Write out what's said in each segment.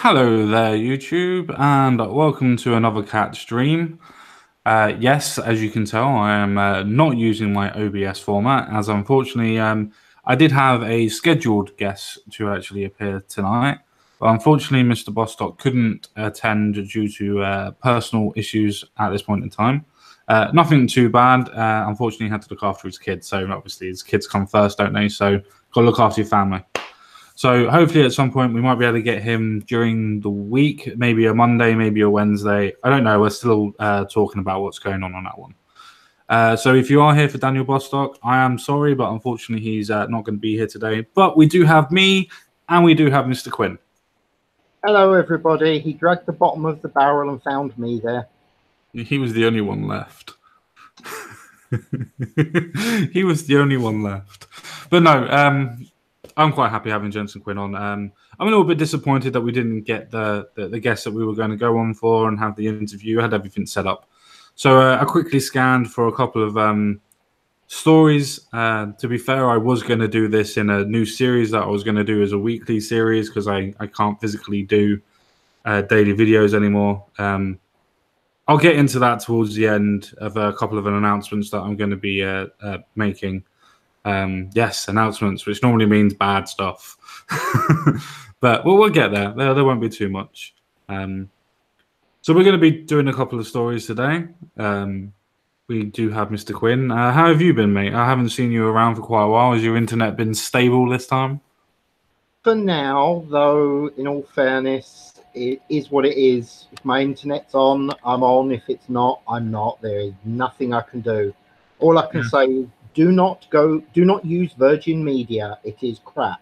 Hello there, YouTube, and welcome to another cat stream. Yes, as you can tell, I am not using my OBS format, as unfortunately, I did have a scheduled guest to actually appear tonight, but unfortunately, Mr. Bostock couldn't attend due to personal issues at this point in time. Nothing too bad. Unfortunately, he had to look after his kids, so obviously his kids come first, don't they? So, got to look after your family. So hopefully at some point we might be able to get him during the week, maybe a Monday, maybe a Wednesday. I don't know. We're still talking about what's going on that one. So if you are here for Daniel Bostock, I am sorry, but unfortunately he's not going to be here today. But we do have me and we do have Mr. Quinn. Hello, everybody. He dragged the bottom of the barrel and found me there. He was the only one left. He was the only one left. But no, I'm quite happy having Jensen Quinn on. I'm a little bit disappointed that we didn't get the guest that we were going to go on for and have the interview. I had everything set up. So I quickly scanned for a couple of stories. To be fair, I was going to do this in a new series that I was going to do as a weekly series because I can't physically do daily videos anymore. I'll get into that towards the end of a couple of announcements that I'm going to be making. Yes, announcements, which normally means bad stuff. But we'll get there. There won't be too much. So we're going to be doing a couple of stories today. We do have Mr. Quinn. How have you been, mate? I haven't seen you around for quite a while. Has your internet been stable this time? For now, though, in all fairness, it is what it is. If my internet's on, I'm on. If it's not, I'm not. There is nothing I can do. All I can say is do not use Virgin Media. It is crap.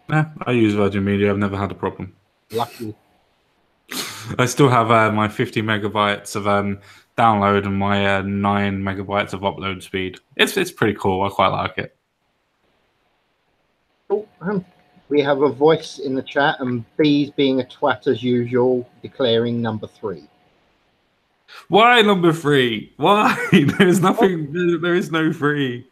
Yeah, I use Virgin Media. I've never had a problem. Lucky. I still have my 50 megabytes of download and my 9 megabytes of upload speed. It's pretty cool. I quite like it. Oh, we have a voice in the chat, and B's being a twat as usual, declaring number 3. Why number 3? Why? There's nothing. There is no 3.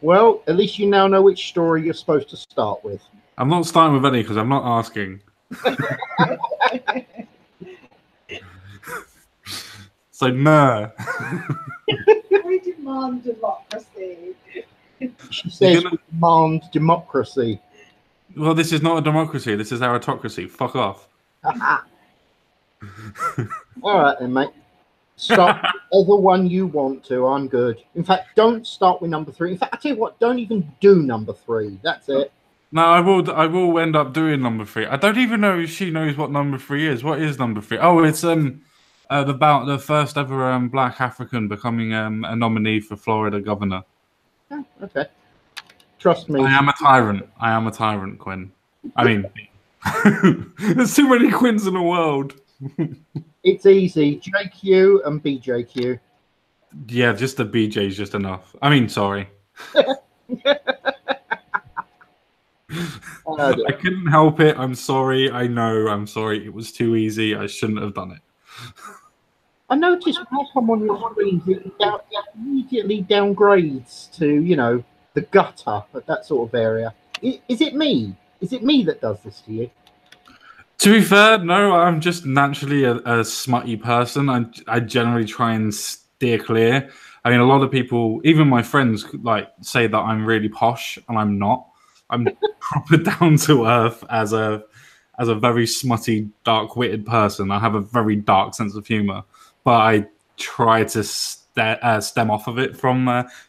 Well, at least you now know which story you're supposed to start with. I'm not starting with any because I'm not asking. So no. We demand democracy. She says we demand democracy. Well, this is not a democracy. This is aristocracy. Fuck off. All right then, mate. Start whichever one you want to. I'm good. In fact, don't start with number 3. In fact, I tell you what, don't even do number 3. That's it. No, I will end up doing number 3. I don't even know if she knows what number 3 is. What is number 3? Oh, it's about the first ever Black African becoming a nominee for Florida governor. Oh, okay. Trust me. I am a tyrant. I am a tyrant, Quinn. I mean, there's too many Quinns in the world. It's easy. JQ and BJQ. Yeah, just the BJ is just enough. I mean, sorry. I couldn't help it. I'm sorry. I know. I'm sorry. It was too easy. I shouldn't have done it. I noticed when I come on your screen, it immediately downgrades to, you know, the gutter, that sort of area. Is it me? Is it me that does this to you? To be fair, no, I'm just naturally a smutty person. I generally try and steer clear. I mean, a lot of people, even my friends, like say that I'm really posh, and I'm not. I'm proper down to earth as a very smutty, dark-witted person. I have a very dark sense of humor, but I try to stem off of it from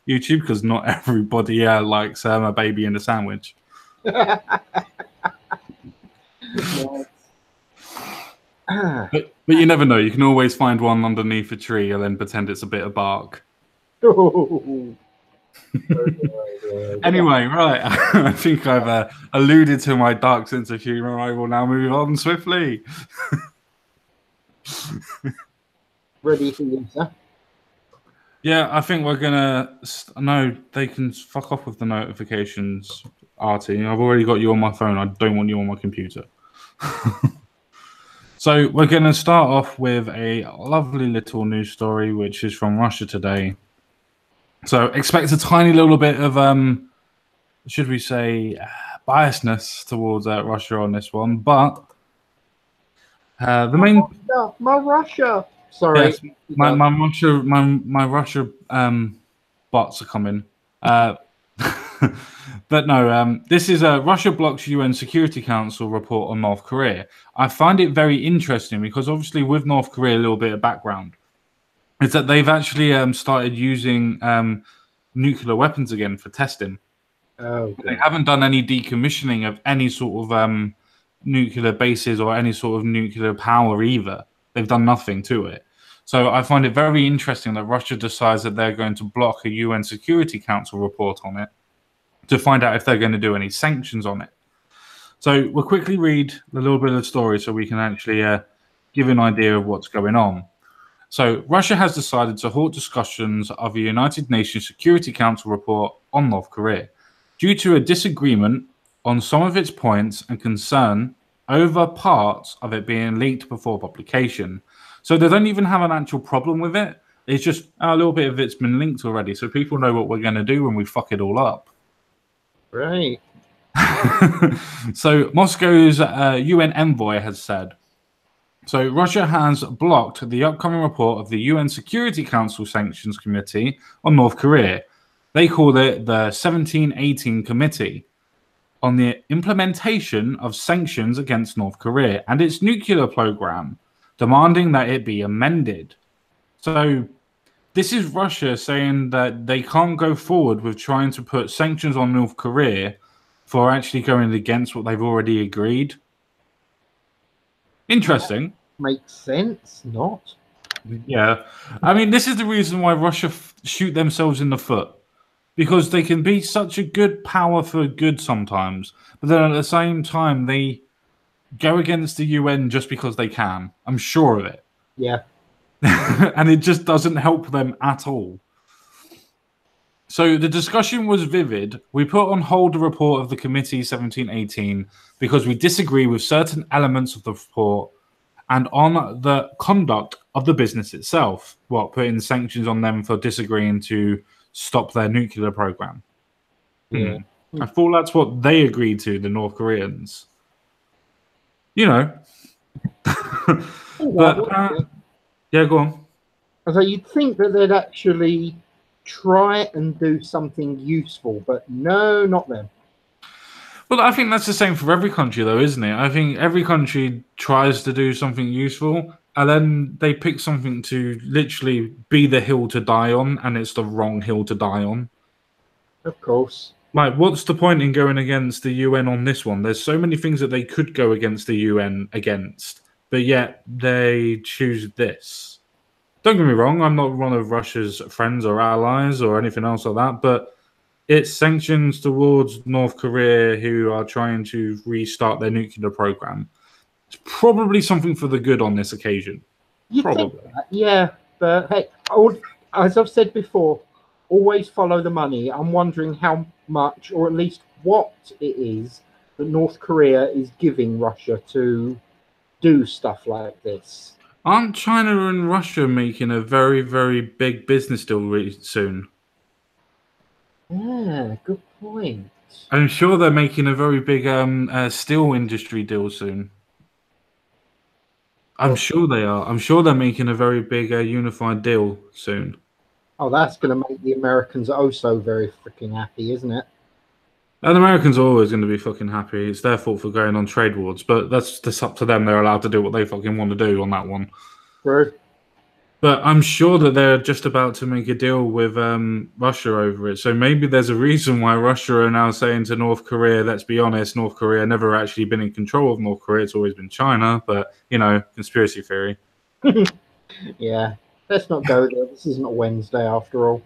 YouTube because not everybody likes a baby in a sandwich. But you never know. You can always find one underneath a tree and then pretend it's a bit of bark. Anyway, right. I think I've alluded to my dark sense of humor. I will now move on swiftly. Ready for you, sir? Yeah, I think we're gonna. No, they can fuck off with the notifications, Artie. I've already got you on my phone. I don't want you on my computer. So we're going to start off with a lovely little news story, which is from Russia Today. So expect a tiny little bit of, should we say, biasness towards Russia on this one. But The main My Russia. Sorry. yes, my Russia bots are coming. But no, this is a Russia blocks UN Security Council report on North Korea. I find it very interesting because obviously with North Korea, a little bit of background is that they've actually started using nuclear weapons again for testing. Oh, They God. haven't done any decommissioning of any sort of nuclear bases or any sort of nuclear power either. They've done nothing to it. So I find it very interesting that Russia decides that they're going to block a UN Security Council report on it to find out if they're going to do any sanctions on it. So we'll quickly read a little bit of the story so we can actually give an idea of what's going on. So Russia has decided to halt discussions of a United Nations Security Council report on North Korea due to a disagreement on some of its points and concern over parts of it being leaked before publication. So they don't even have an actual problem with it. It's just a little bit of it's been linked already, so people know what we're going to do when we fuck it all up. Right. So Moscow's UN envoy has said, so Russia has blocked the upcoming report of the UN Security Council Sanctions Committee on North Korea. They call it the 1718 Committee on the implementation of sanctions against North Korea and its nuclear program, demanding that it be amended. So this is Russia saying that they can't go forward with trying to put sanctions on North Korea for actually going against what they've already agreed. Interesting. Makes sense, not? Yeah. I mean, this is the reason why Russia shoot themselves in the foot. Because they can be such a good power for good sometimes. But then at the same time, they go against the UN just because they can. I'm sure of it. Yeah. And it just doesn't help them at all. So the discussion was vivid. We put on hold the report of the Committee 1718 because we disagree with certain elements of the report and on the conduct of the business itself. Putting sanctions on them for disagreeing to stop their nuclear program. Yeah. I thought that's what they agreed to, the North Koreans. You know. But yeah, go on. So you'd think that they'd actually try and do something useful, but no, not them. Well, I think that's the same for every country, though, isn't it? I think every country tries to do something useful, and then they pick something to literally be the hill to die on, and it's the wrong hill to die on. Of course. Like, what's the point in going against the UN on this one? There's so many things that they could go against the UN against, but yet they choose this. Don't get me wrong, I'm not one of Russia's friends or allies or anything else like that, but it's sanctions towards North Korea who are trying to restart their nuclear program. It's probably something for the good on this occasion. Probably. Yeah, but hey, as I've said before, always follow the money. I'm wondering how much, or at least what it is, that North Korea is giving Russia to do stuff like this. Aren't China and Russia making a very, very big business deal really soon? Yeah, good point. I'm sure they're making a very big steel industry deal soon. I'm sure they are. I'm sure they're making a very big unified deal soon. Oh, that's going to make the Americans also very freaking happy, isn't it? And Americans are always going to be fucking happy. It's their fault for going on trade wars, but that's up to them. They're allowed to do what they fucking want to do on that one. True. But I'm sure that they're just about to make a deal with Russia over it. So maybe there's a reason why Russia are now saying to North Korea, let's be honest, North Korea never actually been in control of North Korea. It's always been China. But, you know, conspiracy theory. Yeah. Let's not go there. This isn't a Wednesday after all.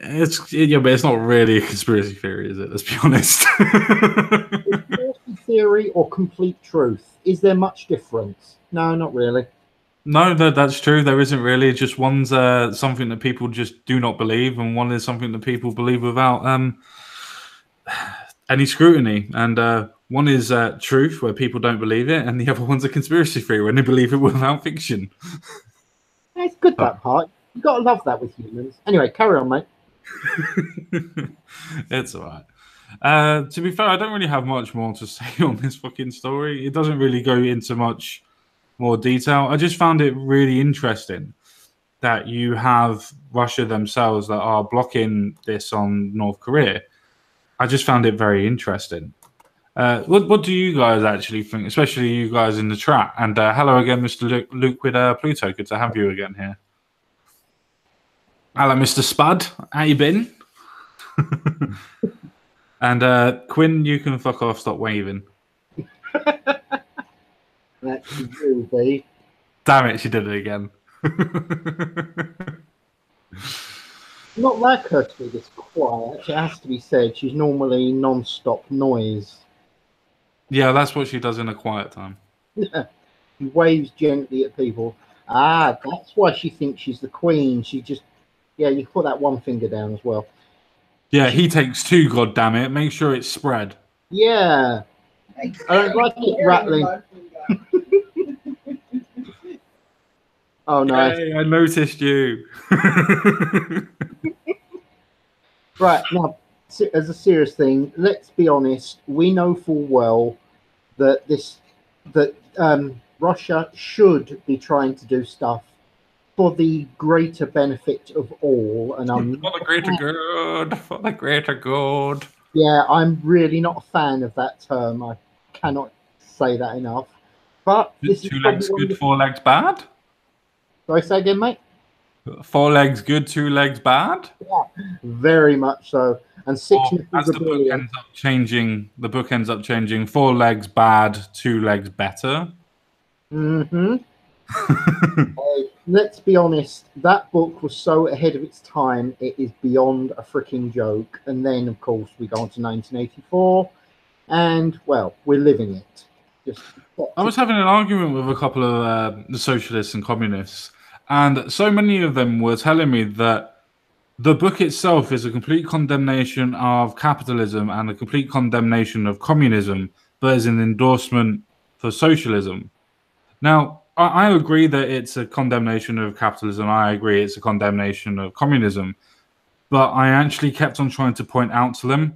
Yeah, but it's not really a conspiracy theory, is it? Let's be honest. Conspiracy theory or complete truth? Is there much difference? No, not really. No, that's true. There isn't really. Just one's something that people just do not believe, and one is something that people believe without any scrutiny. And one is truth, where people don't believe it, and the other one's a conspiracy theory, when they believe it without fiction. It's good, that part. You've got to love that with humans. Anyway, carry on, mate. It's all right. To be fair, I don't really have much more to say on this fucking story. It doesn't really go into much more detail. I just found it really interesting that you have Russia themselves that are blocking this on North Korea. I just found it very interesting. What do you guys actually think, especially you guys in the chat? And hello again, Mr. Luke with Pluto. Good to have you again here. Hello, Mr. Spud. How you been? And Quinn, you can fuck off. Stop waving. That's you, B. Damn it, she did it again. Not like her to be this quiet. It has to be said. She's normally non-stop noise. Yeah, that's what she does in a quiet time. She waves gently at people. Ah, that's why she thinks she's the queen. She just, yeah, you can put that one finger down as well. Yeah, he takes two, God damn it. Make sure it's spread. Yeah. I don't like it rattling. Oh, no. Hey, I noticed you. Right, now, as a serious thing, let's be honest. We know full well that Russia should be trying to do stuff for the greater benefit of all. And for the greater good. For the greater good. Yeah, I'm really not a fan of that term. I cannot say that enough. But this Two is legs good, 4 legs bad? Sorry, say again, mate? 4 legs good, 2 legs bad? Yeah, very much so. And 6 as the book ends up changing, the book ends up changing 4 legs bad, 2 legs better. Mm-hmm. Let's be honest, that book was so ahead of its time, it is beyond a freaking joke. And then, of course, we go on to 1984, and, well, we're living it. I was having an argument with a couple of the socialists and communists, and so many of them were telling me that the book itself is a complete condemnation of capitalism and a complete condemnation of communism, but is an endorsement for socialism. Now, I agree that it's a condemnation of capitalism. I agree it's a condemnation of communism. But I actually kept on trying to point out to them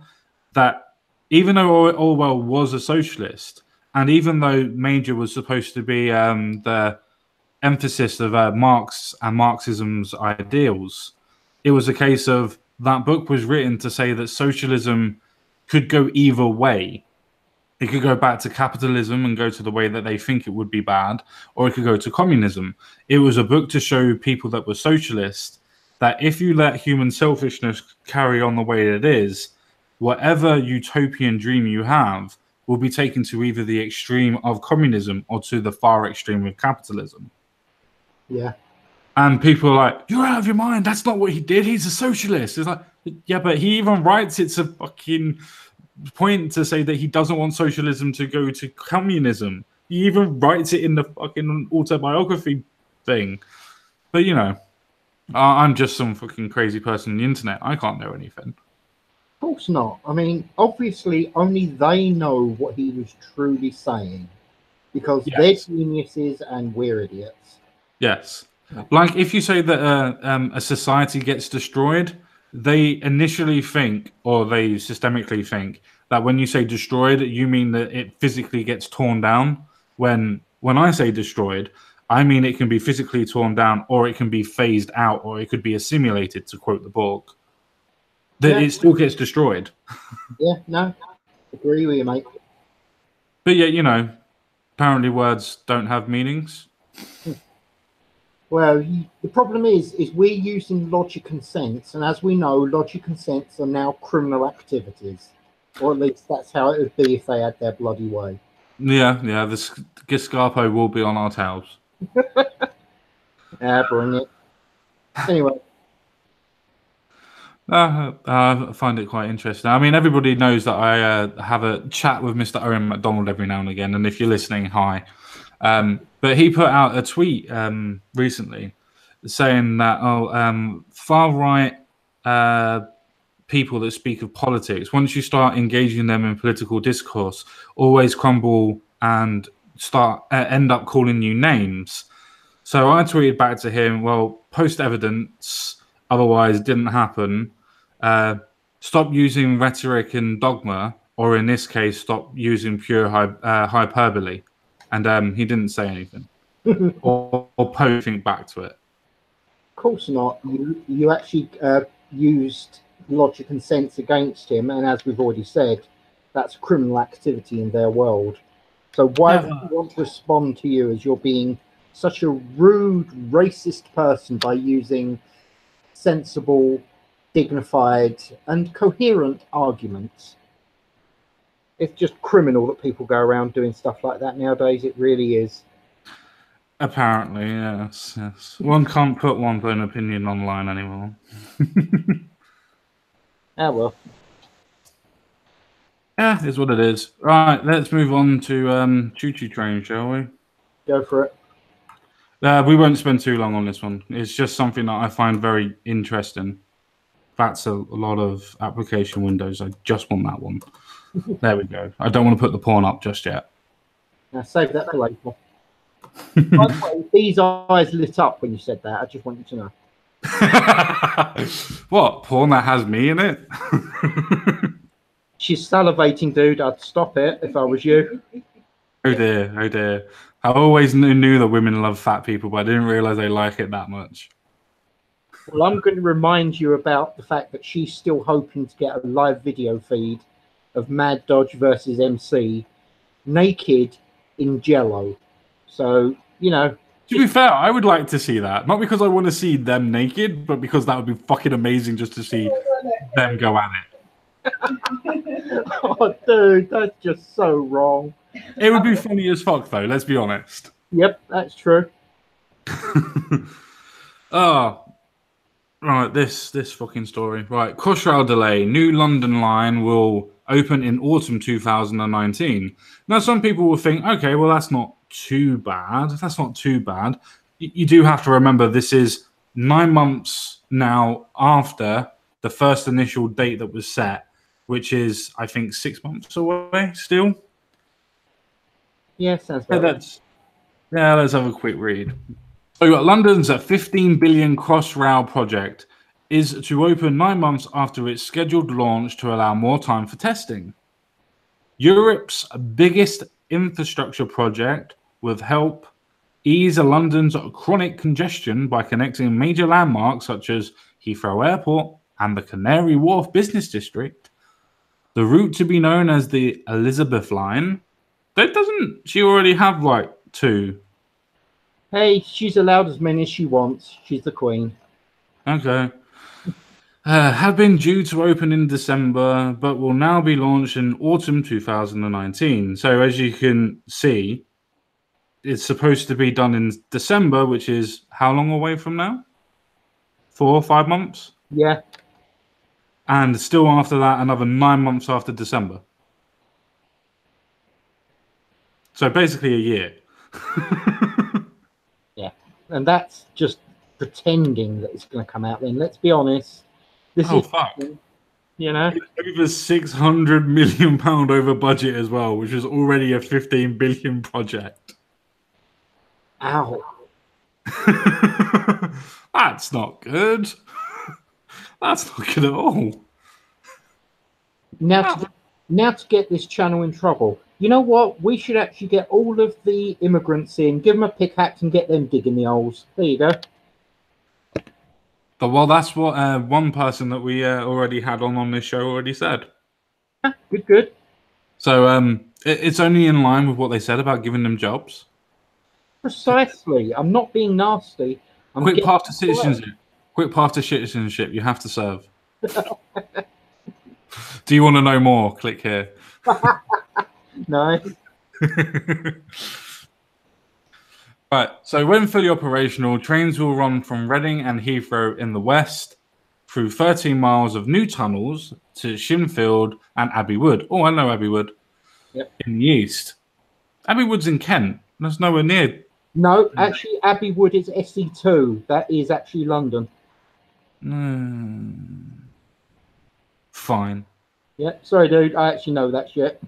that even though Orwell was a socialist, and even though Major was supposed to be the emphasis of Marx and Marxism's ideals, it was a case of that book was written to say that socialism could go either way. It could go back to capitalism and go to the way that they think it would be bad, or it could go to communism. It was a book to show people that were socialist that if you let human selfishness carry on the way it is, whatever utopian dream you have will be taken to either the extreme of communism or to the far extreme of capitalism. Yeah. And people are like, you're out of your mind. That's not what he did. He's a socialist. It's like, yeah, but he even writes it's a fucking point to say that he doesn't want socialism to go to communism. He even writes it in the fucking autobiography thing. But, you know, I'm just some fucking crazy person on the internet. I can't know anything. Of course not. I mean, obviously, only they know what he was truly saying. Because they're geniuses and we're idiots. Yes. Like, if you say that a society gets destroyed, they initially think, or they systemically think, that when you say destroyed, you mean that it physically gets torn down. When I say destroyed, I mean it can be physically torn down, or it can be phased out, or it could be assimilated, to quote the Borg. That it still gets destroyed. Yeah, no, agree with you, mate. But yeah, you know, apparently words don't have meanings. Well, the problem is we're using logic and sense, and as we know, logic and sense are now criminal activities, or at least that's how it would be if they had their bloody way. Yeah, the Gestapo will be on our tails. Yeah, bring it. Anyway. I find it quite interesting. I mean, everybody knows that I have a chat with Mr. Owen McDonald every now and again, and if you're listening, hi. But he put out a tweet recently saying that far-right people that speak of politics, once you start engaging them in political discourse, always crumble and end up calling you names. So I tweeted back to him, well, post evidence, otherwise it didn't happen. Stop using rhetoric and dogma, or in this case, stop using pure hyperbole. And he didn't say anything. or posting back to it. Of course not. You actually used logic and sense against him, and as we've already said, that's criminal activity in their world. So why would he want to respond to you as you're being such a rude, racist person by using sensible, dignified, and coherent arguments? It's just criminal that people go around doing stuff like that nowadays. It really is. Apparently, yes. One can't put one's own opinion online anymore. Ah, well. Yeah, is what it is. Right, let's move on to Choo Choo Train, shall we? Go for it. We won't spend too long on this one. It's just something that I find very interesting. That's a lot of application windows. I just want that one. There we go. I don't want to put the porn up just yet. Now save that for later. By the way, these eyes lit up when you said that. I just want you to know. What? Porn that has me in it? She's salivating, dude. I'd stop it if I was you. Oh dear, oh dear. I always knew that women love fat people, but I didn't realize they like it that much. Well, I'm going to remind you about the fact that she's still hoping to get a live video feed of Mad Dodge versus MC naked in Jello. So, you know. To be fair, I would like to see that. Not because I want to see them naked, but because that would be fucking amazing just to see them go at it. Oh, dude, that's just so wrong. It would be funny as fuck, though, let's be honest. Yep, that's true. Oh, right, this fucking story. Right, Crossrail delay. New London line will open in autumn 2019. Now, some people will think, okay, well, that's not too bad. That's not too bad. You do have to remember this is 9 months now after the first initial date that was set, which is, I think, 6 months away still. Yeah, sounds better. Let's have a quick read. So London's 15 billion Crossrail project is to open 9 months after its scheduled launch to allow more time for testing. Europe's biggest infrastructure project will help ease London's chronic congestion by connecting major landmarks such as Heathrow Airport and the Canary Wharf Business District. The route to be known as the Elizabeth Line. Doesn't she already have like 2? Hey, she's allowed as many as she wants. She's the queen. Okay. Have been due to open in December, but will now be launched in autumn 2019. So as you can see, it's supposed to be done in December, which is how long away from now? 4 or 5 months? Yeah. And still after that, another 9 months after December. So basically a year. Yeah. And that's just pretending that it's going to come out then. Let's be honest. This is, fuck. You know? Over £600 million over budget as well, which is already a 15 billion project. Ow. That's not good. That's not good at all. Now to get this channel in trouble. You know what? We should actually get all of the immigrants in, give them a pickaxe and get them digging the holes. There you go. Well, that's what one person that we already had on this show already said. Good. So it's only in line with what they said about giving them jobs. Precisely. I'm not being nasty. Quick path to citizenship. Quick path to citizenship. You have to serve. Do you want to know more? Click here. No. Right, so when fully operational, trains will run from Reading and Heathrow in the west through 13 miles of new tunnels to Shinfield and Abbey Wood. Oh, I know Abbey Wood. Yep. In the east. Abbey Wood's in Kent. That's nowhere near. No, actually, Abbey Wood is SE2. That is actually London. Fine. Yeah, sorry, dude. I actually know that shit.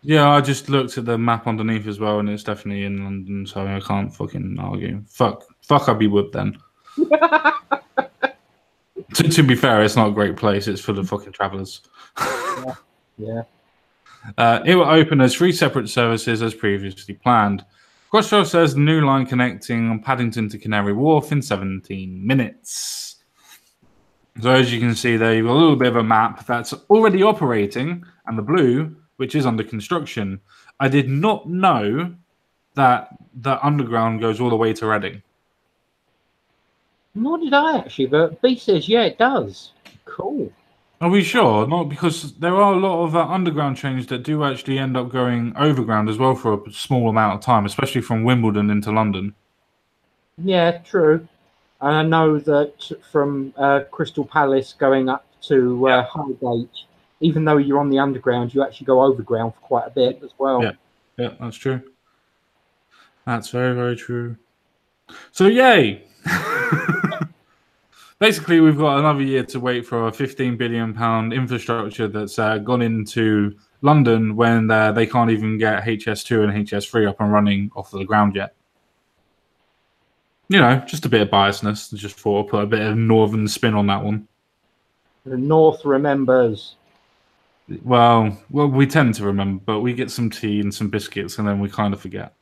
Yeah, I just looked at the map underneath as well, and it's definitely in London, so I can't fucking argue. Fuck Abbey Wood then. to be fair, it's not a great place. It's full of fucking travellers. Yeah. It will open as 3 separate services as previously planned. Crossrail says the new line connecting Paddington to Canary Wharf in 17 minutes. So as you can see there, you've got a little bit of a map that's already operating, and the blue, which is under construction. I did not know that the underground goes all the way to Reading. Nor did I actually, but B says, yeah, it does. Cool. Are we sure? Not because there are a lot of underground trains that do actually end up going overground as well for a small amount of time, especially from Wimbledon into London. Yeah, true. And I know that from Crystal Palace going up to Highgate, even though you're on the underground, you actually go overground for quite a bit as well. Yeah, that's true. That's very, very true. So, yay! Basically, we've got another year to wait for a £15 billion infrastructure that's gone into London when they can't even get HS2 and HS3 up and running off the ground yet. You know, just a bit of biasness. Just thought I'd put a bit of northern spin on that one. The North remembers. Well, we tend to remember, but we get some tea and some biscuits, and then we kind of forget.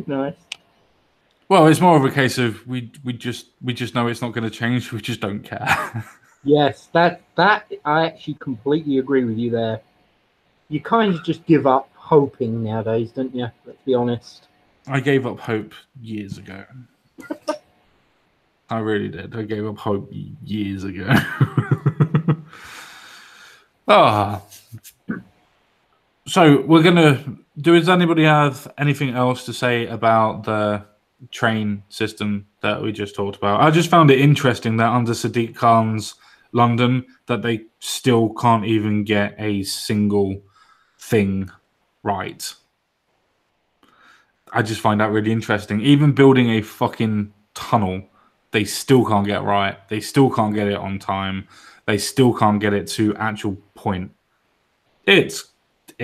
Nice. Well, it's more of a case of we just know it's not going to change. We just don't care. Yes, that I actually completely agree with you there. You kind of just give up hoping nowadays, don't you? Let's be honest. I gave up hope years ago. I really did. I gave up hope years ago. So we're gonna do. Does anybody have anything else to say about the train system that we just talked about? I just found it interesting that under Sadiq Khan's London that they still can't even get a single thing right. I just find that really interesting. Even building a fucking tunnel, they still can't get right. They still can't get it on time. They still can't get it to actual point. It's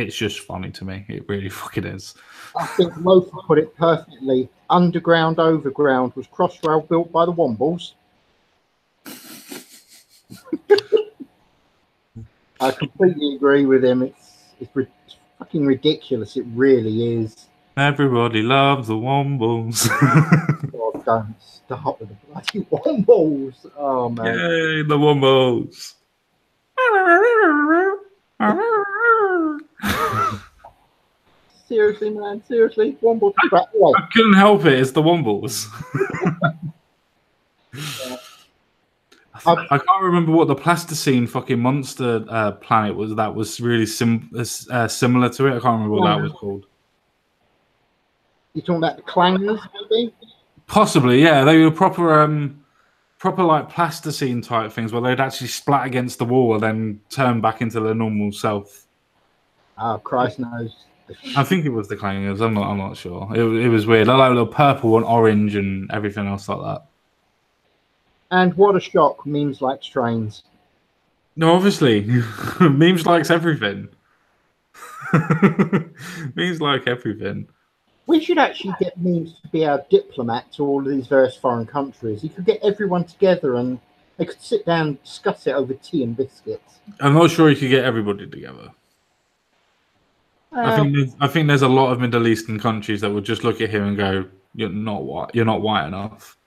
just funny to me. It really fucking is. I think Lothar put it perfectly. Underground, overground. Was Crossrail built by the Wombles? I completely agree with him. It's fucking ridiculous. It really is. Everybody loves the Wombles. God, don't start with the bloody Wombles. Oh, man. Yay, the Wombles. Seriously, man. Seriously. Wombles. I couldn't help it. It's the Wombles. Yeah. I can't remember what the plasticine fucking monster planet was that was really similar to it. I can't remember what that was called. You're talking about the clangers, maybe? Possibly, yeah. They were proper like plasticine type things where they'd actually splat against the wall and then turn back into their normal self. Oh, Christ knows. I think it was the clangers. I'm not sure. It was weird. I like little purple and orange and everything else like that. And what a shock! Memes likes trains. No, obviously, memes likes everything. Memes like everything. We should actually get memes to be our diplomat to all of these various foreign countries. You could get everyone together and they could sit down and discuss it over tea and biscuits. I'm not sure you could get everybody together. I think there's a lot of Middle Eastern countries that would just look at him and go, "You're not white. You're not white enough."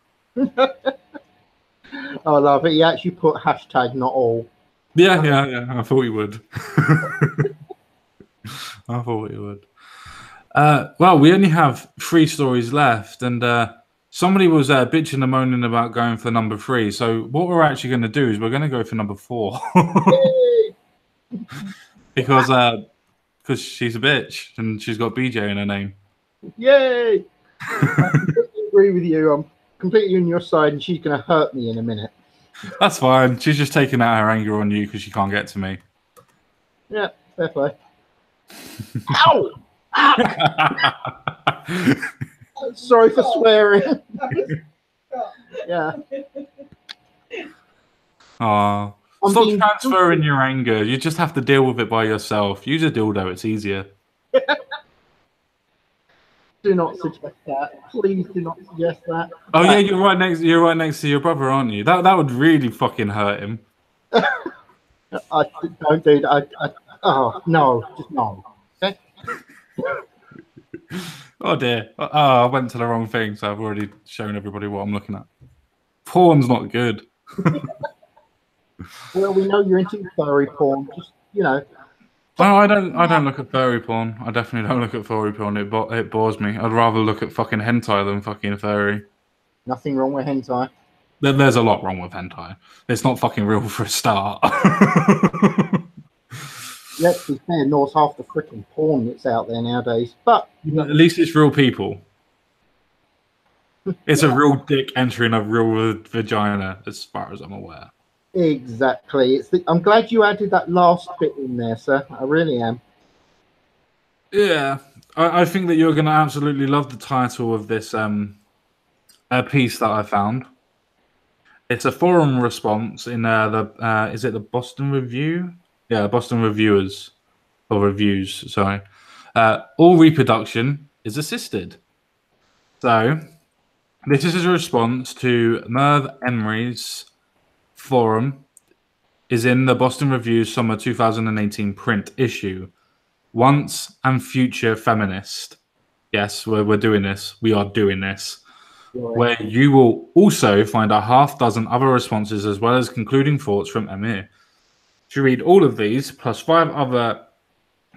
I love it. You actually put hashtag not all. Yeah. I thought you would. I thought you would. Well, we only have 3 stories left, and somebody was bitching and moaning about going for number 3. So what we're actually going to do is we're going to go for number 4 because she's a bitch and she's got BJ in her name. Yay! I completely agree with you. I'm completely on your side, and she's going to hurt me in a minute. That's fine. She's just taking out her anger on you because she can't get to me. Yeah, fair play. Ow! Sorry for swearing. Yeah. Aw. Stop transferring your anger. You just have to deal with it by yourself. Use a dildo. It's easier. Do not suggest that. Please do not suggest that. Oh yeah, you're right next to your brother, aren't you? That would really fucking hurt him. I don't do that. Oh no, just no. Okay? Oh dear. Oh, I went to the wrong thing, so I've already shown everybody what I'm looking at. Porn's not good. Well, we know you're into furry porn. Just, No, I don't look at furry porn. I definitely don't look at furry porn. It bores me. I'd rather look at fucking hentai than fucking furry. nothing wrong with hentai. There's a lot wrong with hentai. It's not fucking real for a start. Let's be fair, Nor's half the freaking porn that's out there nowadays. But At least it's real people. It's a real dick entering a real vagina, as far as I'm aware. exactly, I'm glad you added that last bit in there, sir. I really am. Yeah, I think that you're going to absolutely love the title of this piece that I found. It's a forum response in is it the Boston Review? Yeah, Boston Reviewers or Reviews. Sorry, all reproduction is assisted. So this is a response to Merv Emery's forum. Is in the Boston Review Summer 2018 print issue. Once and future feminist. Yes, we're doing this. We are doing this. Where you will also find a half dozen other responses as well as concluding thoughts from Emir. To read all of these, plus 5 other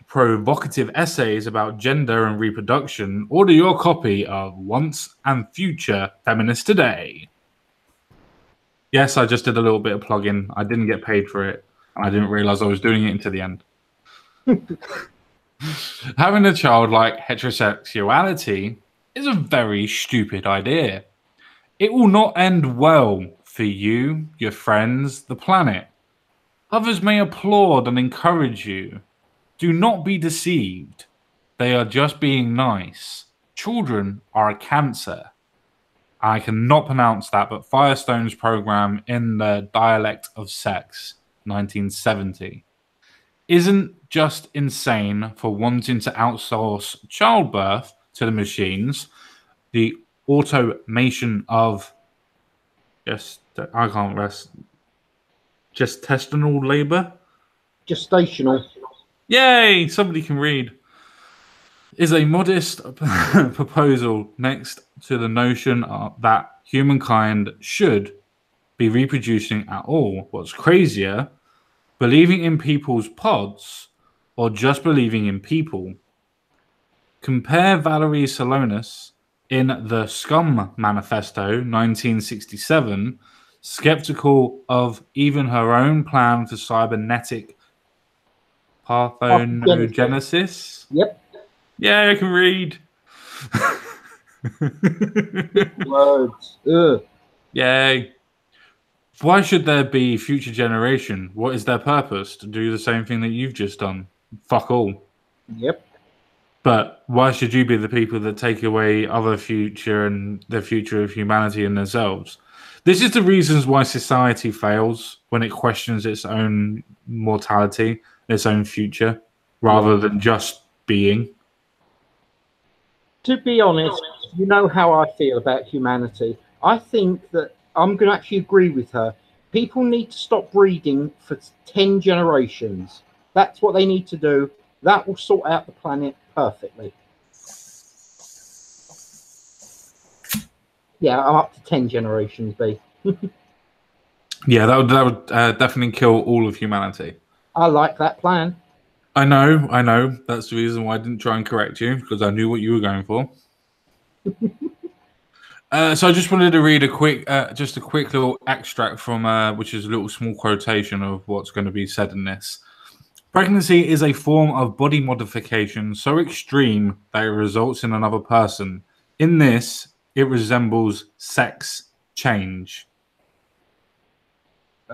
provocative essays about gender and reproduction, order your copy of Once and Future Feminist Today. Yes, I just did a little bit of plugging. I didn't get paid for it. And I didn't realize I was doing it until the end. Having a childlike heterosexuality is a very stupid idea. It will not end well for you, your friends, the planet. Others may applaud and encourage you. Do not be deceived. They are just being nice. Children are a cancer. I cannot pronounce that, but Firestone's program in the Dialect of Sex, 1970, isn't just insane for wanting to outsource childbirth to the machines, the automation of gestational labor. Gestational. Yay! Somebody can read. Is a modest proposal next to the notion that humankind should be reproducing at all. What's crazier, believing in people's pods or just believing in people. Compare Valerie Solonis in the Scum Manifesto, 1967, skeptical of even her own plan for cybernetic parthenogenesis. Yep. Yeah, I can read. Words. Ugh. Yay. Why should there be future generation? What is their purpose? To do the same thing that you've just done? Fuck all. Yep. But why should you be the people that take away other future and the future of humanity and themselves? This is the reasons why society fails when it questions its own mortality, its own future, rather than just being. To be honest, you know how I feel about humanity. I think that I'm going to actually agree with her. People need to stop breeding for 10 generations. That's what they need to do. That will sort out the planet perfectly. Yeah, I'm up to 10 generations, B. Yeah, that would definitely kill all of humanity. I like that plan. I know. That's the reason why I didn't try and correct you, because I knew what you were going for. So I just wanted to read a quick little extract from, which is a little small quotation of what's going to be said in this. Pregnancy is a form of body modification so extreme that it results in another person. In this, it resembles sex change.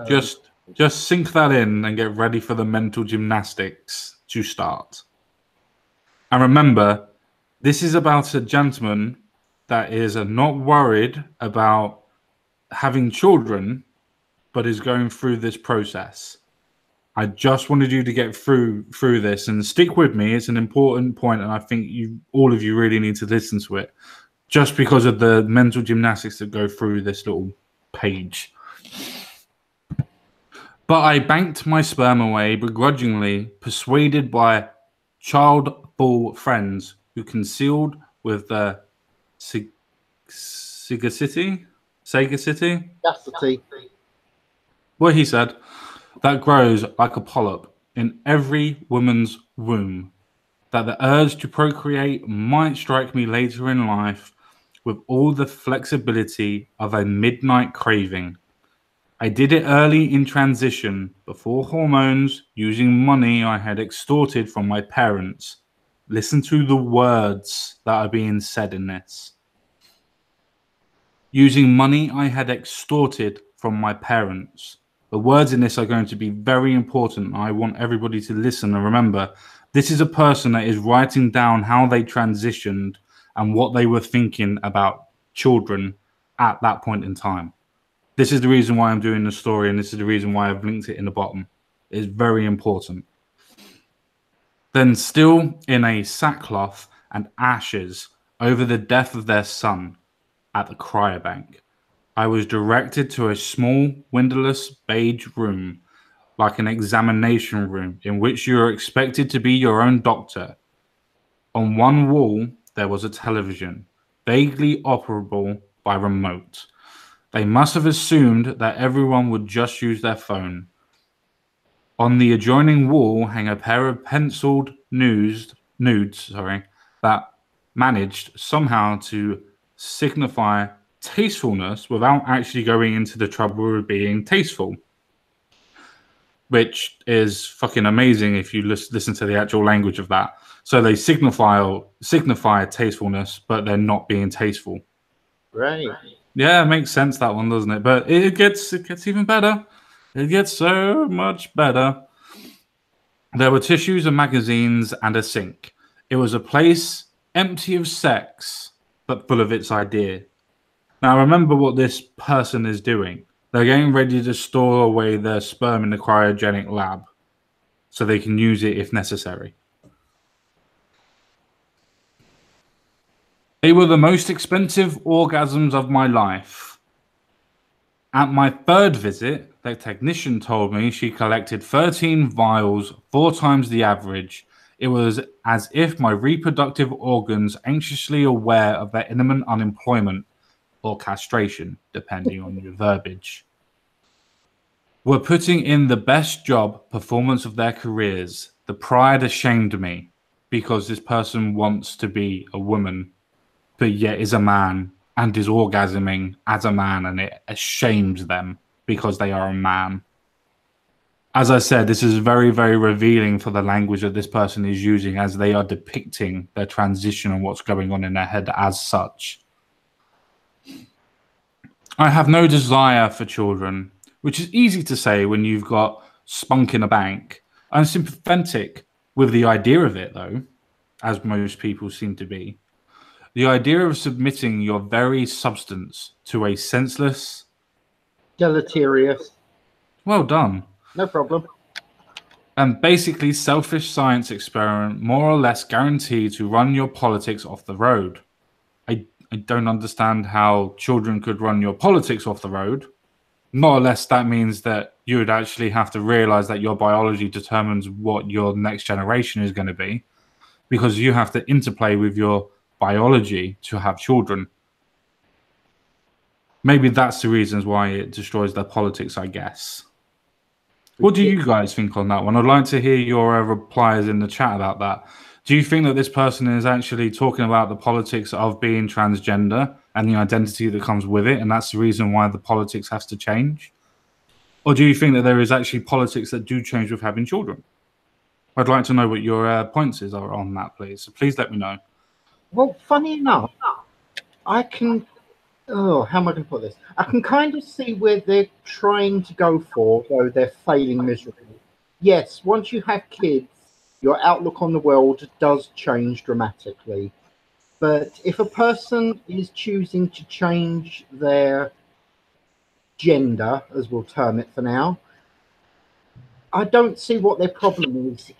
Just sink that in and get ready for the mental gymnastics to start. And remember, this is about a gentleman that is not worried about having children, but is going through this process. I just wanted you to get through this and stick with me. It's an important point, and I think all of you really need to listen to it, just because of the mental gymnastics that go through this little page. But I banked my sperm away begrudgingly, persuaded by childful friends who concealed with the Sega City? Chastity. What he said, that grows like a polyp in every woman's womb, that the urge to procreate might strike me later in life with all the flexibility of a midnight craving. I did it early in transition, before hormones, using money I had extorted from my parents. Listen to the words that are being said in this. Using money I had extorted from my parents. The words in this are going to be very important. I want everybody to listen and remember, this is a person that is writing down how they transitioned and what they were thinking about children at that point in time. This is the reason why I'm doing the story, and this is the reason why I've linked it in the bottom. It's very important. Then, still in a sackcloth and ashes over the death of their son at the cryobank, I was directed to a small, windowless beige room, like an examination room, in which you are expected to be your own doctor. On one wall, there was a television, vaguely operable by remote. They must have assumed that everyone would just use their phone. On the adjoining wall hang a pair of penciled nudes that managed somehow to signify tastefulness without actually going into the trouble of being tasteful. Which is fucking amazing if you listen to the actual language of that. So they signify tastefulness, but they're not being tasteful. Right. Yeah, it makes sense, that one, doesn't it? But it gets even better. It gets so much better. There were tissues and magazines and a sink. It was a place empty of sex, but full of its idea. Now, remember what this person is doing. They're getting ready to store away their sperm in the cryogenic lab so they can use it if necessary. They were the most expensive orgasms of my life. At my third visit, the technician told me she collected 13 vials, 4 times the average. It was as if my reproductive organs, anxiously aware of their imminent unemployment or castration, depending on your verbiage, were putting in the best job performance of their careers. The pride ashamed me because this person wants to be a woman, but yet is a man and is orgasming as a man, and it ashames them because they are a man. As I said, this is very, very revealing for the language that this person is using as they are depicting their transition and what's going on in their head as such. I have no desire for children, which is easy to say when you've got spunk in a bank. I'm sympathetic with the idea of it, though, as most people seem to be. The idea of submitting your very substance to a senseless... Deleterious. Well done. No problem. And basically selfish science experiment, more or less guaranteed to run your politics off the road. I don't understand how children could run your politics off the road. More or less, that means that you would actually have to realize that your biology determines what your next generation is going to be, because you have to interplay with your biology to have children. Maybe that's the reasons why it destroys their politics, I guess. What do you guys think on that one? I'd like to hear your replies in the chat about that. Do you think that this person is actually talking about the politics of being transgender and the identity that comes with it, and that's the reason why the politics has to change? Or do you think that there is actually politics that do change with having children? I'd like to know what your points are on that, please. So please let me know. Well, funny enough, I can... Oh, how am I going to put this? I can kind of see where they're trying to go for, though they're failing miserably. Yes, once you have kids, your outlook on the world does change dramatically. But if a person is choosing to change their gender, as we'll term it for now, I don't see what their problem is.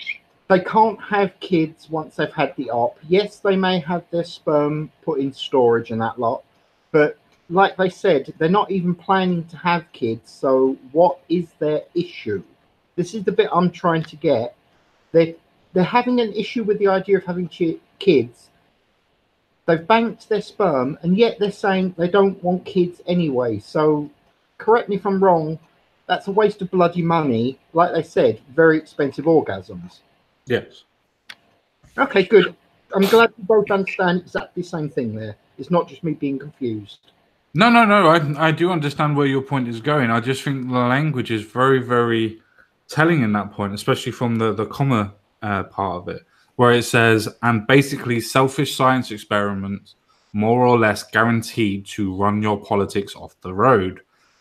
They can't have kids once they've had the op. Yes, they may have their sperm put in storage and that lot, but like they said, they're not even planning to have kids, so what is their issue? This is the bit I'm trying to get. They're having an issue with the idea of having kids, they've banked their sperm, and yet they're saying they don't want kids anyway. So, correct me if I'm wrong, that's a waste of bloody money. Like they said, very expensive orgasms. Yes. Okay, good. I'm glad we both understand exactly the same thing there. It's not just me being confused. No. I do understand where your point is going. I just think the language is very, very telling in that point, especially from the comma part of it, where it says, and basically selfish science experiments more or less guaranteed to run your politics off the road.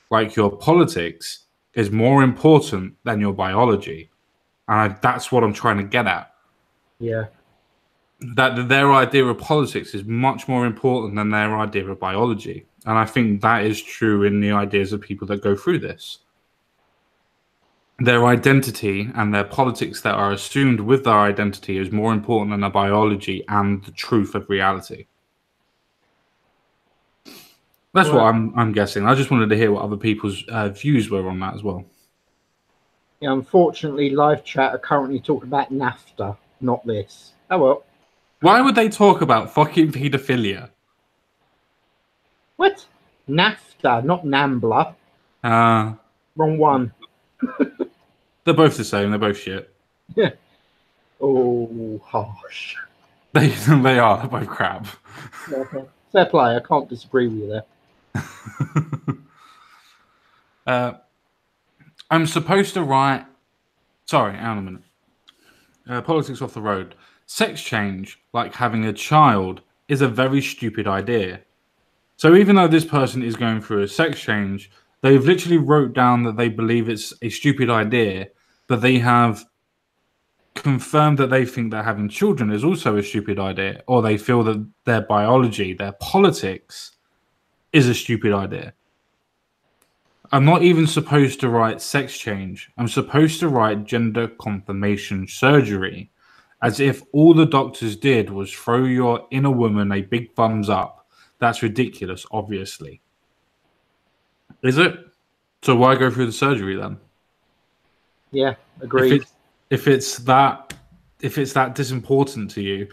Like your politics is more important than your biology. And that's what I'm trying to get at. Yeah. That their idea of politics is much more important than their idea of biology. And I think that is true in the ideas of people that go through this. Their identity and their politics that are assumed with their identity is more important than their biology and the truth of reality. That's what I'm guessing. I just wanted to hear what other people's views were on that as well. Yeah, unfortunately, live chat are currently talking about NAFTA, not this. Oh well. Why would they talk about fucking paedophilia? What? NAFTA, not NAMBLA. Wrong one. They're both the same. They're both shit. Yeah. Oh, harsh. They are. They're both crap. Fair play. I can't disagree with you there. I'm supposed to write... Sorry, hang on a minute. Politics off the road. Sex change, like having a child, is a very stupid idea. So even though this person is going through a sex change, they've literally wrote down that they believe it's a stupid idea, but they have confirmed that they think that having children is also a stupid idea, or they feel that their biology, their politics, is a stupid idea. I'm not even supposed to write sex change. I'm supposed to write gender confirmation surgery, as if all the doctors did was throw your inner woman a big thumbs up. That's ridiculous, obviously. Is it? So why go through the surgery then? Yeah, agreed. If it's that disimportant to you,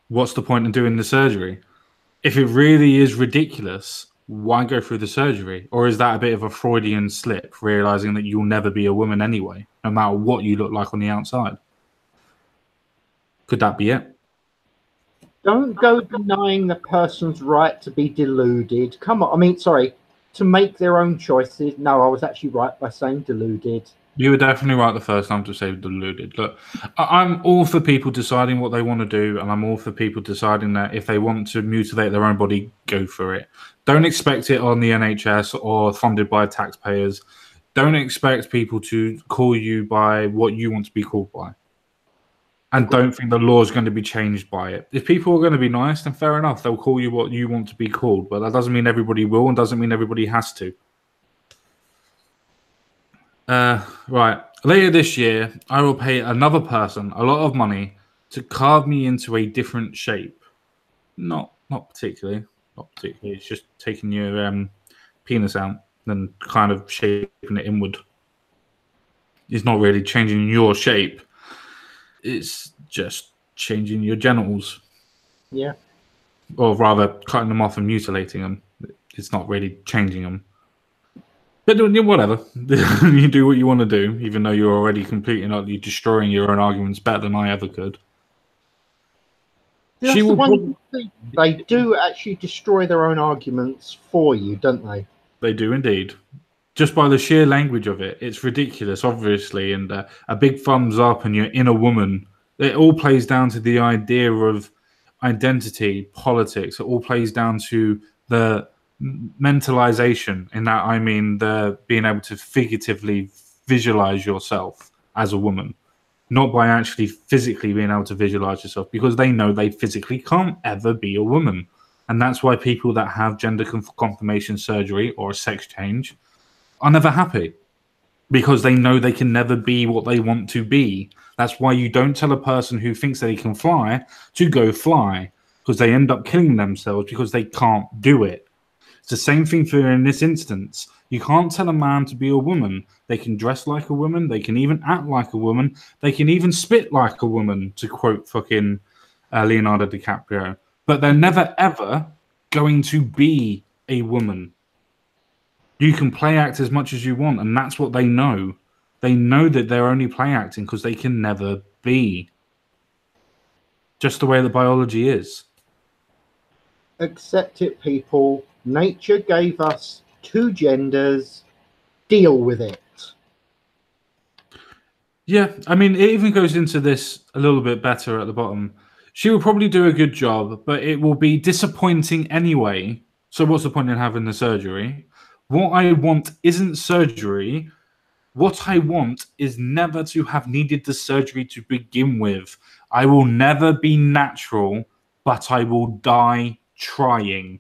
what's the point in doing the surgery? If it really is ridiculous, why go through the surgery? Or is that a bit of a Freudian slip, realizing that you'll never be a woman anyway, no matter what you look like on the outside? Could that be it? Don't go denying the person's right to be deluded. Come on. I mean, sorry, to make their own choices. No, I was actually right by saying deluded. You were definitely right the first time to say deluded. Look, I'm all for people deciding what they want to do, and I'm all for people deciding that if they want to mutilate their own body, go for it. Don't expect it on the NHS or funded by taxpayers. Don't expect people to call you by what you want to be called by. And don't think the law is going to be changed by it. If people are going to be nice, then fair enough. They'll call you what you want to be called. But that doesn't mean everybody will, and doesn't mean everybody has to. Right. Later this year, I will pay another person a lot of money to carve me into a different shape. Not particularly. Not particularly. It's just taking your penis out and kind of shaping it inward. It's not really changing your shape. It's just changing your genitals. Yeah. Or rather, cutting them off and mutilating them. It's not really changing them. But whatever. You do what you want to do, even though you're already completely not destroying your own arguments better than I ever could. They do actually destroy their own arguments for you, don't they? They do indeed. Just by the sheer language of it, it's ridiculous, obviously, and a big thumbs up and your inner woman. It all plays down to the idea of identity, politics. It all plays down to the mentalization. In that, I mean, the being able to figuratively visualize yourself as a woman, not by actually physically being able to visualize yourself, because they know they physically can't ever be a woman. And that's why people that have gender confirmation surgery or a sex change are never happy, because they know they can never be what they want to be. That's why you don't tell a person who thinks they can fly to go fly, because they end up killing themselves because they can't do it. It's the same thing for in this instance. You can't tell a man to be a woman. They can dress like a woman. They can even act like a woman. They can even spit like a woman, to quote fucking Leonardo DiCaprio. but they're never ever going to be a woman. You can play act as much as you want, and that's what they know. They know that they're only play acting because they can never be. Just the way the biology is. Accept it, people. Nature gave us two genders. Deal with it. Yeah, I mean, it even goes into this a little bit better at the bottom. She will probably do a good job, but it will be disappointing anyway. So what's the point in having the surgery? What I want isn't surgery. What I want is never to have needed the surgery to begin with. I will never be natural, but I will die trying.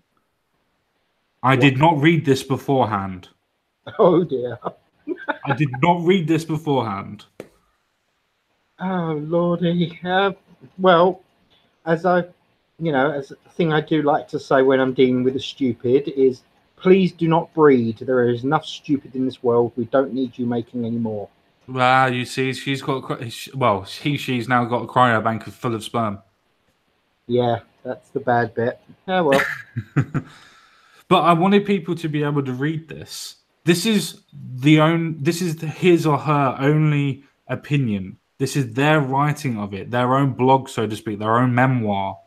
I did not read this beforehand. Oh dear. I did not read this beforehand. Oh lordy. Well, as a thing I do like to say when I'm dealing with the stupid is, please do not breed. There is enough stupid in this world. We don't need you making any more. Well, you see, she's now got a cryo bank full of sperm. Yeah, that's the bad bit. Oh well. But I wanted people to be able to read this. This is his or her only opinion. This is their writing of it, their own blog, so to speak, their own memoir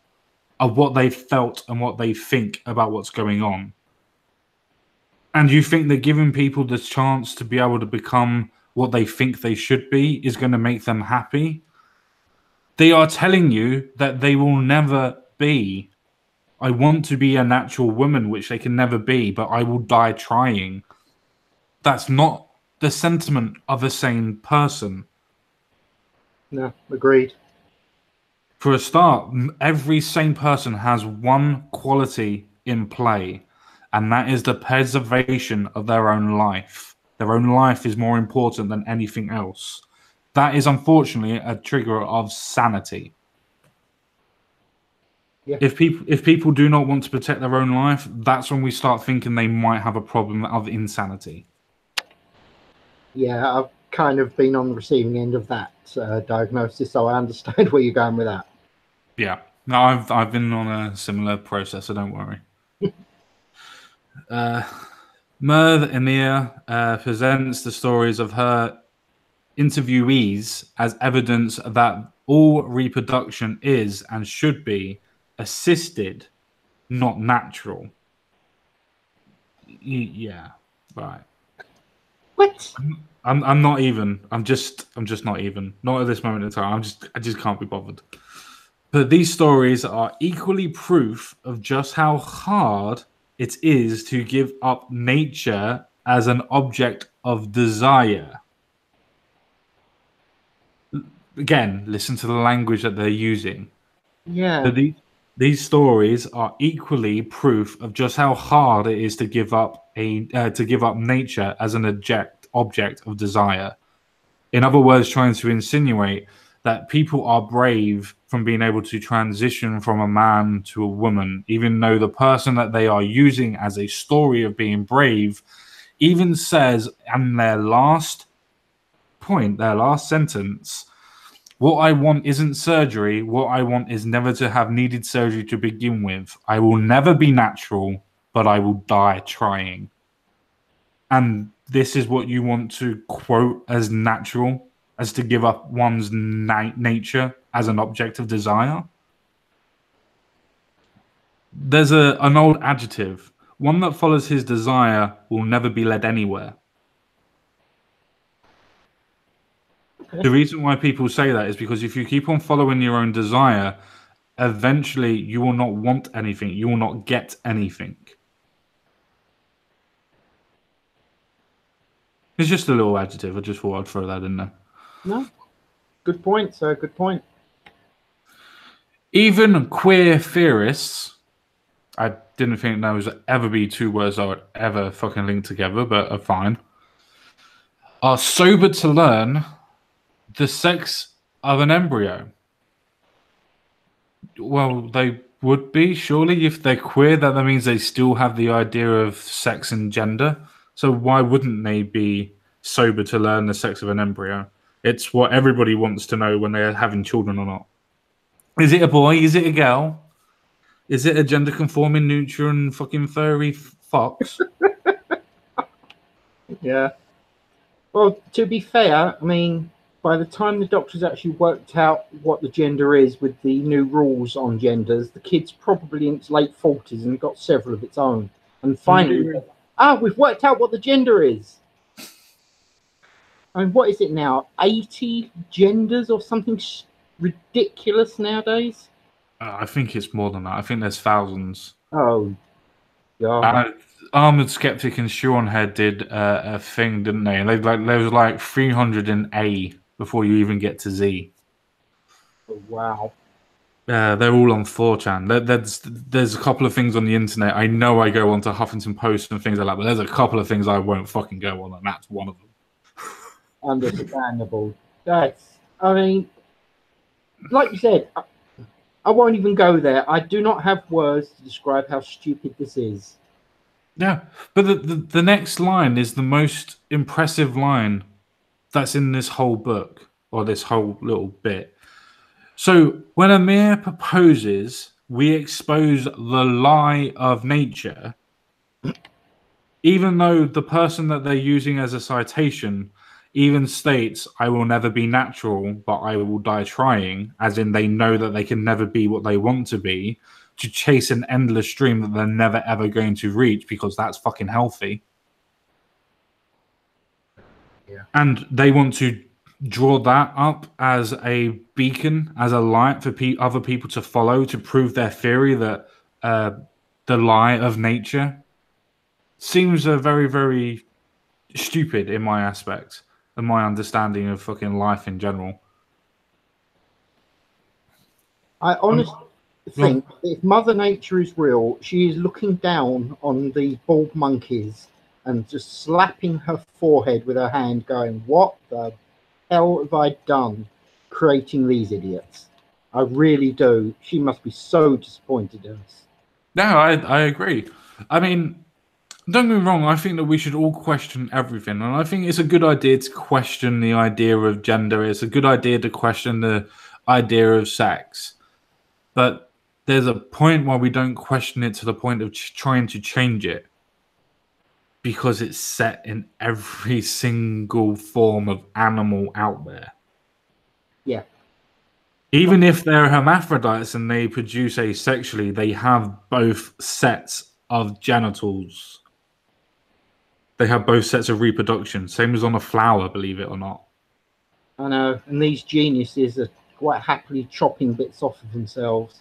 of what they felt and what they think about what's going on. And you think that giving people the chance to be able to become what they think they should be is going to make them happy? They are telling you that they will never be. I want to be a natural woman, which they can never be, but I will die trying. That's not the sentiment of a sane person. No, agreed. For a start, every sane person has one quality in play, and that is the preservation of their own life. Their own life is more important than anything else. That is unfortunately a trigger of sanity. Yeah. If people do not want to protect their own life, that's when we start thinking they might have a problem of insanity. Yeah, I've kind of been on the receiving end of that diagnosis, so I understand where you're going with that. Yeah, no, I've been on a similar process, so don't worry. Merv Emir presents the stories of her interviewees as evidence that all reproduction is and should be assisted, not natural. Yeah, right. What? I'm not even. I'm just not even. Not at this moment in time. I just can't be bothered. But these stories are equally proof of just how hard it is to give up nature as an object of desire. Again, listen to the language that they're using. Yeah. So these stories are equally proof of just how hard it is to give up nature as an object of desire. In other words, trying to insinuate that people are brave from being able to transition from a man to a woman, even though the person that they are using as a story of being brave even says in their last sentence, what I want isn't surgery. What I want is never to have needed surgery to begin with. I will never be natural, but I will die trying. And this is what you want to quote as natural, as to give up one's nature as an object of desire? There's an old adjective. One that follows his desire will never be led anywhere. Okay. The reason why people say that is because if you keep on following your own desire, eventually you will not want anything. You will not get anything. It's just a little adjective. I just thought I'd throw that in there. No. Good point, sir. Good point. Even queer theorists, I didn't think those would ever be two words I would ever fucking link together, but are fine, are sober to learn the sex of an embryo. Well, they would be, surely. If they're queer, that means they still have the idea of sex and gender. So why wouldn't they be sober to learn the sex of an embryo? It's what everybody wants to know when they're having children or not. Is it a boy? Is it a girl? Is it a gender conforming neutral fucking furry fox? Yeah. Well, to be fair, I mean, by the time the doctors actually worked out what the gender is with the new rules on genders, the kid's probably in its late 40s and got several of its own. And finally, we've worked out what the gender is. I mean, what is it now? 80 genders or something ridiculous nowadays? I think it's more than that. I think there's thousands. Oh, God. Armored Skeptic and Sean Head did a thing, didn't they? And there was like 300 in A before you even get to Z. Oh, wow. They're all on 4chan. There's a couple of things on the internet. I know I go onto Huffington Post and things like that, but there's a couple of things I won't fucking go on, and that's one of them. Understandable. I mean, like you said, I won't even go there. I do not have words to describe how stupid this is. Yeah, but the next line is the most impressive line that's in this whole book, or this whole little bit. So when Amir proposes we expose the lie of nature, even though the person that they're using as a citation even states, I will never be natural, but I will die trying, as in they know that they can never be what they want to be, to chase an endless dream that they're never ever going to reach, because that's fucking healthy. Yeah. And they want to draw that up as a beacon, as a light for other people to follow, to prove their theory that the lie of nature seems very, very stupid in my aspect and my understanding of fucking life in general. I honestly think if Mother Nature is real, she is looking down on the bald monkeys and just slapping her forehead with her hand, going, what the hell have I done creating these idiots? I really do. She must be so disappointed in us. No, I agree. I mean, don't get me wrong, I think that we should all question everything. And I think it's a good idea to question the idea of gender. It's a good idea to question the idea of sex. But there's a point where we don't question it to the point of trying to change it, because it's set in every single form of animal out there. Yeah. Even if they're hermaphrodites and they produce asexually, they have both sets of genitals. They have both sets of reproduction. Same as on a flower, believe it or not. I know. And these geniuses are quite happily chopping bits off of themselves.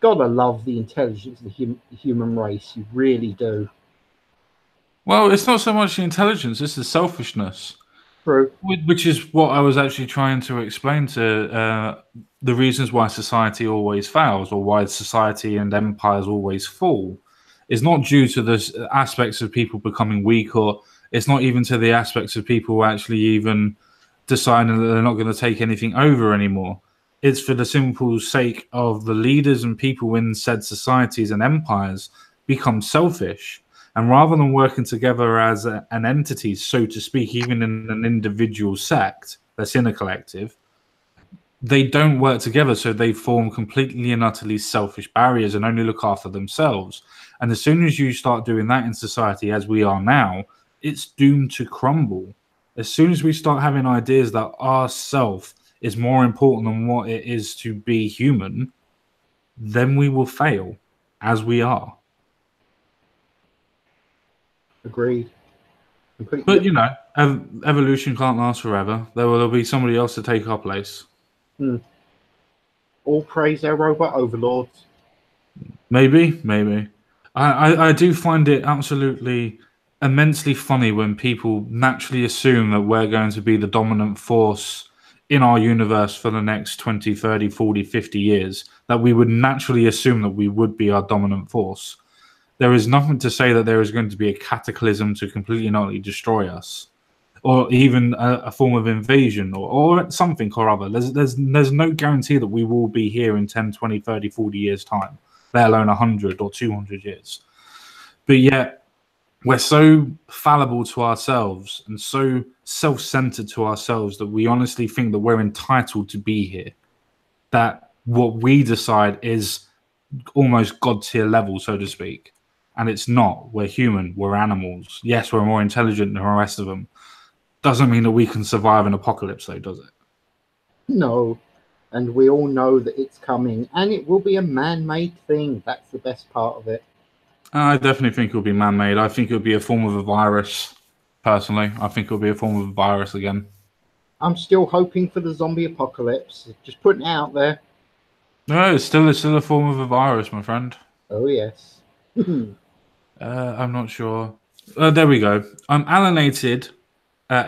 Gotta love the intelligence of the human race. You really do. Well, it's not so much the intelligence, it's the selfishness. True. Which is what I was actually trying to explain to the reasons why society always fails, or why society and empires always fall. It's not due to the aspects of people becoming weak, or it's not even to the aspects of people actually even deciding that they're not going to take anything over anymore. It's for the simple sake of the leaders and people in said societies and empires become selfish. And rather than working together as an entity, so to speak, even in an individual sect that's in a collective, they don't work together. So they form completely and utterly selfish barriers and only look after themselves. And as soon as you start doing that in society, as we are now, it's doomed to crumble. As soon as we start having ideas that our self is more important than what it is to be human, then we will fail, as we are. Agreed. But, you know, evolution can't last forever. There will be somebody else to take our place. All praise our robot overlords. Maybe. I do find it absolutely immensely funny when people naturally assume that we're going to be the dominant force in our universe for the next 20, 30, 40, 50 years, that we would naturally assume that we would be our dominant force. There is nothing to say that there is going to be a cataclysm to completely and utterly destroy us, or even a form of invasion, or something or other. There's no guarantee that we will be here in 10, 20, 30, 40 years' time, let alone 100 or 200 years. But yet, we're so fallible to ourselves and so self-centered to ourselves that we honestly think that we're entitled to be here, that what we decide is almost god tier level, so to speak. And it's not. We're human. We're animals. Yes, we're more intelligent than the rest of them. Doesn't mean that we can survive an apocalypse, though, does it? No. And we all know that it's coming, and it will be a man-made thing. That's the best part of it. I definitely think it'll be man-made. I think it'll be a form of a virus. Personally, I think it'll be a form of a virus again. I'm still hoping for the zombie apocalypse. Just putting it out there. No, it's still a form of a virus, my friend. Oh yes. I'm not sure. There we go. I'm alienated, by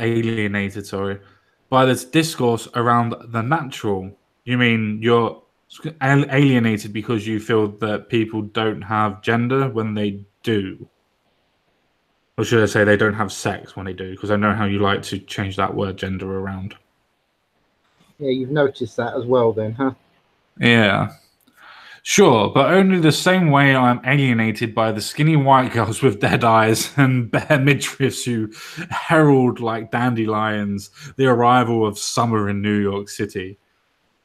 this discourse around the natural. You mean you're alienated because you feel that people don't have gender when they do? Or should I say they don't have sex when they do? Because I know how you like to change that word gender around. Yeah, you've noticed that as well then, huh? Yeah. Sure, but only the same way I'm alienated by the skinny white girls with dead eyes and bare midriffs who herald like dandelions the arrival of summer in New York City.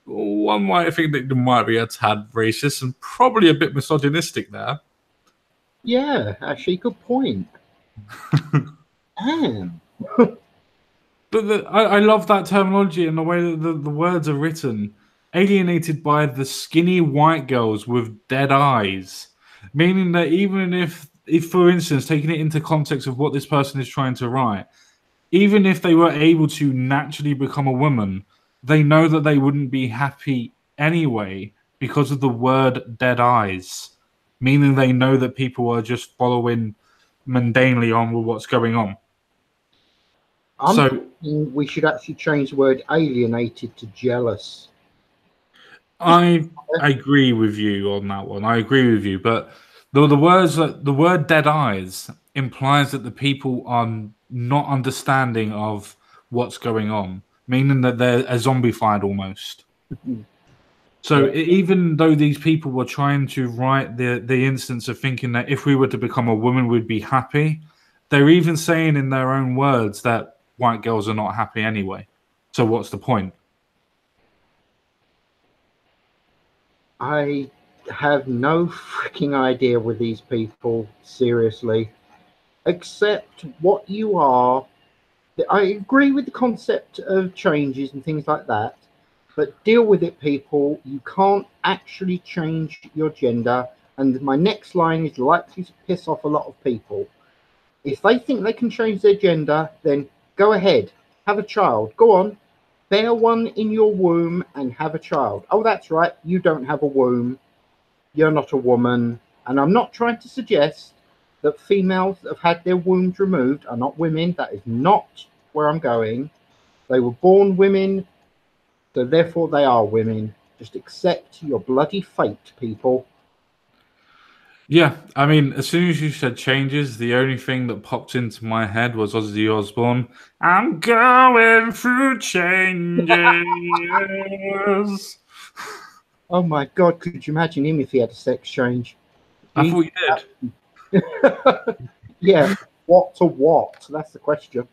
One might think that there might be a tad racist and probably a bit misogynistic there. Yeah, actually, good point. Damn. But I love that terminology and the way that the words are written. Alienated by the skinny white girls with dead eyes. Meaning that even if for instance, taking it into context of what this person is trying to write, even if they were able to naturally become a woman, they know that they wouldn't be happy anyway because of the word dead eyes. Meaning they know that people are just following mundanely on with what's going on. I'm thinking we should actually change the word alienated to jealous. I agree with you on that one. I agree with you, but the word "dead eyes" implies that the people are not understanding of what's going on, meaning that they're a zombified almost. So even though these people were trying to write the instance of thinking that if we were to become a woman, we'd be happy, they're even saying in their own words that white girls are not happy anyway. So what's the point? I have no freaking idea with these people, seriously. Accept what you are. I agree with the concept of changes and things like that, but deal with it, people. You can't actually change your gender. And my next line is likely to piss off a lot of people. If they think they can change their gender, then go ahead, have a child. Go on, bear one in your womb and have a child. Oh, that's right, you don't have a womb. You're not a woman. And I'm not trying to suggest that females that have had their wombs removed are not women. That is not where I'm going. They were born women, so therefore they are women. Just accept your bloody fate, people. Yeah, I mean, as soon as you said changes, the only thing that popped into my head was Ozzy Osbourne. I'm going through changes. Oh my God, could you imagine him if he had a sex change? I thought you did. Yeah, what to what? That's the question.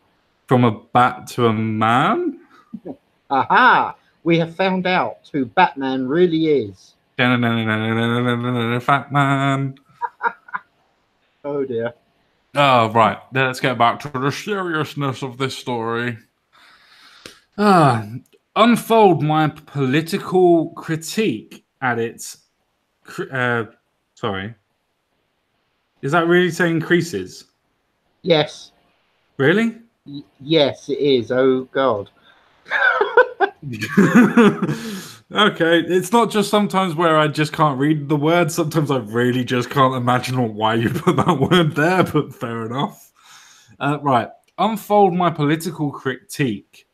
From a bat to a man? Aha! We have found out who Batman really is. Fat man. Oh dear. Oh, right. Let's get back to the seriousness of this story. Unfold my political critique at its... sorry. Is that really saying creases? Yes. Really? Yes, it is. Oh God. Okay, it's not just sometimes where I just can't read the word. Sometimes I really just can't imagine why you put that word there, but fair enough. Right. Unfold my political critique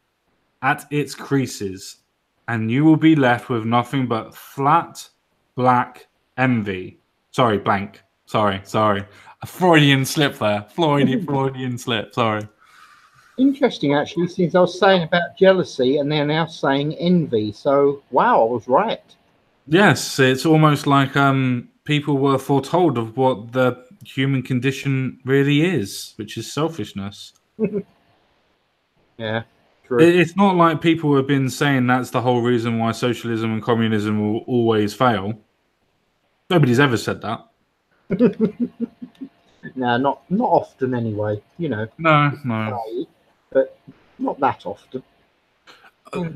at its creases, and you will be left with nothing but flat, black envy. Sorry, blank. Sorry. A Freudian slip there. Freudian slip, sorry. Interesting, actually, since I was saying about jealousy and they're now saying envy. So, wow, I was right. Yes, it's almost like people were foretold of what the human condition really is, which is selfishness. Yeah, true. It's not like people have been saying that's the whole reason why socialism and communism will always fail. Nobody's ever said that. No, not often anyway. You know, No, no. but not that often.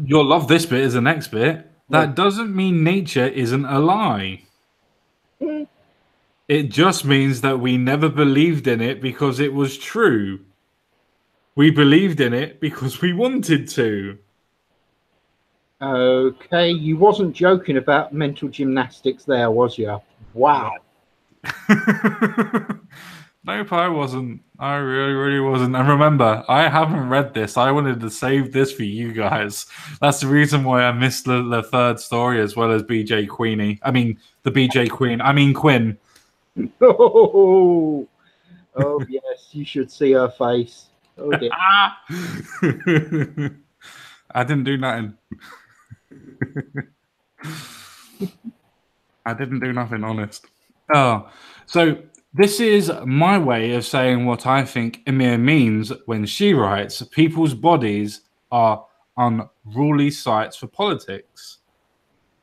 You'll love this bit as the next bit. That doesn't mean nature isn't a lie. It just means that we never believed in it because it was true. We believed in it because we wanted to. Okay, you wasn't joking about mental gymnastics there, was you? Wow. Nope, I wasn't. I really wasn't. And remember, I haven't read this. I wanted to save this for you guys. That's the reason why I missed the third story as well as BJ Queenie. I mean, the BJ Queen. I mean, Quinn. Oh, yes, you should see her face. Oh, dear. I didn't do nothing. I didn't do nothing, honest. Oh, so this is my way of saying what I think Amir means when she writes, people's bodies are unruly sites for politics.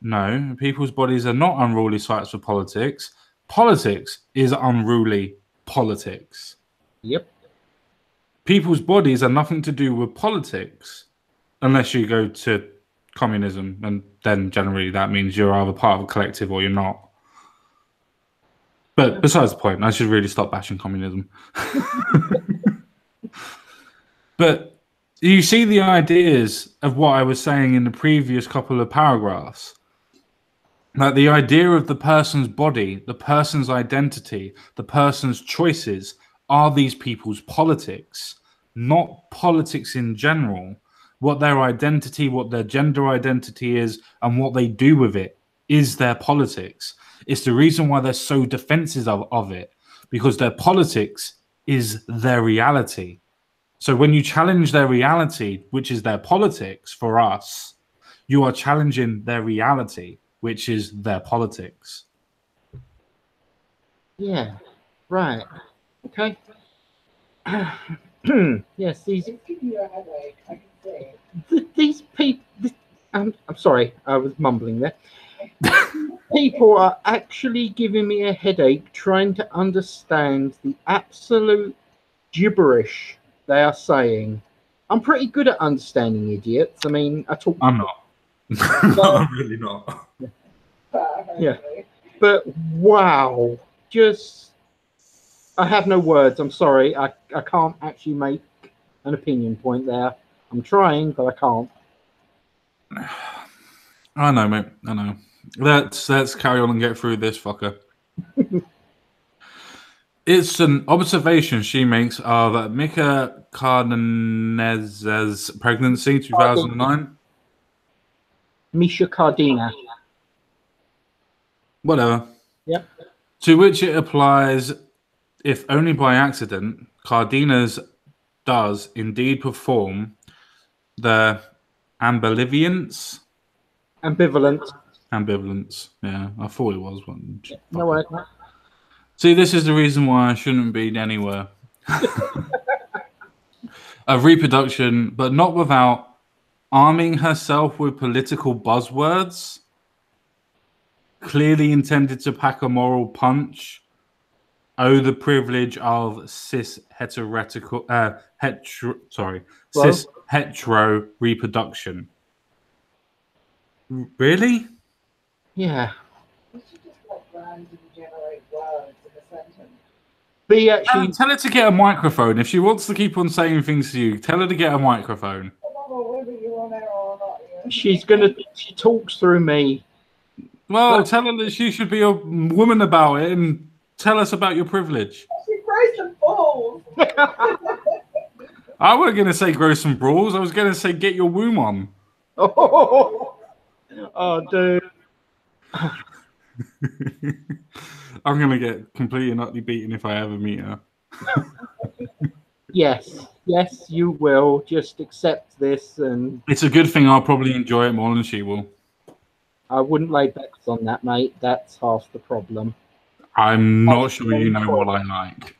No, people's bodies are not unruly sites for politics. Politics is unruly politics. Yep. People's bodies are nothing to do with politics unless you go to communism, and then generally that means you're either part of a collective or you're not. But besides the point, I should really stop bashing communism. But you see the ideas of what I was saying in the previous couple of paragraphs. Like the idea of the person's body, the person's identity, the person's choices are these people's politics, not politics in general. What their identity, what their gender identity is, and what they do with it is their politics. It's the reason why they're so defensive of it, because their politics is their reality. So when you challenge their reality, which is their politics for us, you are challenging their reality, which is their politics. Yeah, right. Okay. Yes, these. It's giving you a headache. I can see. These people. I'm sorry, I was mumbling there. People are actually giving me a headache trying to understand the absolute gibberish they are saying. I'm pretty good at understanding idiots. I mean, I talk. I'm not. I'm really not. Yeah. But wow, just I have no words. I'm sorry. I can't actually make an opinion point there. I'm trying, but I can't. I know, mate. I know. Let's carry on and get through this fucker. It's an observation she makes of Mika Cardenas' pregnancy, 2009. Misha Cardina. Whatever. Yep. To which it applies, if only by accident, Cardenas does indeed perform the ambivalence. Ambivalence. Yeah, I thought it was one. No way. See, this is the reason why I shouldn't be anywhere. Of reproduction, but not without arming herself with political buzzwords, clearly intended to pack a moral punch. Oh, the privilege of cis hetero reproduction. Really? Yeah. You should just like random generate words in a sentence. Be actually. Tell her to get a microphone. If she wants to keep on saying things to you, tell her to get a microphone. I don't know whether you're on air or not. She talks through me. Well, tell her that she should be a woman about it and tell us about your privilege. She grows some balls. I wasn't going to say grow some balls. I was going to say get your womb on. Oh, dude. I'm going to get completely and utterly beaten if I ever meet her. Yes, you will. Just accept this, and it's a good thing. I'll probably enjoy it more than she will. I wouldn't lay bets on that, mate. That's half the problem. I'm not sure you know what I like.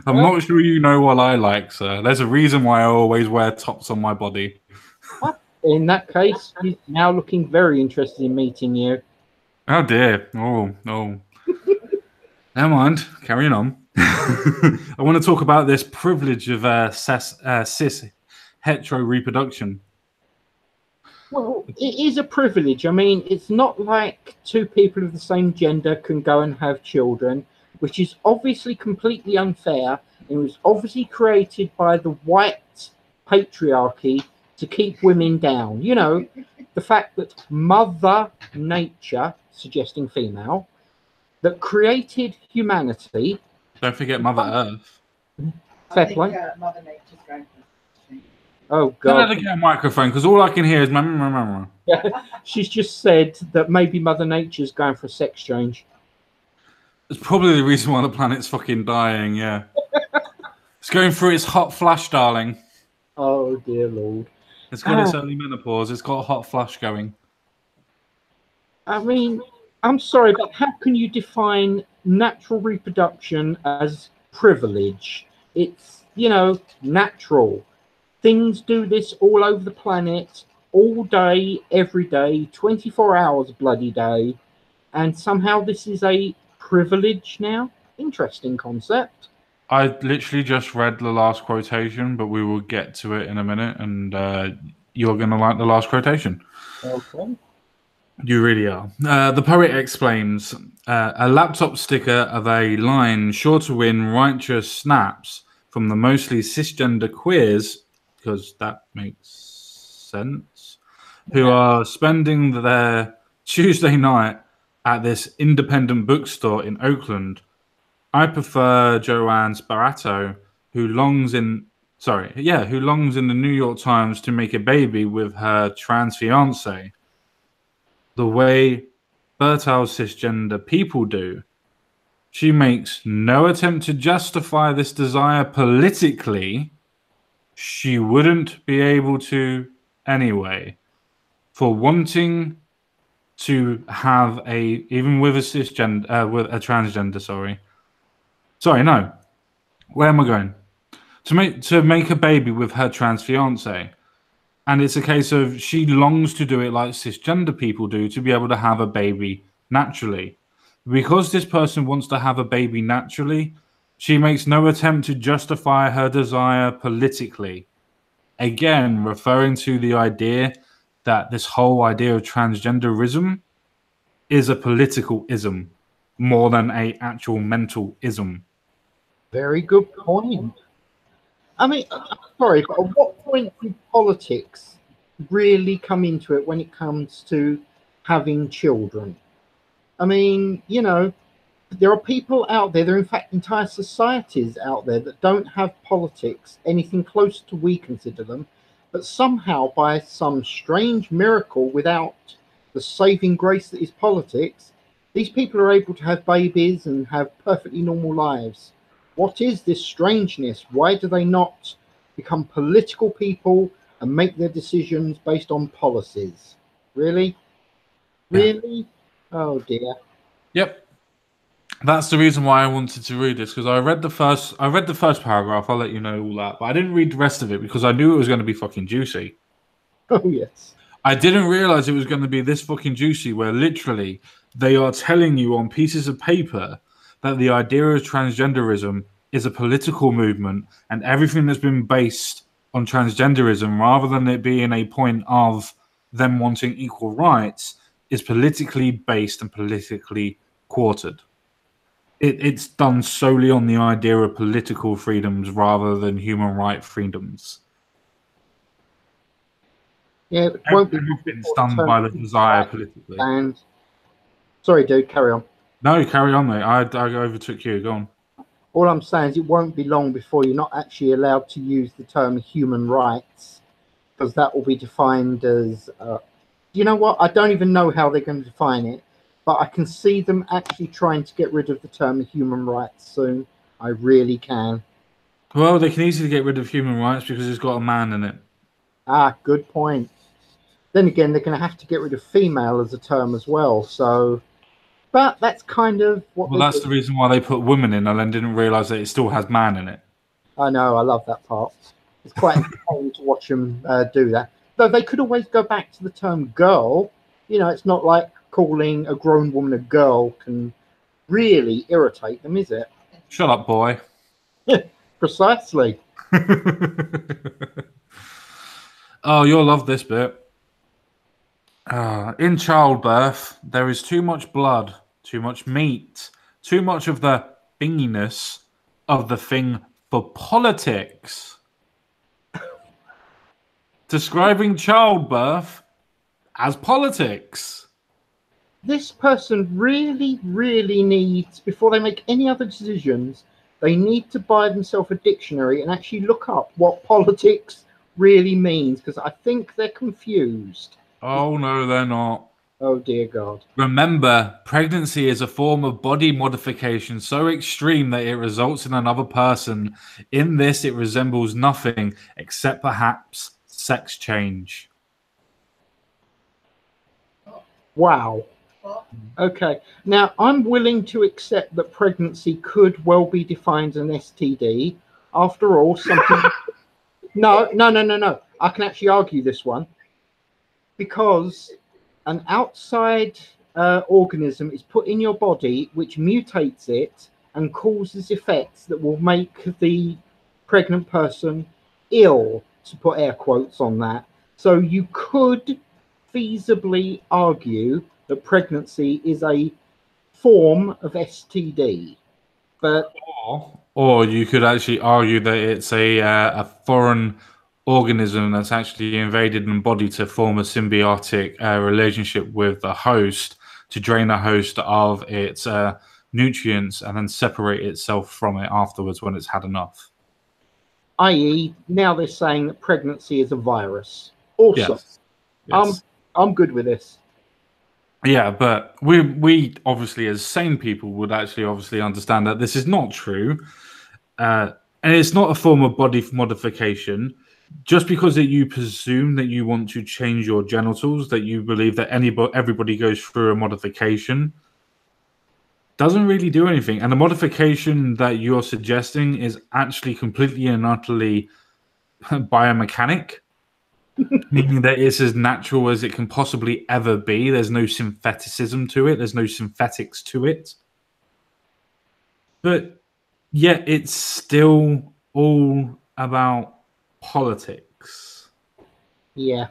I'm not sure you know what I like, sir. There's a reason why I always wear tops on my body. In that case, he's now looking very interested in meeting you. Oh dear. Oh, no. Never mind. Carrying on. I want to talk about this privilege of cis hetero reproduction. Well, it is a privilege. I mean, it's not like two people of the same gender can go and have children, which is obviously completely unfair. It was obviously created by the white patriarchy to keep women down. You know, the fact that Mother Nature, suggesting female, that created humanity. Don't forget Mother Earth. Fair I think play. Mother Nature's going for Oh, Don't let God. her get a microphone because all I can hear is. She's just said that maybe Mother Nature's going for a sex change. It's probably the reason why the planet's fucking dying, yeah. It's going through its hot flash, darling. Oh, dear Lord. It's got its early menopause. It's got a hot flash going. I mean, I'm sorry, but how can you define natural reproduction as privilege? It's, you know, natural. Things do this all over the planet, all day, every day, 24 hours bloody day. And somehow this is a privilege now? Interesting concept. I literally just read the last quotation, but we will get to it in a minute, and you're going to like the last quotation. Okay. You really are. The poet explains a laptop sticker of a line sure to win righteous snaps from the mostly cisgender queers, because that makes sense, who are spending their Tuesday night at this independent bookstore in Oakland. I prefer Joanne Sparato, who longs in the New York Times to make a baby with her trans fiance, the way fertile cisgender people do. She makes no attempt to justify this desire politically. She wouldn't be able to anyway. For wanting to have even with a cisgender, with a transgender, Sorry, no. Where am I going? To make a baby with her trans fiance. And it's a case of she longs to do it like cisgender people do, to be able to have a baby naturally. Because this person wants to have a baby naturally, she makes no attempt to justify her desire politically. Again, referring to the idea that this whole idea of transgenderism is a political ism more than a actual mental ism. Very good point. I mean, sorry, but at what point do politics really come into it when it comes to having children? I mean, you know, there are people out there, there are in fact entire societies out there that don't have politics, anything close to we consider them, but somehow by some strange miracle, without the saving grace that is politics, these people are able to have babies and have perfectly normal lives. What is this strangeness? Why do they not become political people and make their decisions based on policies? Really? Really? Oh dear. Yep. That's the reason why I wanted to read this, because I read the first paragraph. I'll let you know all that, but I didn't read the rest of it because I knew it was going to be fucking juicy. Oh yes. I didn't realize it was going to be this fucking juicy, where literally they are telling you on pieces of paper that the idea of transgenderism is a political movement, and everything that's been based on transgenderism, rather than it being a point of them wanting equal rights, is politically based and politically quartered. It's done solely on the idea of political freedoms rather than human right freedoms. Yeah, it won't be Everything's done by the desire politically. And sorry, dude, carry on. No, carry on, mate. I overtook you. Go on. All I'm saying is it won't be long before you're not actually allowed to use the term human rights, because that will be defined as, you know what? I don't even know how they're going to define it, but I can see them actually trying to get rid of the term human rights soon. I really can. Well, they can easily get rid of human rights because it's got a man in it. Ah, good point. Then again, they're going to have to get rid of female as a term as well. So, but that's kind of what. Well, that's the reason why they put women in, and then didn't realise that it still has man in it. I know. I love that part. It's quite entertaining to watch them do that. Though they could always go back to the term girl. You know, it's not like calling a grown woman a girl can really irritate them, is it? Shut up, boy. Precisely. Oh, you'll love this bit. In childbirth, there is too much blood, too much meat, too much of the thinginess of the thing for politics. Describing childbirth as politics. This person really, really needs, before they make any other decisions, they need to buy themselves a dictionary and actually look up what politics really means, because I think they're confused. Oh, no, they're not. Oh, dear God. Remember, pregnancy is a form of body modification so extreme that it results in another person. In this, it resembles nothing except perhaps sex change. Wow. Okay. Now, I'm willing to accept that pregnancy could well be defined as an STD. After all, something... No. I can actually argue this one. Because an outside organism is put in your body which mutates it and causes effects that will make the pregnant person ill, to put air quotes on that. So you could feasibly argue that pregnancy is a form of STD. But or you could actually argue that it's a foreign organism that's actually invaded the body to form a symbiotic relationship with the host to drain the host of its nutrients and then separate itself from it afterwards when it's had enough. i.e., now they're saying that pregnancy is a virus. Awesome. Yes. I'm good with this. Yeah, but we obviously, as sane people, would actually obviously understand that this is not true, and it's not a form of body modification. Just because that you presume that you want to change your genitals, that you believe that everybody goes through a modification, doesn't really do anything. And the modification that you're suggesting is actually completely and utterly biomechanic, meaning that it's as natural as it can possibly ever be. There's no syntheticism to it. There's no synthetics to it. But yet it's still all about politics. Yeah.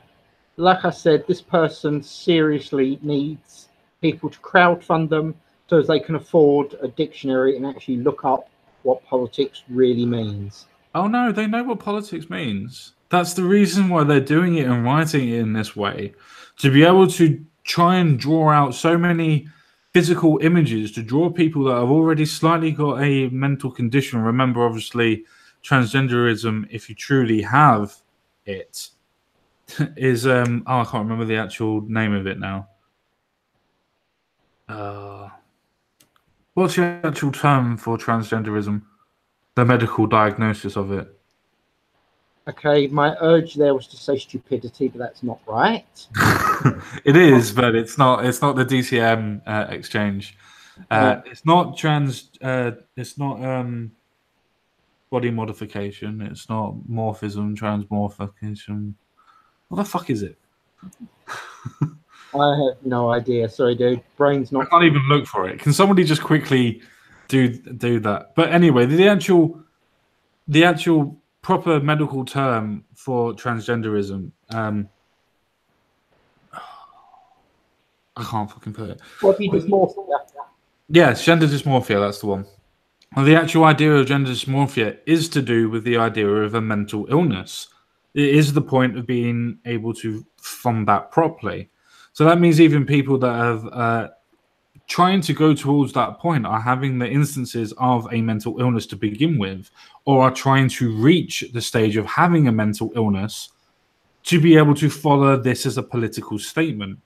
Like I said, this person seriously needs people to crowdfund them so as they can afford a dictionary and actually look up what politics really means. Oh no, they know what politics means. That's the reason why they're doing it and writing it in this way. To be able to try and draw out so many physical images, to draw people that have already slightly got a mental condition. Remember, obviously, transgenderism, if you truly have it, is I can't remember the actual name of it now. What's the actual term for transgenderism? The medical diagnosis of it. Okay, my urge there was to say stupidity, but that's not right. It is, but it's not. It's not the DCM exchange. It's not trans. It's not body modification. It's not morphism, transmorphication. What the fuck is it? I have no idea. Sorry, dude. Brain's not. I can't even look for it. Can somebody just quickly do that? But anyway, the actual proper medical term for transgenderism. I can't fucking put it. Body dysmorphia. Yes, gender dysmorphia. That's the one. Well, the actual idea of gender dysmorphia is to do with the idea of a mental illness. It is the point of being able to fund that properly. So that means even people that have trying to go towards that point are having the instances of a mental illness to begin with, or are trying to reach the stage of having a mental illness to be able to follow this as a political statement.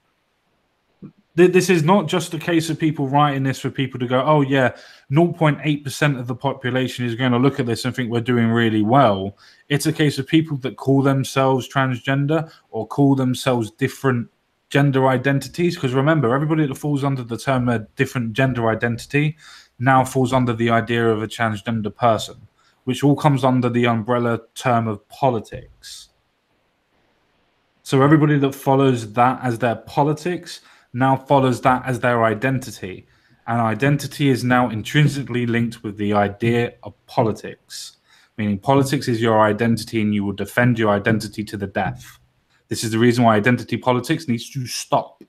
This is not just a case of people writing this for people to go, oh yeah, 0.8% of the population is going to look at this and think we're doing really well. It's a case of people that call themselves transgender or call themselves different gender identities, because remember, everybody that falls under the term a different gender identity now falls under the idea of a transgender person, which all comes under the umbrella term of politics. So everybody that follows that as their politics now follows that as their identity. And identity is now intrinsically linked with the idea of politics, meaning politics is your identity and you will defend your identity to the death. This is the reason why identity politics needs to stop.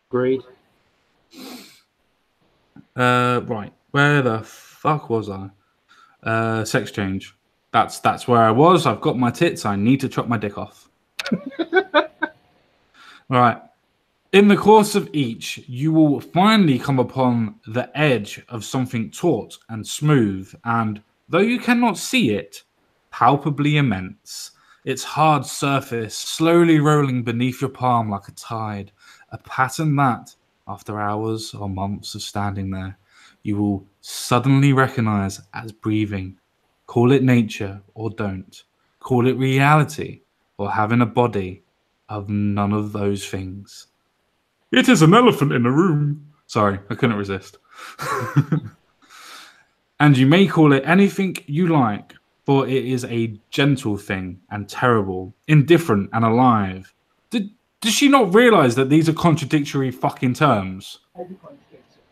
Agreed. Right. Where the fuck was I? Sex change. That's where I was. I've got my tits. I need to chop my dick off. Right. In the course of each, you will finally come upon the edge of something taut and smooth, and though you cannot see it, palpably immense. Its hard surface slowly rolling beneath your palm like a tide, a pattern that, after hours or months of standing there, you will suddenly recognize as breathing. Call it nature or don't. Call it reality or having a body of none of those things. It is an elephant in the room. Sorry, I couldn't resist. And you may call it anything you like, for it is a gentle thing and terrible, indifferent and alive. Does she not realize that these are contradictory fucking terms?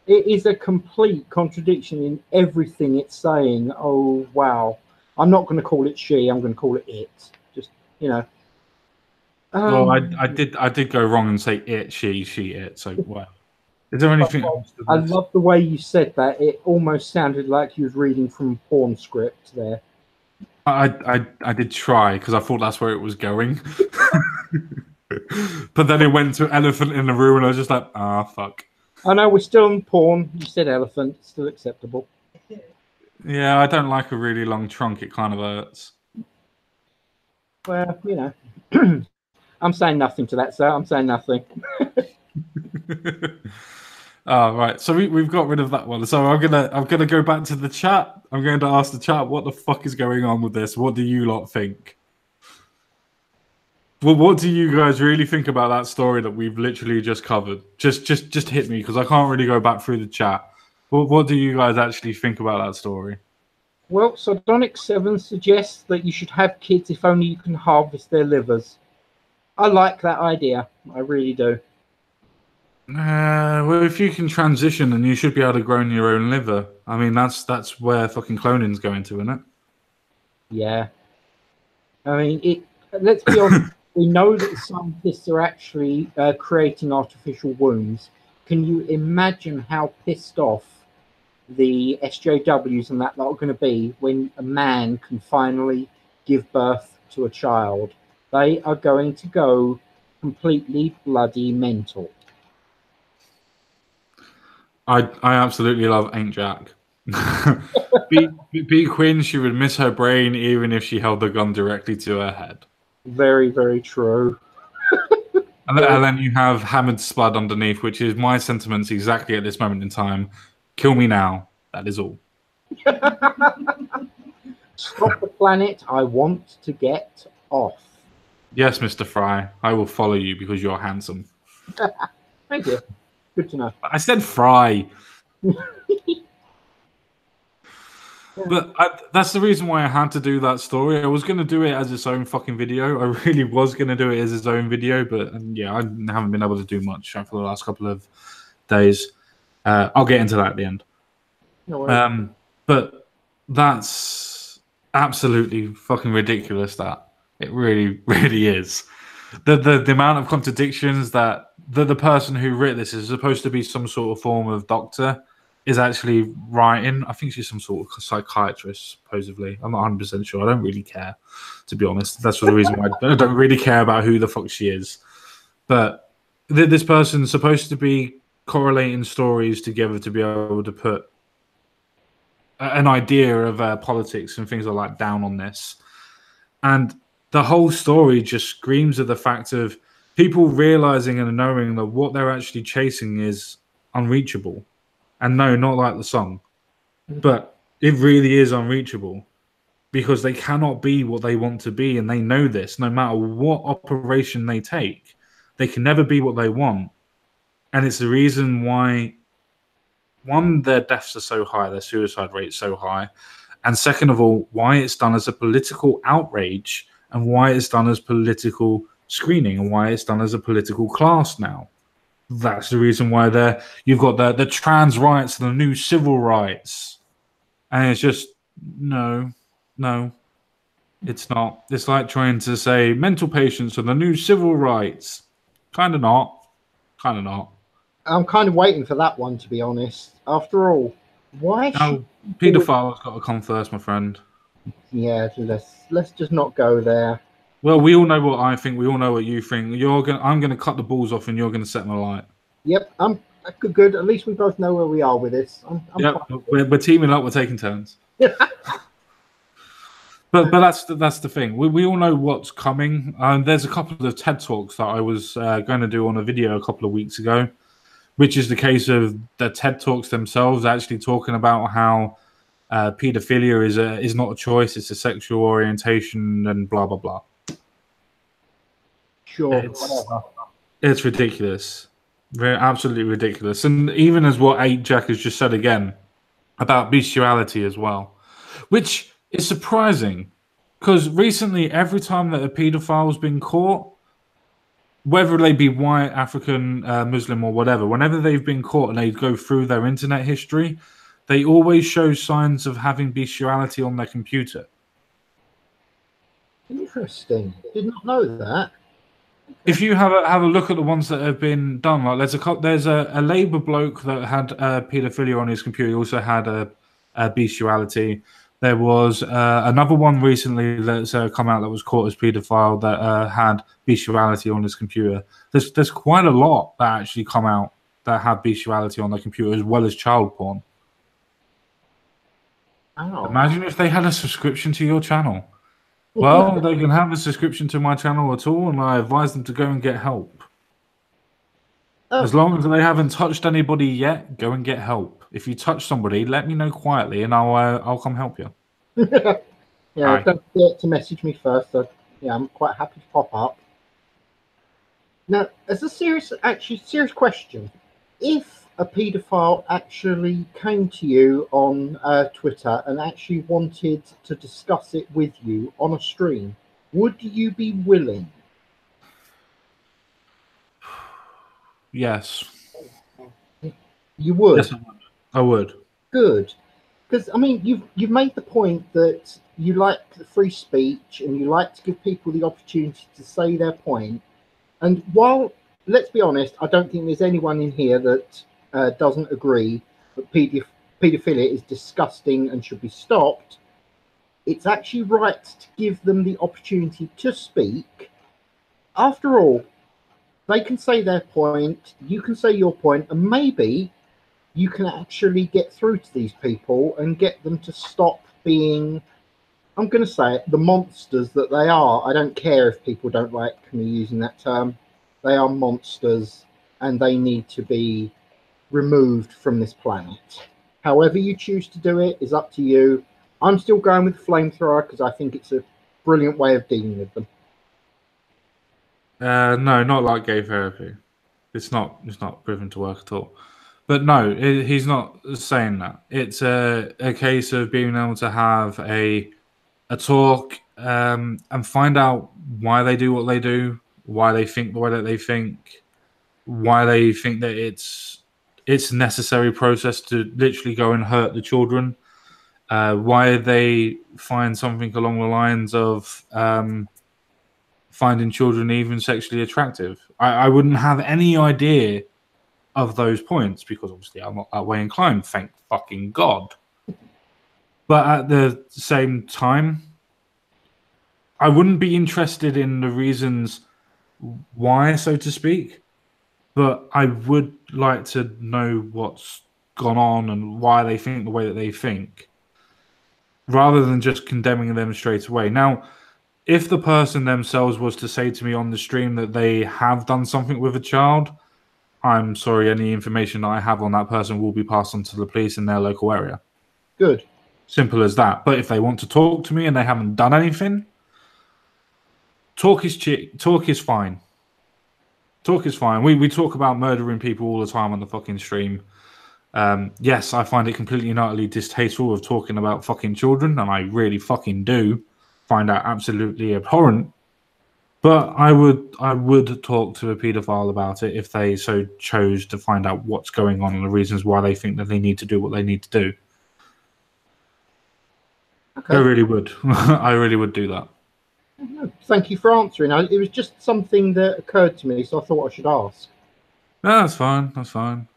It is a complete contradiction in everything it's saying. Oh, wow. I'm not going to call it she, I'm going to call it it. Just, you know. Well, I did go wrong and say it, she, it. So, wow. Is there anything else to I this? love the way you said that. It almost sounded like you was reading from a porn script there. I did try because I thought that's where it was going. But then it went to elephant in the room and I was just like, fuck. I know we're still in porn. You said elephant. Still acceptable. Yeah, I don't like a really long trunk. It kind of hurts. Well, you know. I'm saying nothing to that, sir. I'm saying nothing. Right. So we've got rid of that one. So I'm gonna go back to the chat. I'm going to ask the chat what the fuck is going on with this. What do you lot think? Well, what do you guys really think about that story that we've literally just covered? Just hit me because I can't really go back through the chat. What do you guys actually think about that story? Well, Sardonic 7 suggests that you should have kids if only you can harvest their livers. I like that idea. I really do. Well, if you can transition, then you should be able to grow your own liver. I mean, that's where fucking cloning's going to, isn't it? Yeah. I mean, let's be honest. We know that scientists are actually creating artificial wombs. Can you imagine how pissed off the SJWs and that lot are going to be when a man can finally give birth to a child? They are going to go completely bloody mental. I absolutely love Ain't Jack. B Quinn, she would miss her brain even if she held the gun directly to her head. Very, very true. And then you have Hammered Spud underneath, which is my sentiments exactly at this moment in time. Kill me now. That is all. Stop the planet. I want to get off. Yes, Mr. Fry. I will follow you because you're handsome. Thank you. Good to know. I said Fry. But that's the reason why I had to do that story. I was going to do it as its own fucking video. I really was going to do it as its own video. But yeah, I haven't been able to do much for the last couple of days. I'll get into that at the end. No worries. But that's absolutely fucking ridiculous. That it really, really is. The amount of contradictions that the person who wrote this is supposed to be some sort of form of doctor is actually writing. I think she's some sort of psychiatrist, supposedly. I'm not 100% sure. I don't really care, to be honest. That's the reason why I don't really care about who the fuck she is. But this person's supposed to be correlating stories together to be able to put an idea of politics and things like that down on this. And the whole story just screams of the fact of people realizing and knowing that what they're actually chasing is unreachable. And no, not like the song, but it really is unreachable because they cannot be what they want to be. And they know this no matter what operation they take, they can never be what they want. And it's the reason why, one, their deaths are so high, their suicide rate's so high. And second of all, why it's done as a political outrage and why it's done as political screening and why it's done as a political class now. That's the reason why you've got the trans rights, the new civil rights, and it's just no, it's not. It's like trying to say mental patients are the new civil rights. Kind of not. I'm kind of waiting for that one, to be honest. After all, why? No, paedophile's got to come first, my friend. Yeah, let's just not go there. Well, we all know what I think. We all know what you think. I'm gonna cut the balls off, and you're gonna set my light. Yep, I'm good. At least we both know where we are with this. Yep, we're teaming up. We're taking turns. But that's the thing. We all know what's coming. There's a couple of TED Talks that I was going to do on a video a couple of weeks ago, which is the case of the TED Talks themselves actually talking about how pedophilia is not a choice; it's a sexual orientation, and blah blah blah. Sure, it's ridiculous, absolutely ridiculous. And even as what Jack has just said again about bestiality as well, which is surprising, because recently every time that a pedophile's been caught, whether they be white, African, Muslim, or whatever, whenever they've been caught and they go through their internet history, they always show signs of having bestiality on their computer. Interesting. Did not know that. If you have a look at the ones that have been done, like there's a Labour bloke that had paedophilia on his computer. He also had a bestiality. There was another one recently that's come out that was caught as paedophile that had bestiality on his computer. There's quite a lot that actually come out that have bestiality on their computer as well as child porn. Oh. Imagine if they had a subscription to your channel. Well, they can have a subscription to my channel at all, and I advise them to go and get help. As long as they haven't touched anybody yet, go and get help. If you touch somebody, let me know quietly, and I'll come help you. Yeah, don't forget to message me first. So, yeah, I'm quite happy to pop up. Now, as a serious question, if a paedophile actually came to you on Twitter and actually wanted to discuss it with you on a stream, would you be willing? Yes. You would? Yes, I would. Good. Because, I mean, you've made the point that you like the free speech and you like to give people the opportunity to say their point. And while, let's be honest, I don't think there's anyone in here that doesn't agree that paedophilia is disgusting and should be stopped, it's actually right to give them the opportunity to speak. After all, they can say their point, you can say your point, and maybe you can actually get through to these people and get them to stop being, I'm going to say it, the monsters that they are. I don't care if people don't like me using that term. They are monsters and they need to be removed from this planet. However you choose to do it is up to you. I'm still going with flamethrower because I think it's a brilliant way of dealing with them. No, not like gay therapy. It's not proven to work at all. But no, he's not saying that. It's a case of being able to have a talk and find out why they do what they do, why they think the way that they think, why they think that it's a necessary process to literally go and hurt the children, why they find something along the lines of finding children even sexually attractive. I wouldn't have any idea of those points because obviously I'm not that way inclined, thank fucking God. But at the same time, I wouldn't be interested in the reasons why, so to speak, but I would like to know what's gone on and why they think the way that they think, rather than just condemning them straight away. Now, if the person themselves was to say to me on the stream that they have done something with a child, I'm sorry, any information that I have on that person will be passed on to the police in their local area. Good. Simple as that. But if they want to talk to me and they haven't done anything, talk is fine. Talk is fine. We talk about murdering people all the time on the fucking stream. Yes, I find it completely and utterly distasteful of talking about fucking children, and I really fucking do find that absolutely abhorrent. But I would talk to a paedophile about it if they so chose to find out what's going on and the reasons why they think that they need to do what they need to do. Okay. I really would. I really would do that. Thank you for answering. It was just something that occurred to me, so I thought I should ask. No, that's fine. That's fine.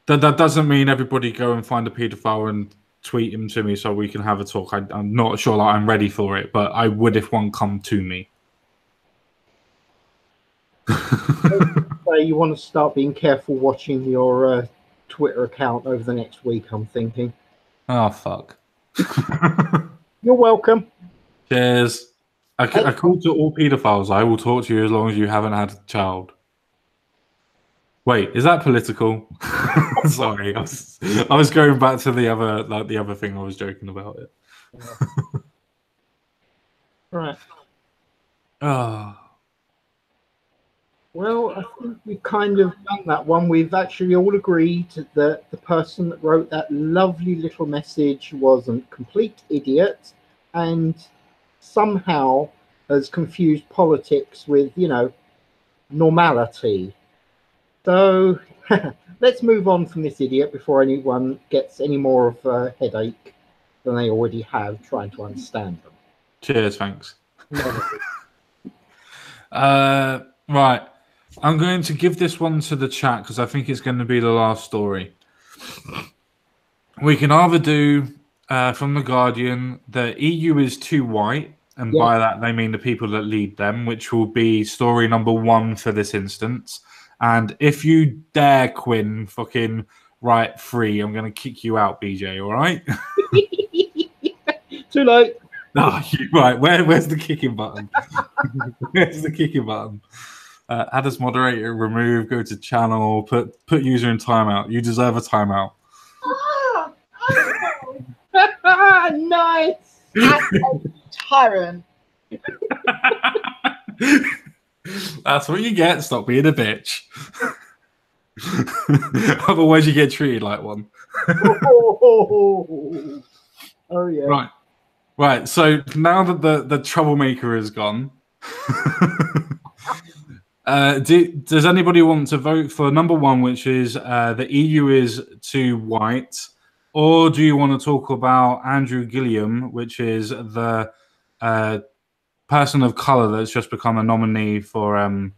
That doesn't mean everybody go and find a paedophile and tweet him to me so we can have a talk. I'm not sure that I'm ready for it, but I would if one come to me. So you want to start being careful watching your Twitter account over the next week, I'm thinking. Oh, fuck. You're welcome. Cheers. I call to all paedophiles. I will talk to you as long as you haven't had a child. Wait, is that political? Sorry, I was going back to the other thing I was joking about it. Right. Oh. Well, I think we've kind of done that one. We've actually all agreed that the person that wrote that lovely little message was a complete idiot and somehow has confused politics with, normality. So let's move on from this idiot before anyone gets any more of a headache than they already have trying to understand them. Cheers, thanks. Right. I'm going to give this one to the chat because I think it's going to be the last story. We can either do from The Guardian, the EU is too white, and by that they mean the people that lead them, which will be story number 1 for this instance. And if you dare, Quinn, fucking write 3, I'm going to kick you out, BJ, all right? Too late. No, right. Where's the kicking button? Where's the kicking button? Add as moderator, remove, go to channel, put user in timeout. You deserve a timeout. Nice. Tyrant. That's what you get. Stop being a bitch. Otherwise, you get treated like one. Oh yeah. Right. So now that the troublemaker is gone. Does anybody want to vote for number 1, which is the EU is too white, or do you want to talk about Andrew Gilliam, which is the person of color that's just become a nominee for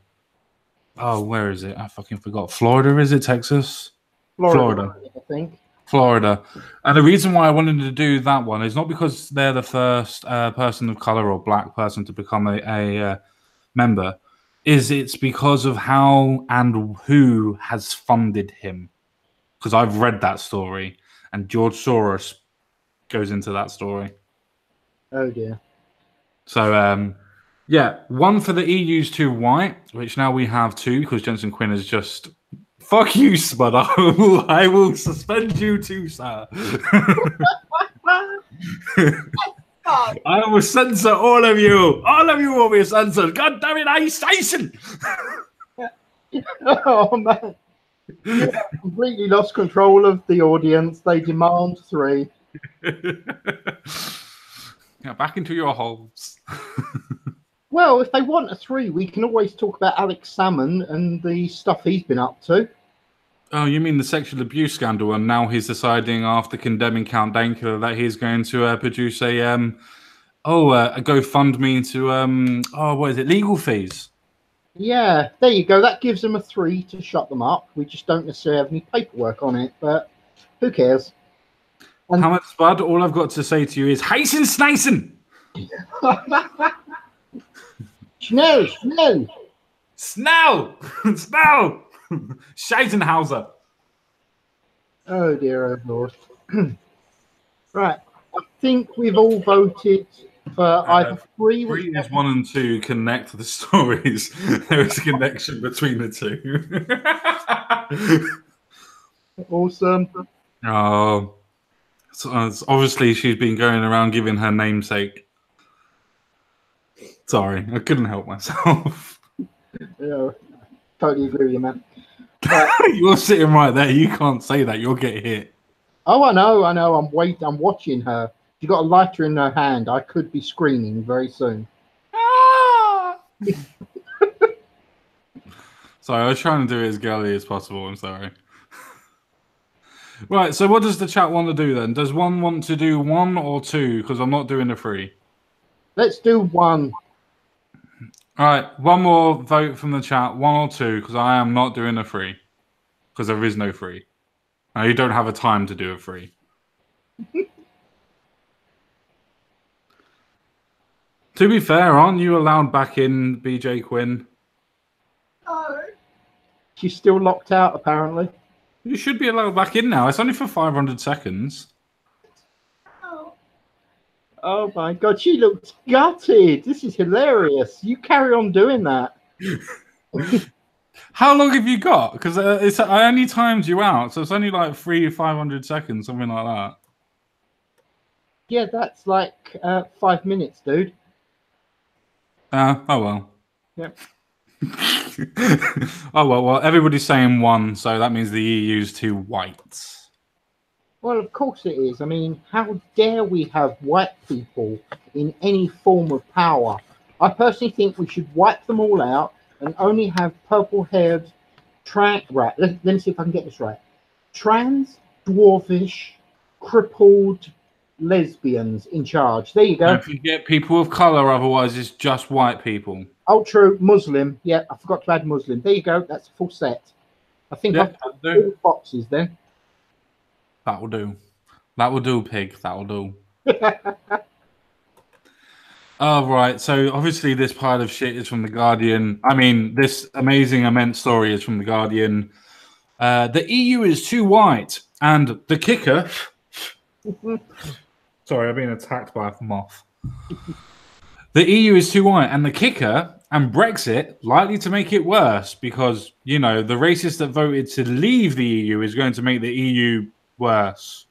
where is it? I fucking forgot. Florida, is it? Texas? Florida. I think. Florida. And the reason why I wanted to do that one is not because they're the first person of color or black person to become a member. It's because of how and who has funded him. Because I've read that story, and George Soros goes into that story. Oh dear. So, 1 for the EU's too white, which now we have 2 because Jensen Quinn has just fuck you, Spud. I will suspend you too, sir. I will censor all of you. All of you will be censored. God damn it, Ice Tyson. Oh man. You have completely lost control of the audience. They demand 3. Now back into your holes. Well, if they want a 3, we can always talk about Alex Salmon and the stuff he's been up to. Oh, you mean the sexual abuse scandal? And now he's deciding, after condemning Count Dankula, that he's going to produce a GoFundMe to what is it? Legal fees. Yeah, there you go. That gives them a 3 to shut them up. We just don't necessarily have any paperwork on it, but who cares? And Hamid Spud, all I've got to say to you is Heisen Sneisen! Schnell! Snell! Snell! Scheitenhauser. Oh dear, oh Lord. Right, I think we've all voted for either 3. 3 is 1 and 2 connect the stories. There is a connection between the 2. Awesome. Oh, so obviously she's been going around giving her namesake. Sorry, I couldn't help myself. Yeah, totally agree with you, man. You're sitting right there. You can't say that. You'll get hit. Oh, I know. I'm watching her. She got a lighter in her hand. I could be screaming very soon. Sorry, I was trying to do it as girly as possible. I'm sorry. Right, so what does the chat want to do then? Does one want to do 1 or 2? Because I'm not doing a 3. Let's do 1. All right, one more vote from the chat, 1 or 2, because I am not doing a 3. Because there is no 3. Now, you don't have a time to do a 3. To be fair, aren't you allowed back in, BJ Quinn? Oh, She's still locked out, apparently. You should be allowed back in now. It's only for 500 seconds. oh. Oh my god, she looks gutted. This is hilarious. You carry on doing that. How long have you got? Because I only timed you out, so it's only like 500 seconds, something like that. Yeah, that's like 5 minutes, dude. Oh well. Yep. Oh well. Everybody's saying 1, so that means the EU's too white. Well, of course it is. I mean, how dare we have white people in any form of power? I personally think we should wipe them all out and only have purple-haired, right, let me see if I can get this right. Trans, dwarfish, crippled lesbians in charge. There you go. Don't forget people of color, otherwise it's just white people. Oh, true. Muslim. Yeah, I forgot to add Muslim. There you go. That's a full set. I think Yeah, I've got all boxes then. That will do. That will do, pig. That will do. Oh, right. So obviously this pile of shit is from The Guardian. I mean, this amazing, immense story is from The Guardian. The EU is too white. And the kicker... Sorry, I'm being attacked by a moth. The EU is too white. And the kicker and Brexit likely to make it worse because, you know, the racists that voted to leave the EU is going to make the EU worse.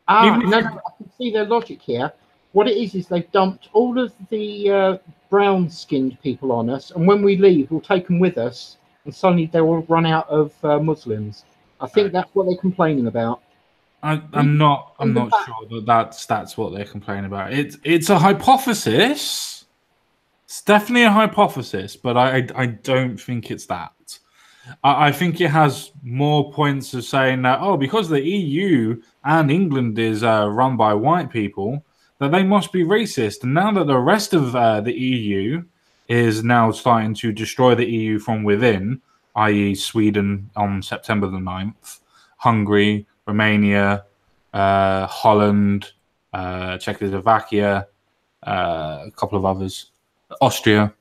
No, I can see their logic here. What it is they've dumped all of the brown-skinned people on us, and when we leave, we'll take them with us, and suddenly they will run out of Muslims. I think that's what they're complaining about. I'm not sure that's what they're complaining about. It's a hypothesis. It's definitely a hypothesis, but I don't think it's that. I think it has more points of saying that, because the EU and England is run by white people, that they must be racist. And now that the rest of the EU is now starting to destroy the EU from within, i.e. Sweden on September the 9th, Hungary, Romania, Holland, Czechoslovakia, a couple of others, Austria,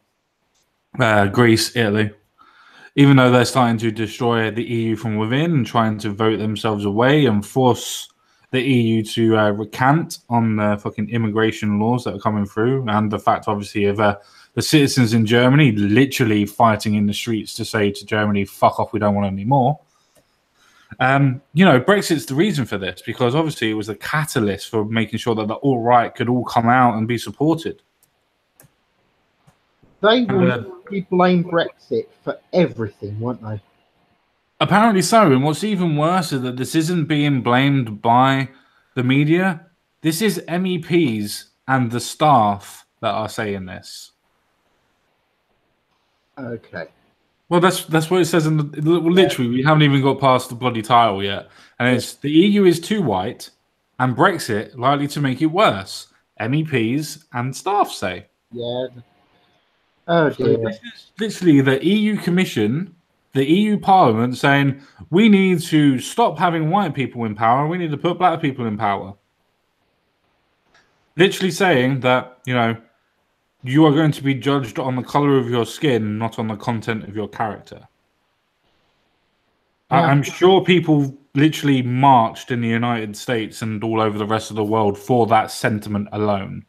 Greece, Italy. Even though they're starting to destroy the EU from within and trying to vote themselves away and force the EU to recant on the fucking immigration laws that are coming through, and the fact, obviously, of the citizens in Germany literally fighting in the streets to say to Germany, fuck off, we don't want any more. Brexit's the reason for this, because obviously it was a catalyst for making sure that the alt-right could all come out and be supported. They will blame Brexit for everything, won't they? Apparently so. And what's even worse is that this isn't being blamed by the media. This is MEPs and the staff that are saying this. Okay. Well, that's what it says in literally. We haven't even got past the bloody title yet, and it's the EU is too white, and Brexit likely to make it worse. MEPs and staff say. Yeah. Oh dear. So this is literally the EU Commission, the EU Parliament saying we need to stop having white people in power. We need to put black people in power. Literally saying that, you are going to be judged on the color of your skin, not on the content of your character. Yeah. I'm sure people literally marched in the United States and all over the rest of the world for that sentiment alone.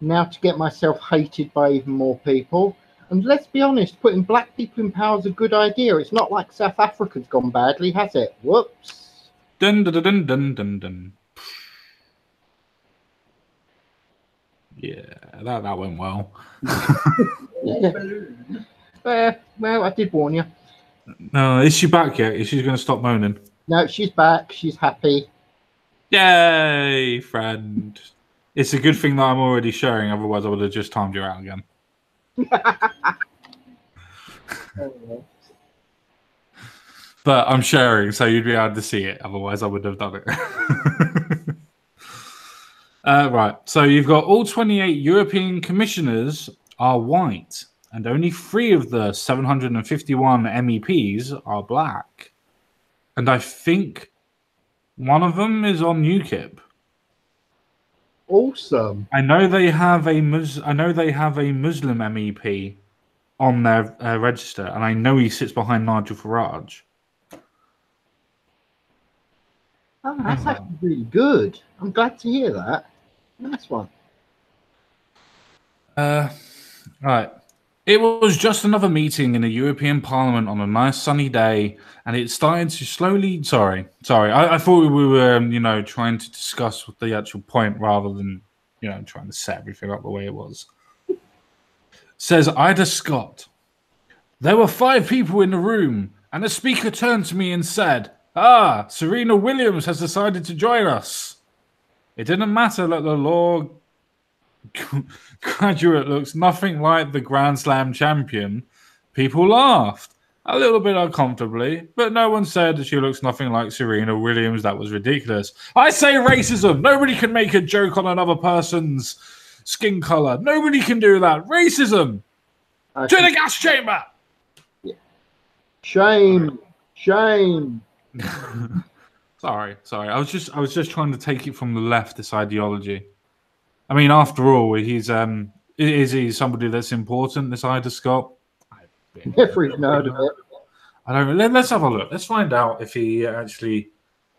Now to get myself hated by even more people. And let's be honest, putting black people in power is a good idea. It's not like South Africa's gone badly, has it? Whoops. Dun dun dun dun dun dun. Yeah, that went well. Yeah. Well, I did warn you. No, is she back yet? Is she going to stop moaning? No, she's back. She's happy. Yay, friend. It's a good thing that I'm already sharing, otherwise I would have just timed you out again. But I'm sharing, so you'd be able to see it. Otherwise, I wouldn't have done it. Right. So you've got all 28 European commissioners are white, and only 3 of the 751 MEPs are black. And I think one of them is on UKIP. Awesome. I know they have a Muslim MEP on their register, and I know he sits behind Nigel Farage. Oh, that's actually really good. I'm glad to hear that. Nice one. Right. It was just another meeting in the European Parliament on a nice sunny day, and it started to slowly. Sorry. I thought we were, trying to discuss the actual point rather than, trying to set everything up the way it was. Says Ida Scott. There were 5 people in the room, and the speaker turned to me and said, Serena Williams has decided to join us. It didn't matter that the law graduate looks nothing like the Grand Slam champion. People laughed, a little bit uncomfortably, but no one said that she looks nothing like Serena Williams. That was ridiculous. I say racism. Nobody can make a joke on another person's skin color. Nobody can do that. Racism. To the gas chamber. Yeah. Shame. Sorry. I was just trying to take it from the left, this ideology. I mean, after all, is he somebody that's important, this Ida Scott? Never even heard of it. I don't. Let's have a look. Let's find out if he actually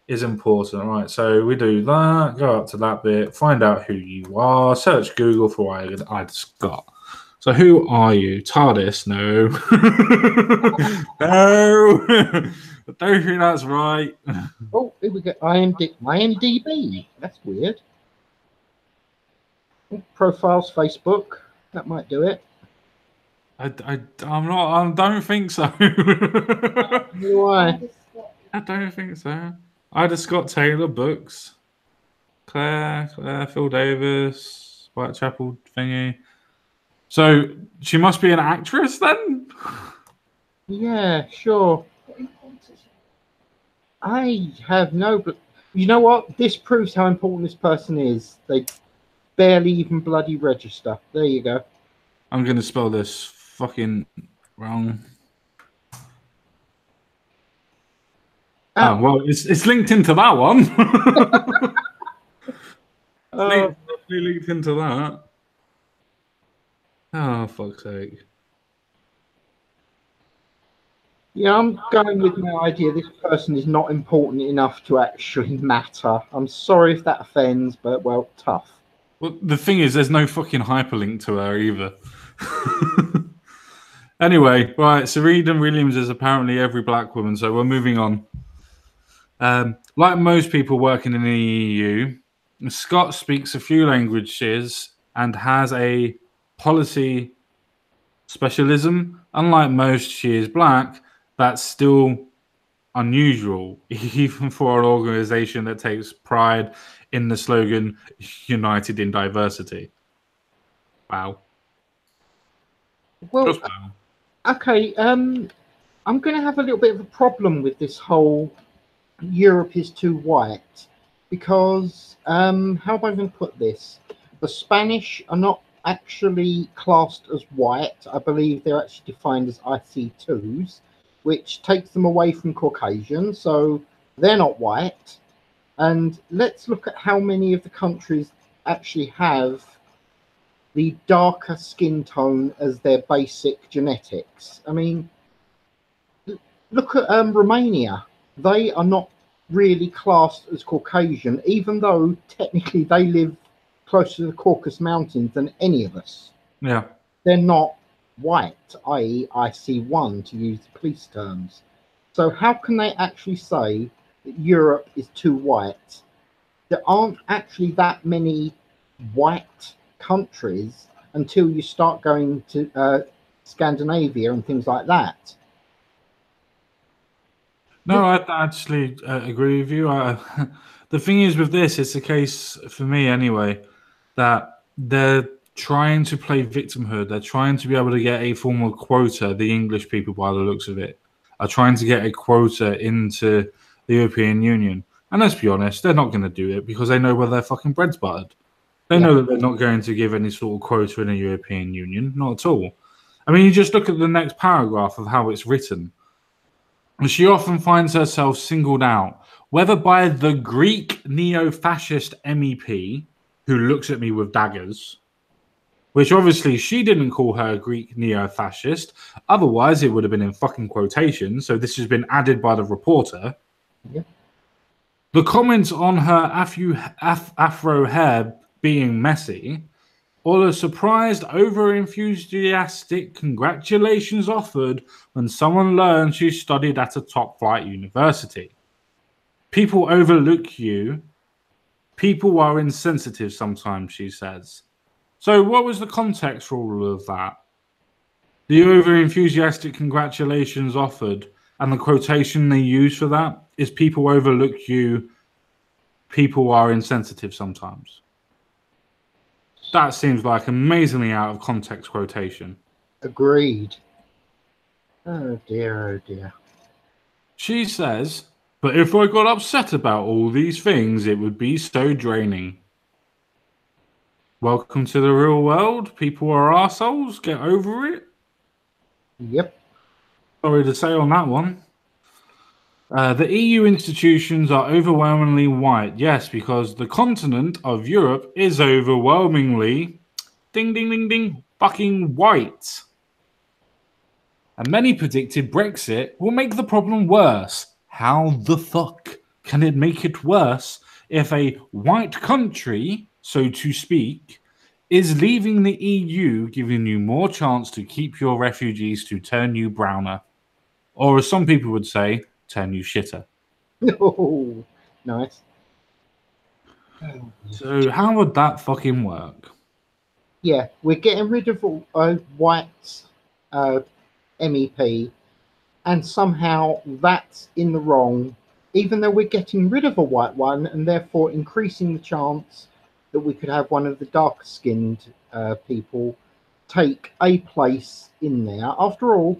is important. Right. So we do that. Go up to that bit. Find out who you are. Search Google for Ida Scott. So who are you? TARDIS? No. No. I don't think that's right. Oh, here we go. IMDb. That's weird. Profiles, Facebook. That might do it. I'm not. I don't think so. Why? I don't think so. Ida Scott Taylor books. Claire, Phil Davis, Whitechapel thingy. So she must be an actress then? Yeah, sure. I have no. You know what? This proves how important this person is. They barely even bloody register. There you go. I'm going to spell this fucking wrong. Oh, well, it's linked into that one. Definitely linked into that. Oh, fuck's sake. Yeah, I'm going with my idea. This person is not important enough to actually matter. I'm sorry if that offends, but, well, tough. Well, the thing is, there's no fucking hyperlink to her either. Anyway, right, Serena Williams is apparently every black woman, so we're moving on. Like most people working in the EU, Scott speaks a few languages and has a policy specialism. Unlike most, she is black. That's still unusual, even for an organization that takes pride in the slogan "United in Diversity." Wow. Well, wow. Okay. I'm going to have a little bit of a problem with this whole Europe is too white because how am I going to put this? The Spanish are not actually classed as white. I believe they're actually defined as IC2s, which takes them away from Caucasian, so they're not white. And let's look at how many of the countries actually have the darker skin tone as their basic genetics. I mean, look at Romania. They are not really classed as Caucasian, even though technically they live closer to the Caucasus Mountains than any of us. Yeah. They're not white, i.e. IC1 to use the police terms. So how can they actually say that Europe is too white? There aren't actually that many white countries until you start going to Scandinavia and things like that. No, I actually agree with you. The thing is with this, it's a case for me anyway, that they're trying to play victimhood. They're trying to be able to get a formal quota. The English people, by the looks of it, are trying to get a quota into the European Union. And let's be honest, they're not going to do it because they know where their fucking bread's buttered. They know that they're not going to give any sort of quota in the European Union. Not at all. I mean, you just look at the next paragraph of how it's written. She often finds herself singled out, whether by the Greek neo-fascist MEP, who looks at me with daggers, which obviously she didn't call her Greek neo-fascist. Otherwise, it would have been in fucking quotation. So this has been added by the reporter. Yeah. The comments on her afro hair being messy, or the surprised, over-enthusiastic congratulations offered when someone learns she studied at a top-flight university. People overlook you. People are insensitive sometimes, she says. So what was the context for all of that? The over-enthusiastic congratulations offered and the quotation they use for that is people overlook you. People are insensitive sometimes. That seems like amazingly out of context quotation. Agreed. Oh dear, oh dear. She says, but if I got upset about all these things, it would be so draining. Welcome to the real world. People are arseholes. Get over it. Yep. Sorry to say on that one. The EU institutions are overwhelmingly white. Yes, because the continent of Europe is overwhelmingly, ding, ding, ding, ding, fucking white. And many predicted Brexit will make the problem worse. How the fuck can it make it worse if a white country, so to speak, is leaving the EU, giving you more chance to keep your refugees to turn you browner? Or as some people would say, turn you shitter. Oh, nice. So how would that fucking work? Yeah, we're getting rid of a white MEP, and somehow that's in the wrong, even though we're getting rid of a white one and therefore increasing the chance that we could have one of the darker skinned people take a place in there. After all,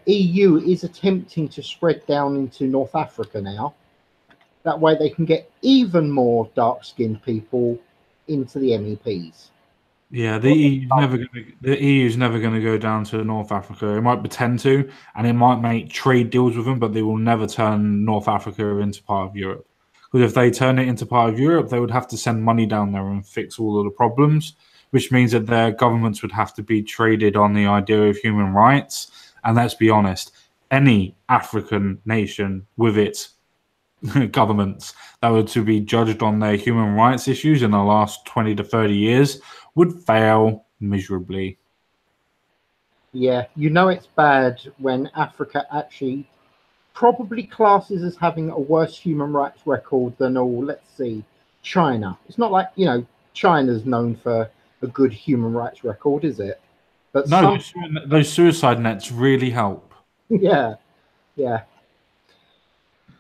EU is attempting to spread down into North Africa now. That way they can get even more dark skinned people into the MEPs. Yeah, the EU's never going to go down to North Africa. It might pretend to, and it might make trade deals with them, but they will never turn North Africa into part of Europe. Because if they turn it into part of Europe, they would have to send money down there and fix all of the problems, which means that their governments would have to be traded on the idea of human rights. And let's be honest, any African nation with its governments that were to be judged on their human rights issues in the last 20 to 30 years would fail miserably. Yeah, you know it's bad when Africa actually probably classes as having a worse human rights record than let's see, China. It's not like, China's known for a good human rights record, is it? But no, those suicide nets really help. Yeah.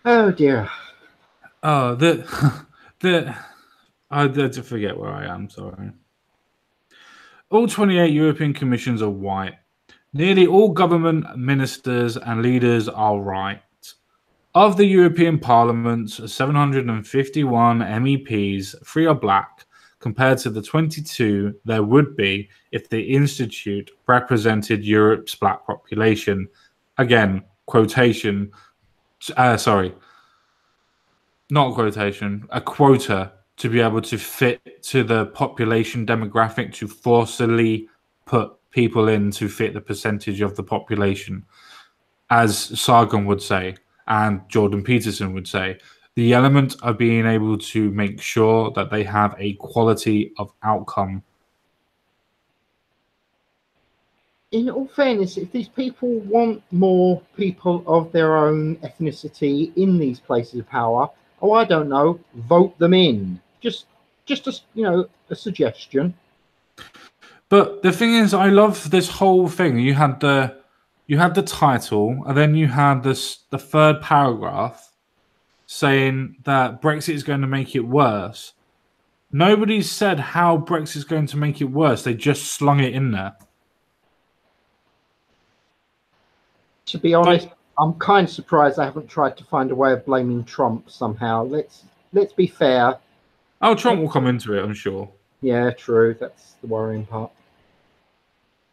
Oh dear. Oh, I did forget where I am. Sorry. All 28 European Commissions are white. Nearly all government ministers and leaders are right. Of the European Parliament's 751 MEPs, 3 are black, compared to the 22 there would be if the Institute represented Europe's black population. Again, quotation. Sorry. Not quotation. A quota to be able to fit to the population demographic, to forcibly put people in to fit the percentage of the population. As Sargon would say, and Jordan Peterson would say, the element of being able to make sure that they have a quality of outcome. In all fairness, if these people want more people of their own ethnicity in these places of power, I don't know, vote them in. Just a suggestion. But the thing is, I love this whole thing. You had the title, and then you had the third paragraph saying that Brexit is going to make it worse. Nobody's said how Brexit's going to make it worse. They just slung it in there. To be honest, I'm kind of surprised they haven't tried to find a way of blaming Trump somehow. Let's be fair. Oh, Trump will come into it, I'm sure. Yeah, true. That's the worrying part.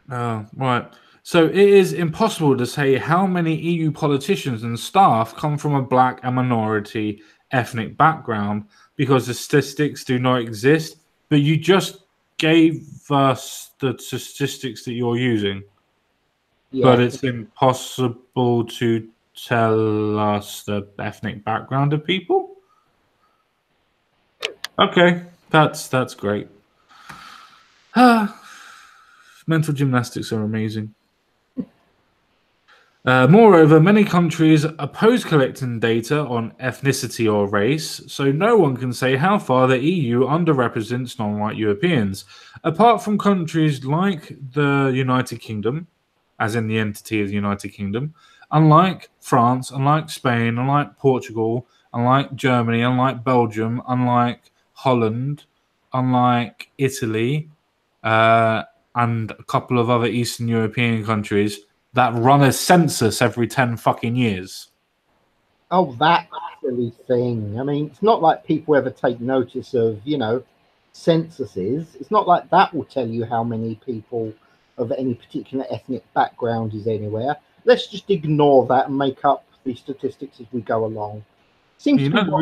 Right. So it is impossible to say how many EU politicians and staff come from a black and minority ethnic background because the statistics do not exist. But you just gave us the statistics that you're using. Yeah. But it's impossible to tell us the ethnic background of people? Okay, that's great. Mental gymnastics are amazing. Moreover, many countries oppose collecting data on ethnicity or race, so no one can say how far the EU underrepresents non-white Europeans. Apart from countries like the United Kingdom, as in the entity of the United Kingdom, unlike France, unlike Spain, unlike Portugal, unlike Germany, unlike Belgium, unlike Holland, unlike Italy, and a couple of other Eastern European countries that run a census every 10 fucking years. Oh, that silly thing. I mean, it's not like people ever take notice of, censuses. It's not like that will tell you how many people of any particular ethnic background is anywhere. Let's just ignore that and make up the statistics as we go along. Seems You to know be the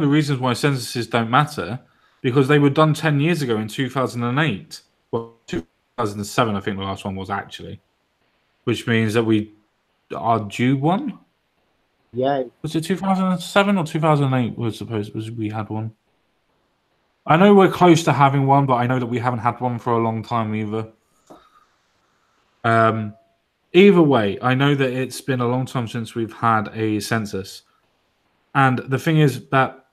reasons why censuses don't matter? Because they were done 10 years ago in 2008. Well, 2007, I think the last one was actually. Which means that we are due one? Yeah. Was it 2007 or 2008 we had one? I know we're close to having one, but I know that we haven't had one for a long time either. Either way, I know that it's been a long time since we've had a census. And the thing is that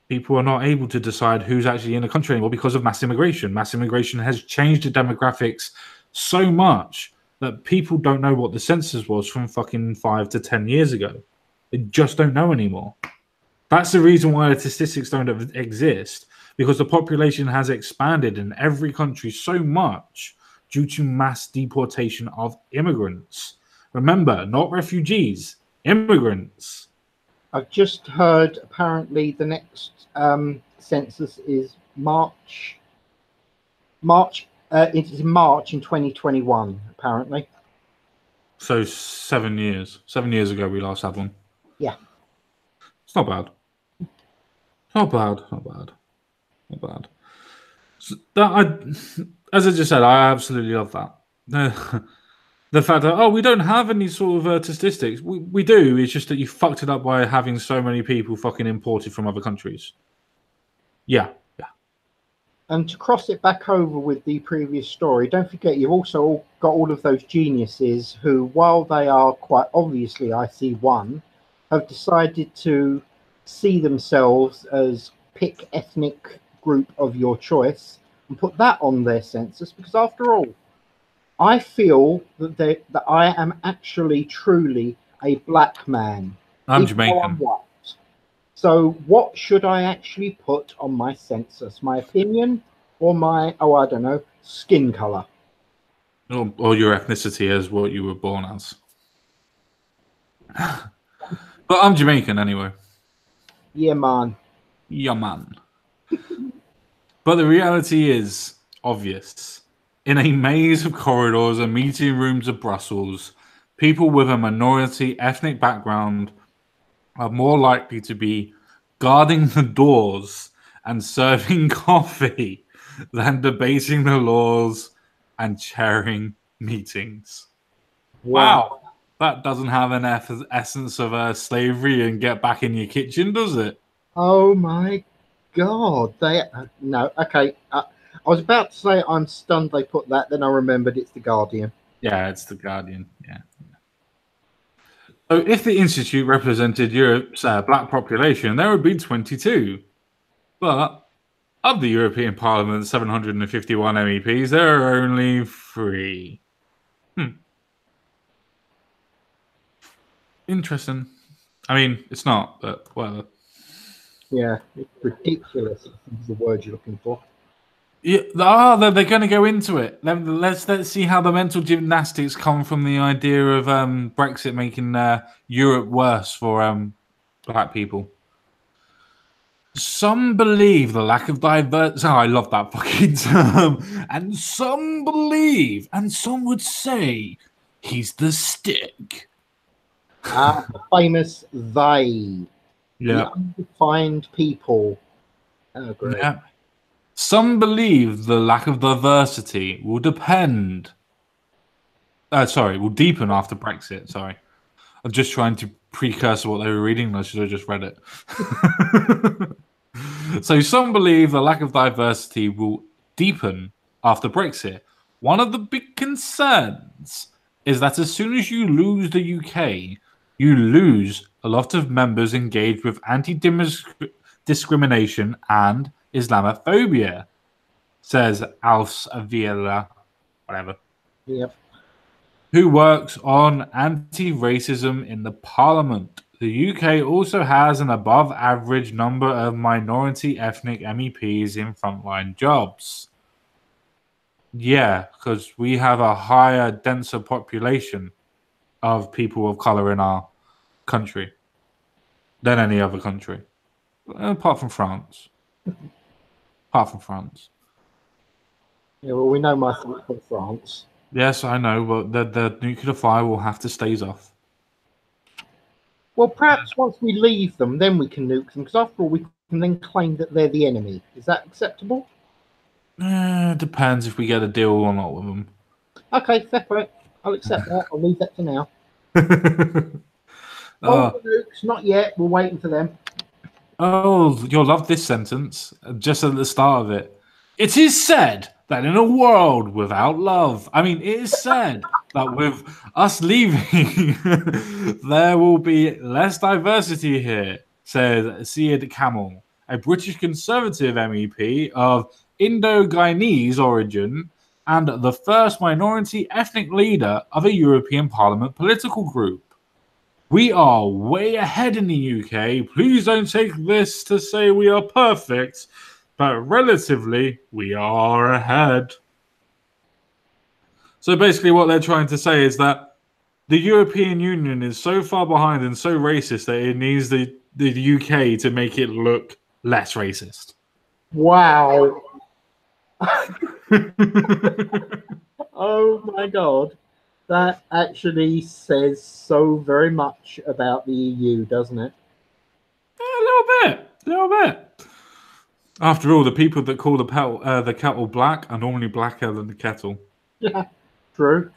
people are not able to decide who's actually in a country anymore because of mass immigration. Mass immigration has changed the demographics so much that people don't know what the census was from fucking 5 to 10 years ago. They just don't know anymore. That's the reason why the statistics don't exist, because the population has expanded in every country so much due to mass deportation of immigrants. Remember, not refugees, immigrants. I've just heard apparently the next census is March. It is March in 2021, apparently. So 7 years. 7 years ago, we last had one. Yeah. It's not bad. Not bad. Not bad. Not bad. So as I just said, I absolutely love that. The fact that, we don't have any sort of statistics. We do. It's just that you fucked it up by having so many people fucking imported from other countries. Yeah. And to cross it back over with the previous story, don't forget you've also got all of those geniuses who, while they are quite obviously IC1, have decided to see themselves as pick ethnic group of your choice and put that on their census, because after all, I feel that I am actually truly a black man. I'm even though Jamaican. I'm white. So what should I actually put on my census? My opinion or my, I don't know, skin color? Or your ethnicity as what you were born as. But I'm Jamaican anyway. Yeah, man. Yeah, man. But the reality is obvious. In a maze of corridors and meeting rooms of Brussels, people with a minority ethnic background are more likely to be guarding the doors and serving coffee than debating the laws and chairing meetings. Wow. That doesn't have an essence of slavery and get back in your kitchen, does it? Oh my God. No, okay. I was about to say I'm stunned they put that, then I remembered it's The Guardian. Yeah, it's The Guardian. Yeah. So if the Institute represented Europe's black population, there would be 22. But of the European Parliament's 751 MEPs, there are only 3. Interesting. I mean, it's not, but whatever. Yeah, it's ridiculous. Is the word you're looking for. Yeah, they're going to go into it. Let's see how the mental gymnastics come from the idea of Brexit making Europe worse for black people. Some believe the lack of diversity. Oh, I love that fucking term. And some believe, and some would say, he's the stick. The famous they. Yeah. The undefined people. Oh, great. Yeah. Some believe the lack of diversity will deepen after Brexit. Sorry. I'm just trying to precursor what they were reading. I should have just read it. So some believe the lack of diversity will deepen after Brexit. One of the big concerns is that as soon as you lose the UK, you lose a lot of members engaged with anti-discrimination and Islamophobia, says Alf Avila, whatever. Yep. Who works on anti-racism in the Parliament. The UK also has an above-average number of minority ethnic MEPs in frontline jobs. Yeah, because we have a higher, denser population of people of colour in our country than any other country, apart from France. Yeah, well, we know my thoughts on France. Yes, I know, but the nuclear fire will have to stays off. Well, perhaps once we leave them, then we can nuke them, because after all, we can then claim that they're the enemy. Is that acceptable? Depends if we get a deal or not with them. Okay, separate. I'll accept that. I'll leave that for now. The nukes, not yet. We're waiting for them. Oh, you'll love this sentence, just at the start of it. It is said that in a world without love, it is said that with us leaving, there will be less diversity here, said Syed Kamel, a British Conservative MEP of Indo-Guyanese origin and the first minority ethnic leader of a European Parliament political group. We are way ahead in the UK. Please don't take this to say we are perfect, but relatively, we are ahead. So basically what they're trying to say is that the European Union is so far behind and so racist that it needs the UK to make it look less racist. Wow. Oh my God. That actually says so very much about the EU, doesn't it? Yeah, a little bit. After all, the people that call the kettle black are normally blacker than the kettle. Yeah, true.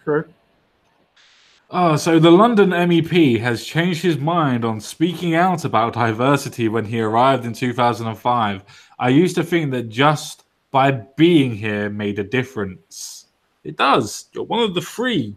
So the London MEP has changed his mind on speaking out about diversity when he arrived in 2005. I used to think that just by being here made a difference. It does. You're one of the free.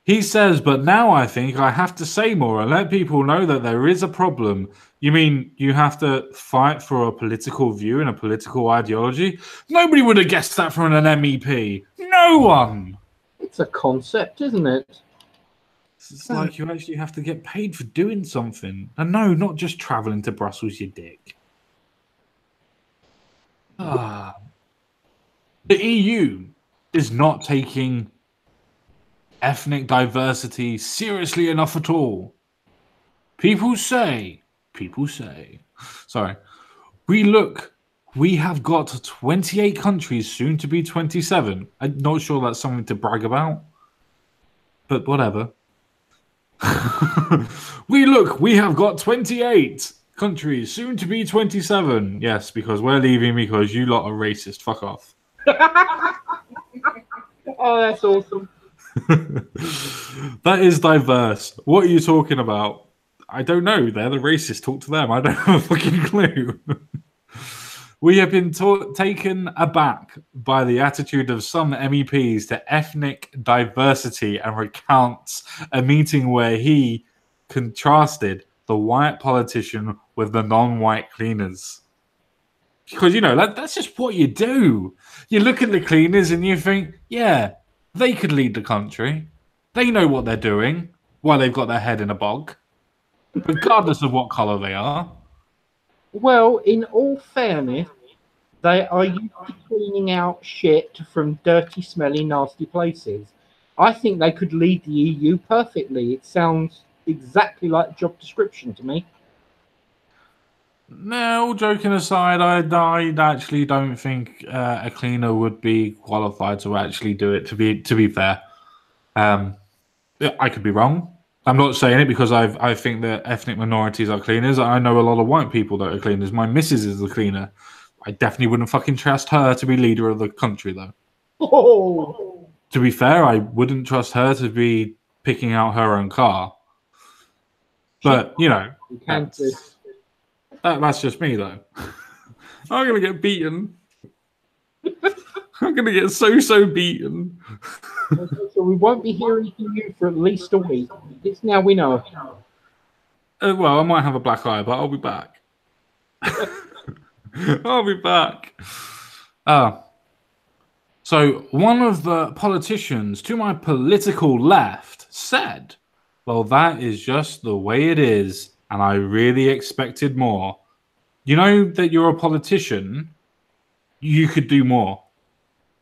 He says, but now I think I have to say more and let people know that there is a problem. You mean you have to fight for a political view and a political ideology? Nobody would have guessed that from an MEP. No one. It's a concept, isn't it? It's like you actually have to get paid for doing something. And no, not just traveling to Brussels, you dick. The EU is not taking ethnic diversity seriously enough at all. People say, sorry, we have got 28 countries, soon to be 27. I'm not sure that's something to brag about, but whatever. We have got 28 countries, soon to be 27. Yes, because we're leaving because you lot are racist. Fuck off. Oh, that's awesome. That is diverse. What are you talking about? I don't know. They're the racists. Talk to them. I don't have a fucking clue. We have been taken aback by the attitude of some MEPs to ethnic diversity and recounts a meeting where he contrasted the white politician with the non-white cleaners. Because, that's just what you do. You look at the cleaners and you think, yeah, they could lead the country. They know what they're doing while they've got their head in a bog. regardless of what color they are. Well, in all fairness, they are used to cleaning out shit from dirty, smelly, nasty places. I think they could lead the EU perfectly. It sounds exactly like a job description to me. No, all joking aside, I actually don't think a cleaner would be qualified to actually do it. To be fair, I could be wrong. I'm not saying it because I think that ethnic minorities are cleaners. I know a lot of white people that are cleaners. My missus is a cleaner. I definitely wouldn't fucking trust her to be leader of the country, though. Oh, To be fair, I wouldn't trust her to be picking out her own car. But you know, you can do. that's just me, though. I'm gonna get beaten. I'm gonna get so beaten. So we won't be hearing from you for at least a week. It's now we know. Well, I might have a black eye, but I'll be back. I'll be back. So one of the politicians to my political left said, well, that is just the way it is, and I really expected more. You know that you're a politician, you could do more.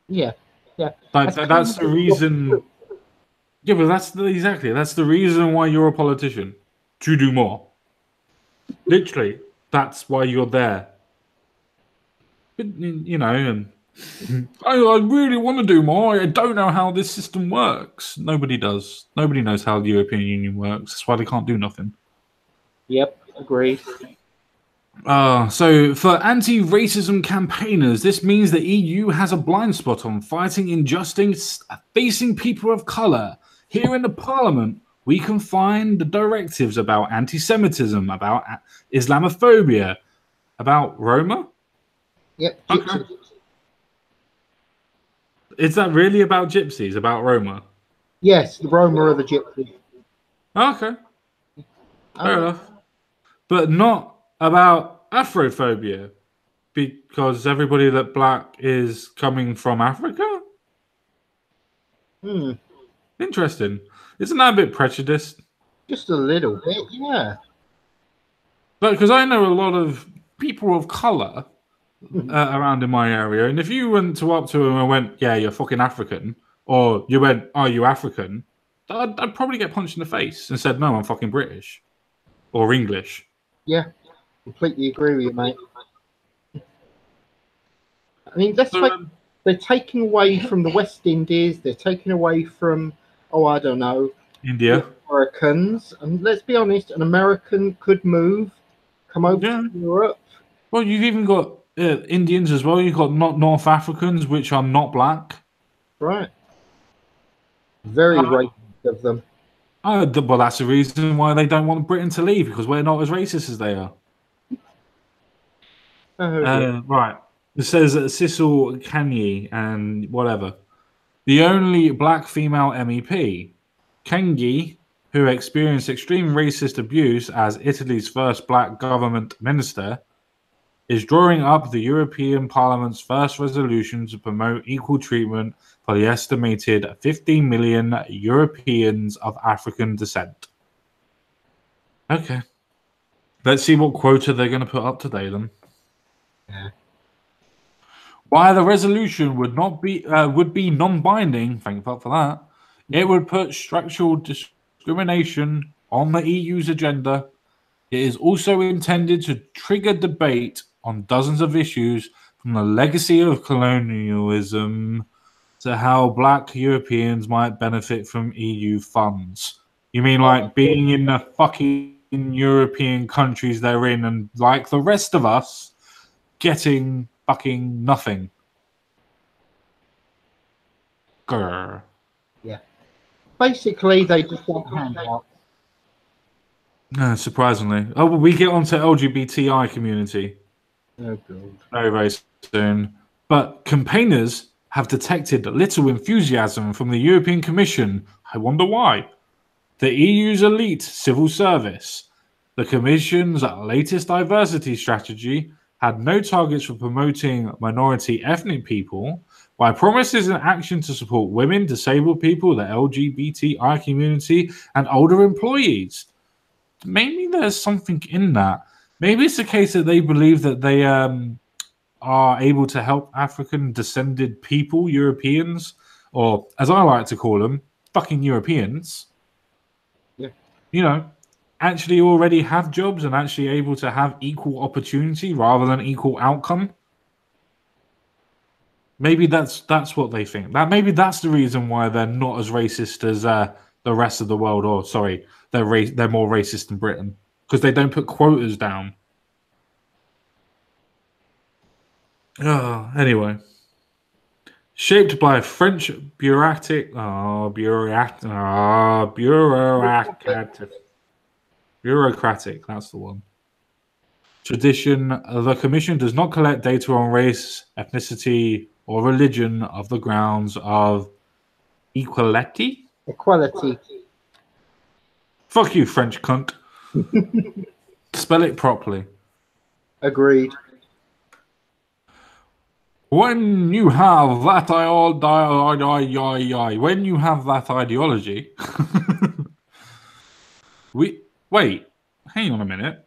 Yeah, yeah. That's the reason. Yeah, but that's the reason why you're a politician, to do more. Literally, that's why you're there. But, you know, and I really want to do more. I don't know how this system works. Nobody does. Nobody knows how the European Union works. That's why they can't do nothing. Yep, agreed. So for anti-racism campaigners, this means the EU has a blind spot on fighting injustice facing people of colour. Here in the Parliament, we can find the directives about anti-Semitism, about Islamophobia, about Roma. Yep. Okay. Is that really about gypsies, about Roma? Yes, the Roma are the gypsies. Okay. Fair enough. But not about Afrophobia, because everybody that black is coming from Africa? Interesting. Isn't that a bit prejudiced? Just a little bit, yeah. Because I know a lot of people of colour around in my area, and if you went up to them and went, yeah, you're fucking African, or you went, are you African? I'd probably get punched in the face and said, no, I'm fucking British. Or English. Yeah, completely agree with you, mate. I mean, they're taking away from the West Indies. They're taking away from, I don't know, India. Americans. And let's be honest, an American could come over to Europe. Well, you've even got Indians as well. You've got North Africans, which are not black. Right. Very racist of them. Well, that's the reason why they don't want Britain to leave, because we're not as racist as they are. Right. It says Cecil Kenyi and whatever. The only black female MEP, Kenyi, who experienced extreme racist abuse as Italy's first black government minister, is drawing up the European Parliament's first resolution to promote equal treatment for the estimated 15 million Europeans of African descent. Okay. Let's see what quota they're going to put up today, then. Yeah. While the resolution would be non-binding, thank God for that, it would put structural discrimination on the EU's agenda. It is also intended to trigger debate on dozens of issues, from the legacy of colonialism to how black Europeans might benefit from EU funds. You mean like being in the fucking European countries they're in and, like the rest of us, getting fucking nothing? Grr. Yeah. Basically, they just want handouts. Surprisingly. Oh, well, we get onto LGBTI community. Oh, God. Very, very soon. But campaigners have detected little enthusiasm from the European Commission. I wonder why. The EU's elite civil service. The Commission's latest diversity strategy had no targets for promoting minority ethnic people, while promises and action to support women, disabled people, the LGBTI community, and older employees. maybe there's something in that. Maybe it's the case that they believe that they are able to help African descended people, Europeans, or as I like to call them, fucking Europeans. Yeah. You know, actually already have jobs and actually able to have equal opportunity rather than equal outcome. Maybe that's what they think. That maybe that's the reason why they're not as racist as the rest of the world. Or sorry, they're more racist than Britain because they don't put quotas down. Anyway, shaped by French bureaucratic. That's the one. Tradition. The Commission does not collect data on race, ethnicity, or religion of the grounds of equality. Equality. Fuck you, French cunt. Spell it properly. Agreed. When you have that ideology, wait. Hang on a minute.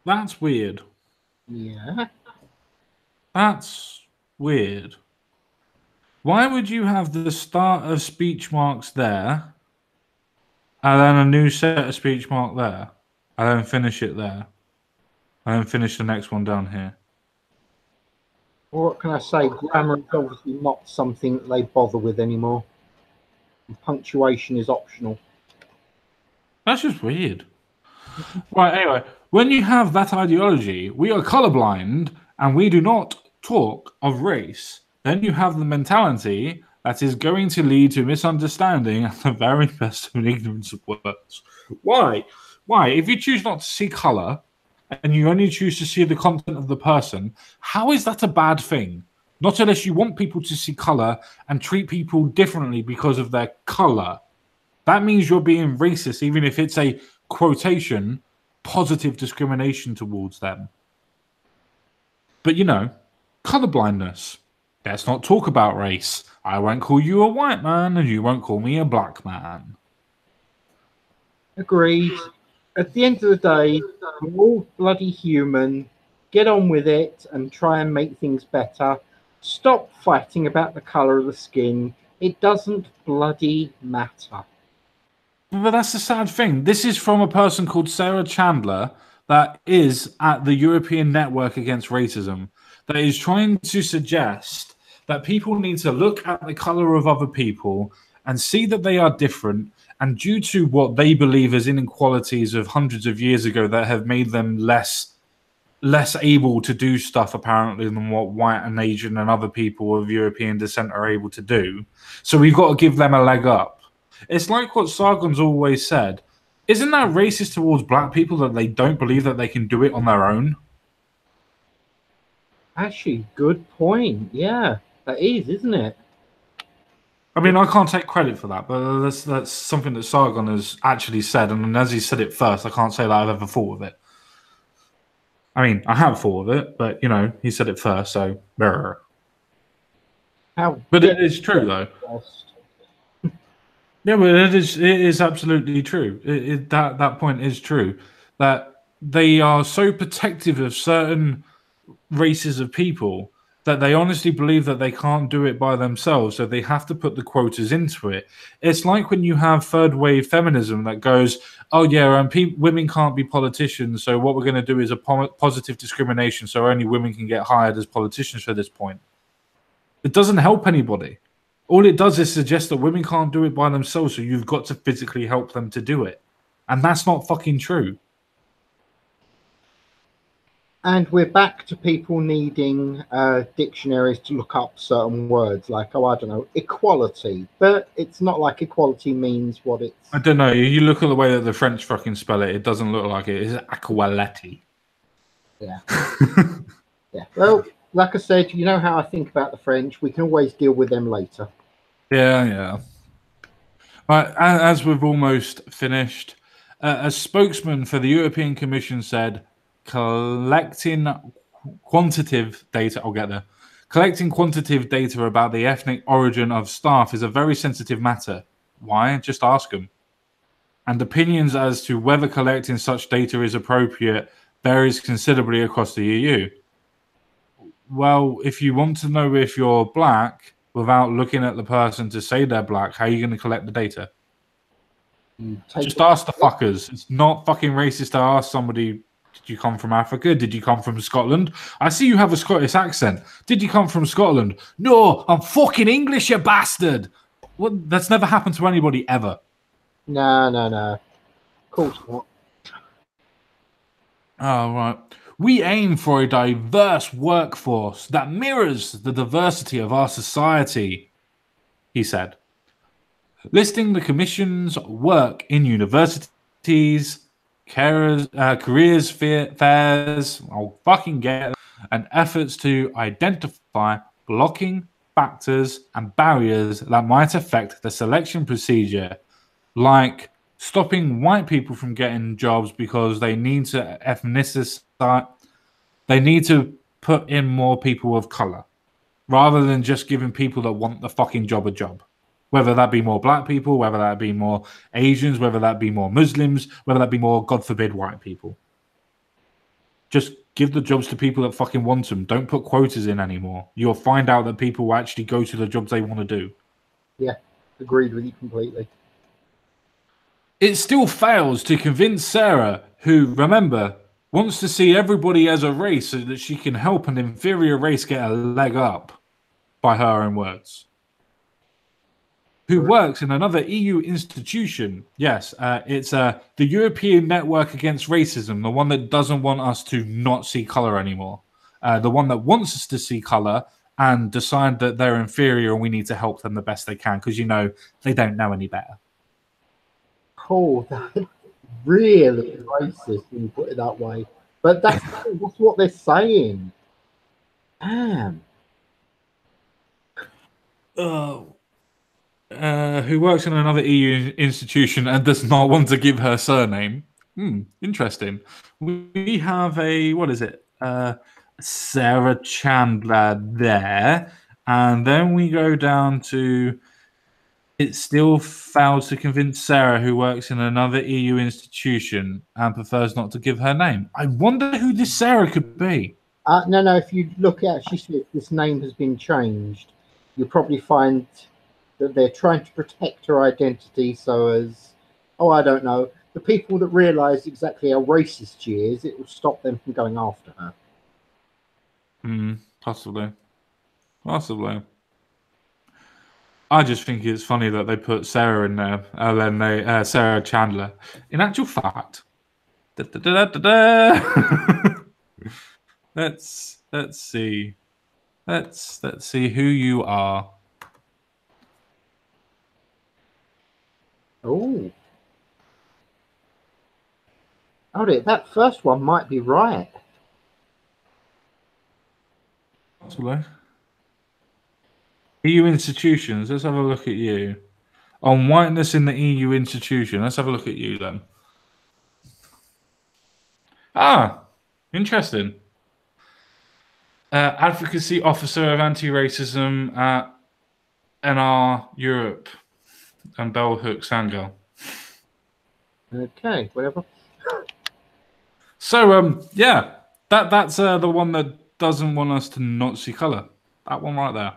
That's weird. Yeah. That's weird. Why would you have the start of speech marks there, and then a new set of speech mark there, and then finish it there, and then finish the next one down here? Well, what can I say? Grammar is obviously not something that they bother with anymore. And punctuation is optional. That's just weird. Right, anyway, when you have that ideology, we are colorblind and we do not talk of race, then you have the mentality that is going to lead to misunderstanding and the very best of ignorance of words. Why? Why? If you choose not to see color and you only choose to see the content of the person, how is that a bad thing? Not unless you want people to see color and treat people differently because of their color. That means you're being racist, even if it's a quotation, positive discrimination towards them. But you know, colorblindness. Let's not talk about race. I won't call you a white man and you won't call me a black man. Agreed. At the end of the day, we're all bloody human. Get on with it and try and make things better. Stop fighting about the colour of the skin. It doesn't bloody matter. But that's the sad thing. This is from a person called Sarah Chandler that is at the European Network Against Racism, that is trying to suggest that people need to look at the color of other people and see that they are different, and due to what they believe as inequalities of hundreds of years ago that have made them less able to do stuff apparently than what white and Asian and other people of European descent are able to do. So we've got to give them a leg up. It's like what Sargon's always said. Isn't that racist towards black people that they don't believe that they can do it on their own? Actually, good point. Yeah, that is, isn't it? I mean, I can't take credit for that, but that's something that Sargon has actually said. And as he said it first, I can't say that I've ever thought of it. I mean, I have thought of it, but, you know, he said it first, so... Brr. But it is true, though. Yeah, but it is absolutely true. That point is true. That they are so protective of certain races of people that they honestly believe that they can't do it by themselves, so they have to put the quotas into it. It's like when you have third wave feminism that goes, oh yeah, and women can't be politicians, so what we're going to do is a positive discrimination, so only women can get hired as politicians for this point. It doesn't help anybody. All it does is suggest that women can't do it by themselves, so you've got to physically help them to do it. And that's not fucking true. And we're back to people needing dictionaries to look up certain words, like, oh, I don't know, equality. But it's not like equality means what it's... I don't know. You look at the way that the French fucking spell it, it doesn't look like it. It's equality. Yeah. Yeah. Well, like I said, you know how I think about the French. We can always deal with them later. Yeah. Right, as we've almost finished, a spokesman for the European Commission said, collecting quantitative data about the ethnic origin of staff is a very sensitive matter. Why? Just ask them. and opinions as to whether collecting such data is appropriate varies considerably across the EU. Well, if you want to know if you're black without looking at the person to say they're black, how are you going to collect the data? Just ask the fuckers. It's not fucking racist to ask somebody, did you come from Africa? Did you come from Scotland? I see you have a Scottish accent. Did you come from Scotland? No, I'm fucking English, you bastard. Well, that's never happened to anybody ever. No. Of course not. Oh, right. We aim for a diverse workforce that mirrors the diversity of our society, he said. Listing the Commission's work in universities, careers fairs, I'll fucking get it, and efforts to identify blocking factors and barriers that might affect the selection procedure, like stopping white people from getting jobs because they need to they need to put in more people of color, rather than just giving people that want the fucking job a job. Whether that be more black people, whether that be more Asians, whether that be more Muslims, whether that be more, God forbid, white people. Just give the jobs to people that fucking want them. Don't put quotas in anymore. You'll find out that people will actually go to the jobs they want to do. Yeah, agreed with you completely. It still fails to convince Sarah, who, remember, wants to see everybody as a race so that she can help an inferior race get a leg up, by her own words. Who works in another EU institution. Yes, it's the European Network Against Racism, the one that doesn't want us to not see colour anymore. The one that wants us to see colour and decide that they're inferior and we need to help them the best they can because, you know, they don't know any better. Oh, that's really racist when you put it that way. But that's what they're saying. Damn. Who works in another EU institution and does not want to give her surname. Interesting. We have Sarah Chandler there. And then we go down to, it still fails to convince Sarah, who works in another EU institution and prefers not to give her name. I wonder who this Sarah could be. No, if you look at, she said this name has been changed. You'll probably find that they're trying to protect her identity so as, I don't know, the people that realise exactly how racist she is, it will stop them from going after her. Possibly. I just think it's funny that they put Sarah in there, and then they Sarah Chandler. In actual fact, let's see who you are. Oh, that first one might be right. Possibly. EU institutions. Let's have a look at you. On whiteness in the EU institution. Let's have a look at you then. Interesting. Advocacy Officer of Anti-Racism at NR Europe and Bell Hooks Sangirl. Okay, whatever. So, that's the one that doesn't want us to not see colour. That one right there.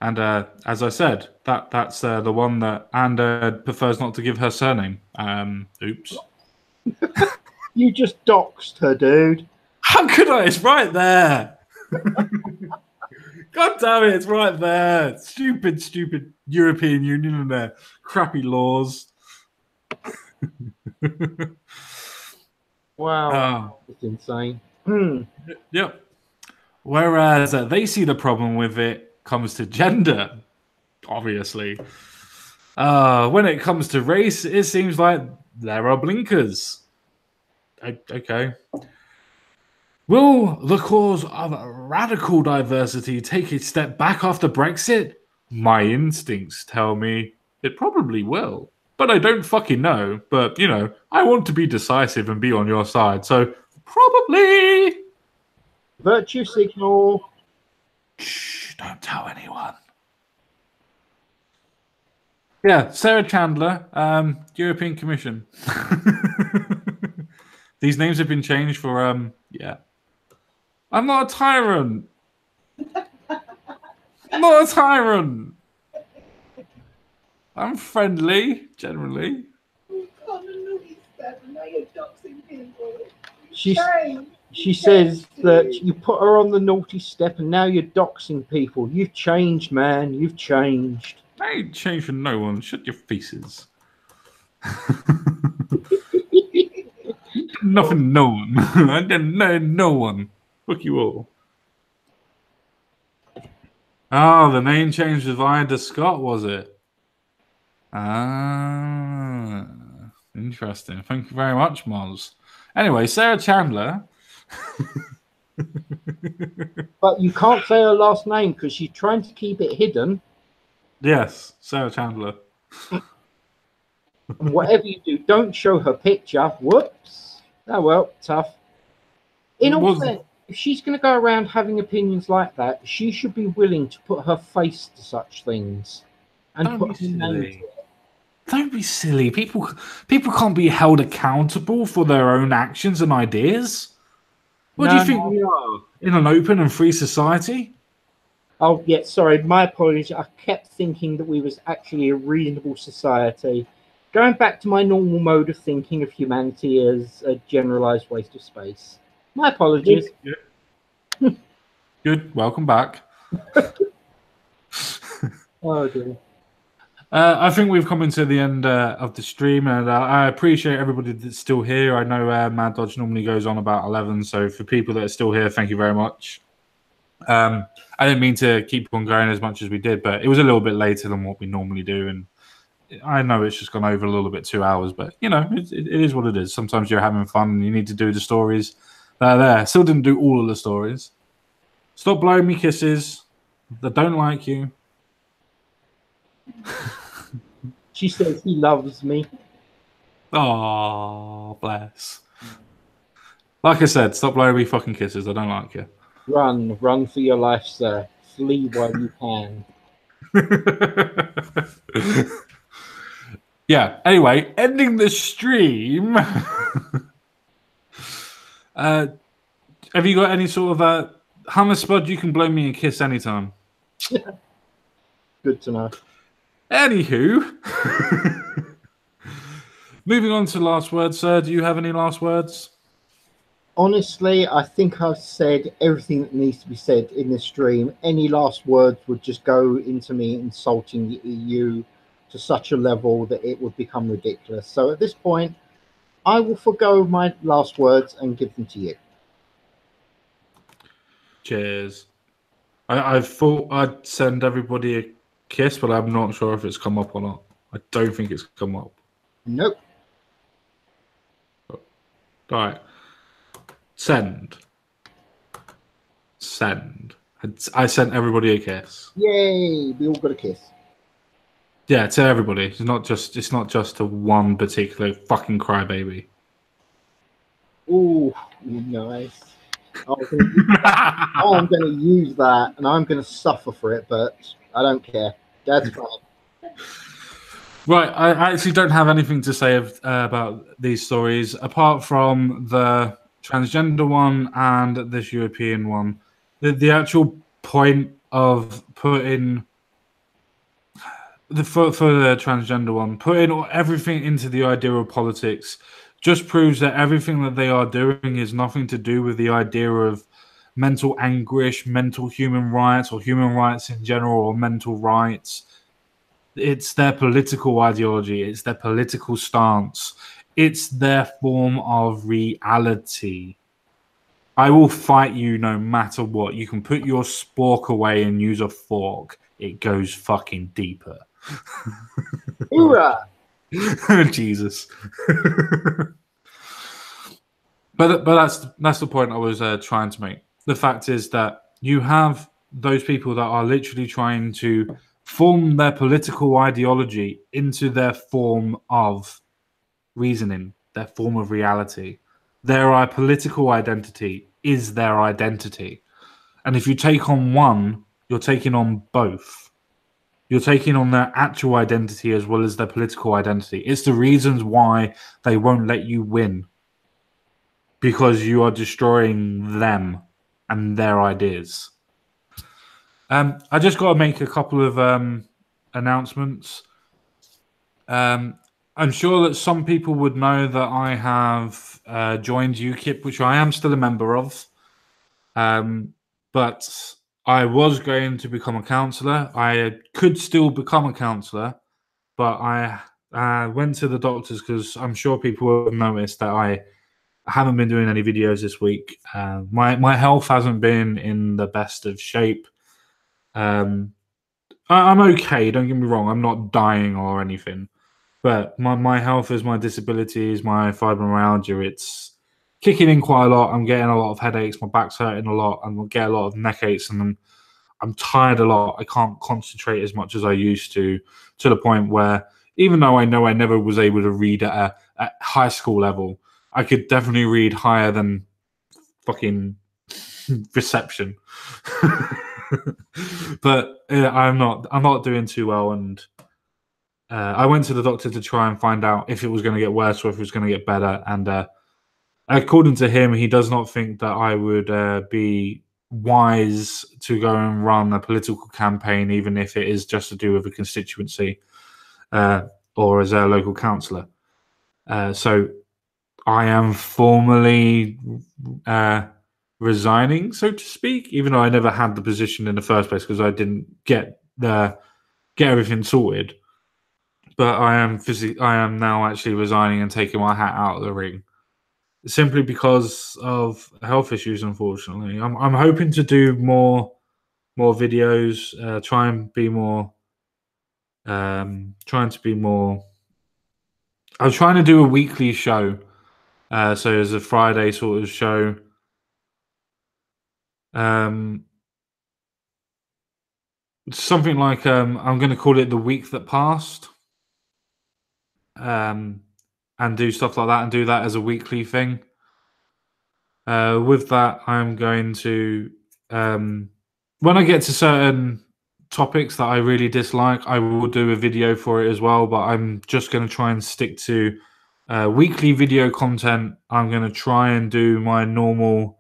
And as I said, that's the one that prefers not to give her surname. Oops. You just doxed her, dude. How could I? It's right there. God damn it, it's right there. Stupid European Union and their crappy laws. Wow. It's insane. Yep. Whereas they see the problem with it comes to gender, obviously. When it comes to race, it seems like there are blinkers. Okay. Will the cause of radical diversity take a step back after Brexit? My instincts tell me it probably will. But I don't fucking know. But, you know, I want to be decisive and be on your side. So, probably. Virtue signal. Shh, don't tell anyone. Yeah, Sarah Chandler, European Commission. These names have been changed for yeah. I'm not a tyrant. I'm not a tyrant. I'm friendly, generally. She says that you put her on the naughty step and now you're doxing people. You've changed, man. You've changed. I ain't changed for no one. Shut your faces. Nothing, no one. I didn't know no one. Fuck you all. Oh, the name change with Ida Scott, was it? Ah, interesting. Thank you very much, Moz. Anyway, Sarah Chandler. But you can't say her last name because she's trying to keep it hidden. Yes, Sarah Chandler. And whatever you do, don't show her picture. Whoops. Oh, well, tough. In all fairness, if she's going to go around having opinions like that, she should be willing to put her face to such things. And Don't put be her name silly. to it. Don't be silly. People can't be held accountable for their own actions and ideas. What do you think we are? In an open and free society? Oh, yeah, sorry. My apologies. I kept thinking that we was actually a reasonable society. Going back to my normal mode of thinking of humanity as a generalized waste of space. My apologies. Good. Welcome back. Oh, dear. I think we've come into the end of the stream, and I appreciate everybody that's still here. I know Mad Dodge normally goes on about 11, so for people that are still here, thank you very much. I didn't mean to keep on going as much as we did, but it was a little bit later than what we normally do, and I know it's just gone over a little bit 2 hours, but you know, it is what it is. Sometimes you're having fun, and you need to do the stories that are there. Still didn't do all of the stories. Stop blowing me kisses. I don't like you. She says he loves me. Oh, bless. Like I said, stop blowing me fucking kisses. I don't like you. Run for your life, sir. Flee while you can. Yeah, anyway, ending the stream. Have you got any sort of Hammer Spud? You can blow me a kiss anytime. Good to know. Anywho, moving on to last words, sir. Do you have any last words? Honestly, I think I've said everything that needs to be said in this stream. Any last words would just go into me insulting the EU to such a level that it would become ridiculous. So at this point, I will forgo my last words and give them to you. Cheers. I thought I'd send everybody a kiss, but I'm not sure if it's come up or not. I don't think it's come up. Nope. All right. Send. I sent everybody a kiss. Yay! We all got a kiss. Yeah, to everybody. It's not just to one particular fucking crybaby. Ooh, nice. I'm going to use that, and I'm going to suffer for it, but I don't care. That's fine. Right, I actually don't have anything to say about these stories, apart from the transgender one and this European one. The actual point of putting for the transgender one, putting everything into the idea of politics just proves that everything that they are doing is nothing to do with the idea of mental anguish, mental human rights, or human rights in general, or mental rights. It's their political ideology. It's their political stance. It's their form of reality. I will fight you no matter what. You can put your spork away and use a fork. It goes fucking deeper. Hoorah! Jesus. but that's the point I was trying to make. The fact is that you have those people that are literally trying to form their political ideology into their form of reasoning, their form of reality. Their political identity is their identity. And if you take on one, you're taking on both. You're taking on their actual identity as well as their political identity. It's the reasons why they won't let you win, because you are destroying them and their ideas. I just got to make a couple of announcements. I'm sure that some people would know that I have joined UKIP, which I am still a member of. But I was going to become a councillor. I could still become a councillor, but I went to the doctors because I'm sure people have noticed that I haven't been doing any videos this week. My health hasn't been in the best of shape. I'm okay, don't get me wrong. I'm not dying or anything. But my health is my disabilities, my fibromyalgia. It's kicking in quite a lot. I'm getting a lot of headaches. My back's hurting a lot. And I get a lot of neck aches. And I'm tired a lot. I can't concentrate as much as I used to the point where, even though I know I never was able to read at high school level, I could definitely read higher than fucking reception. But I'm not doing too well, and I went to the doctor to try and find out if it was going to get worse or if it was going to get better. And according to him, he does not think that I would be wise to go and run a political campaign, even if it is just to do with a constituency or as a local councillor. So I am formally resigning, so to speak, even though I never had the position in the first place because I didn't get everything sorted. But I am now actually resigning and taking my hat out of the ring, simply because of health issues. Unfortunately, I'm hoping to do more videos, try and be more. I'm trying to do a weekly show, so there's a Friday sort of show. Something like I'm going to call it the week that passed. And do stuff like that and do that as a weekly thing. With that, I'm going to, when I get to certain topics that I really dislike, I will do a video for it as well, but I'm just going to try and stick to weekly video content. I'm going to try and do my normal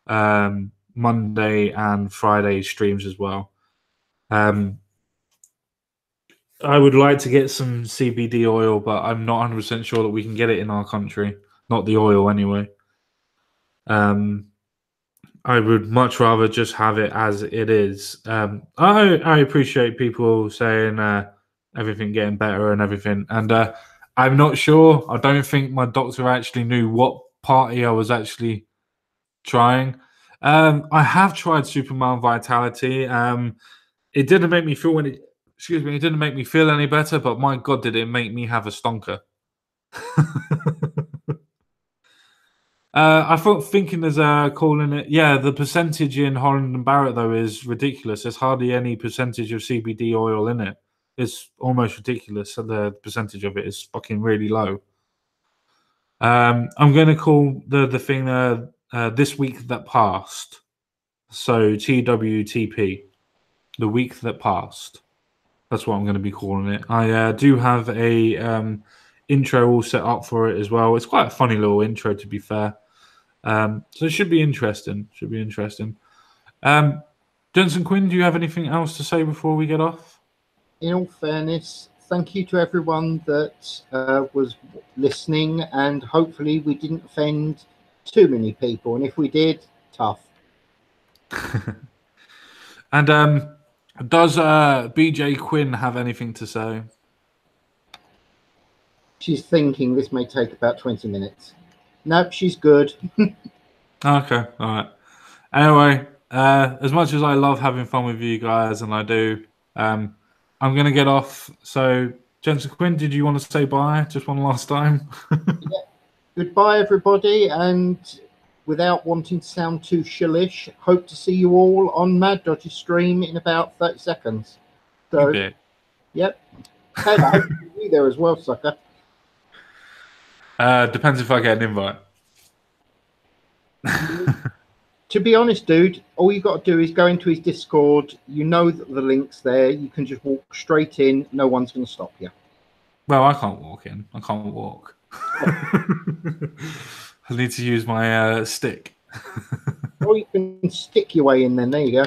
Monday and Friday streams as well. I would like to get some CBD oil, but I'm not 100% sure that we can get it in our country. Not the oil, anyway. I would much rather just have it as it is. I appreciate people saying everything getting better and everything. And I'm not sure. I don't think my doctor actually knew what party I was actually trying. I have tried Superman Vitality. It didn't make me feel it didn't make me feel any better, but my God, did it make me have a stonker. I thought thinking there's a calling it, yeah, the percentage in Holland and Barrett, though, is ridiculous. There's hardly any percentage of CBD oil in it. It's almost ridiculous. The percentage of it is fucking really low. I'm going to call the thing this week that passed. So TWTP, the week that passed. That's what I'm going to be calling it. I do have a intro all set up for it as well. It's quite a funny little intro, to be fair. So it should be interesting. Jensen Quinn, do you have anything else to say before we get off? In all fairness, thank you to everyone that was listening, and hopefully we didn't offend too many people. And if we did, tough. And does BJ Quinn have anything to say? She's thinking this may take about 20 minutes. Nope, she's good. Okay, all right. Anyway, as much as I love having fun with you guys, and I do, I'm going to get off. So, Jensen Quinn, did you want to say bye just one last time? Yeah. Goodbye, everybody. And without wanting to sound too shillish, hope to see you all on Mad Dodgy Stream in about 30 seconds. So, yep. Hey, I hope to see you there as well, sucker. Depends if I get an invite. To be honest, dude, all you got to do is go into his Discord. You know that the link's there. You can just walk straight in. No one's going to stop you. Well, I can't walk in. I can't walk. I need to use my stick. Or you can stick your way in then. There you go.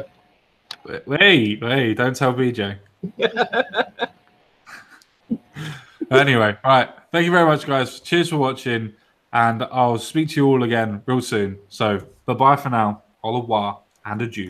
Hey, don't tell BJ. Anyway, right. Thank you very much, guys. Cheers for watching. And I'll speak to you all again real soon. So, bye-bye for now. Au revoir and adieu.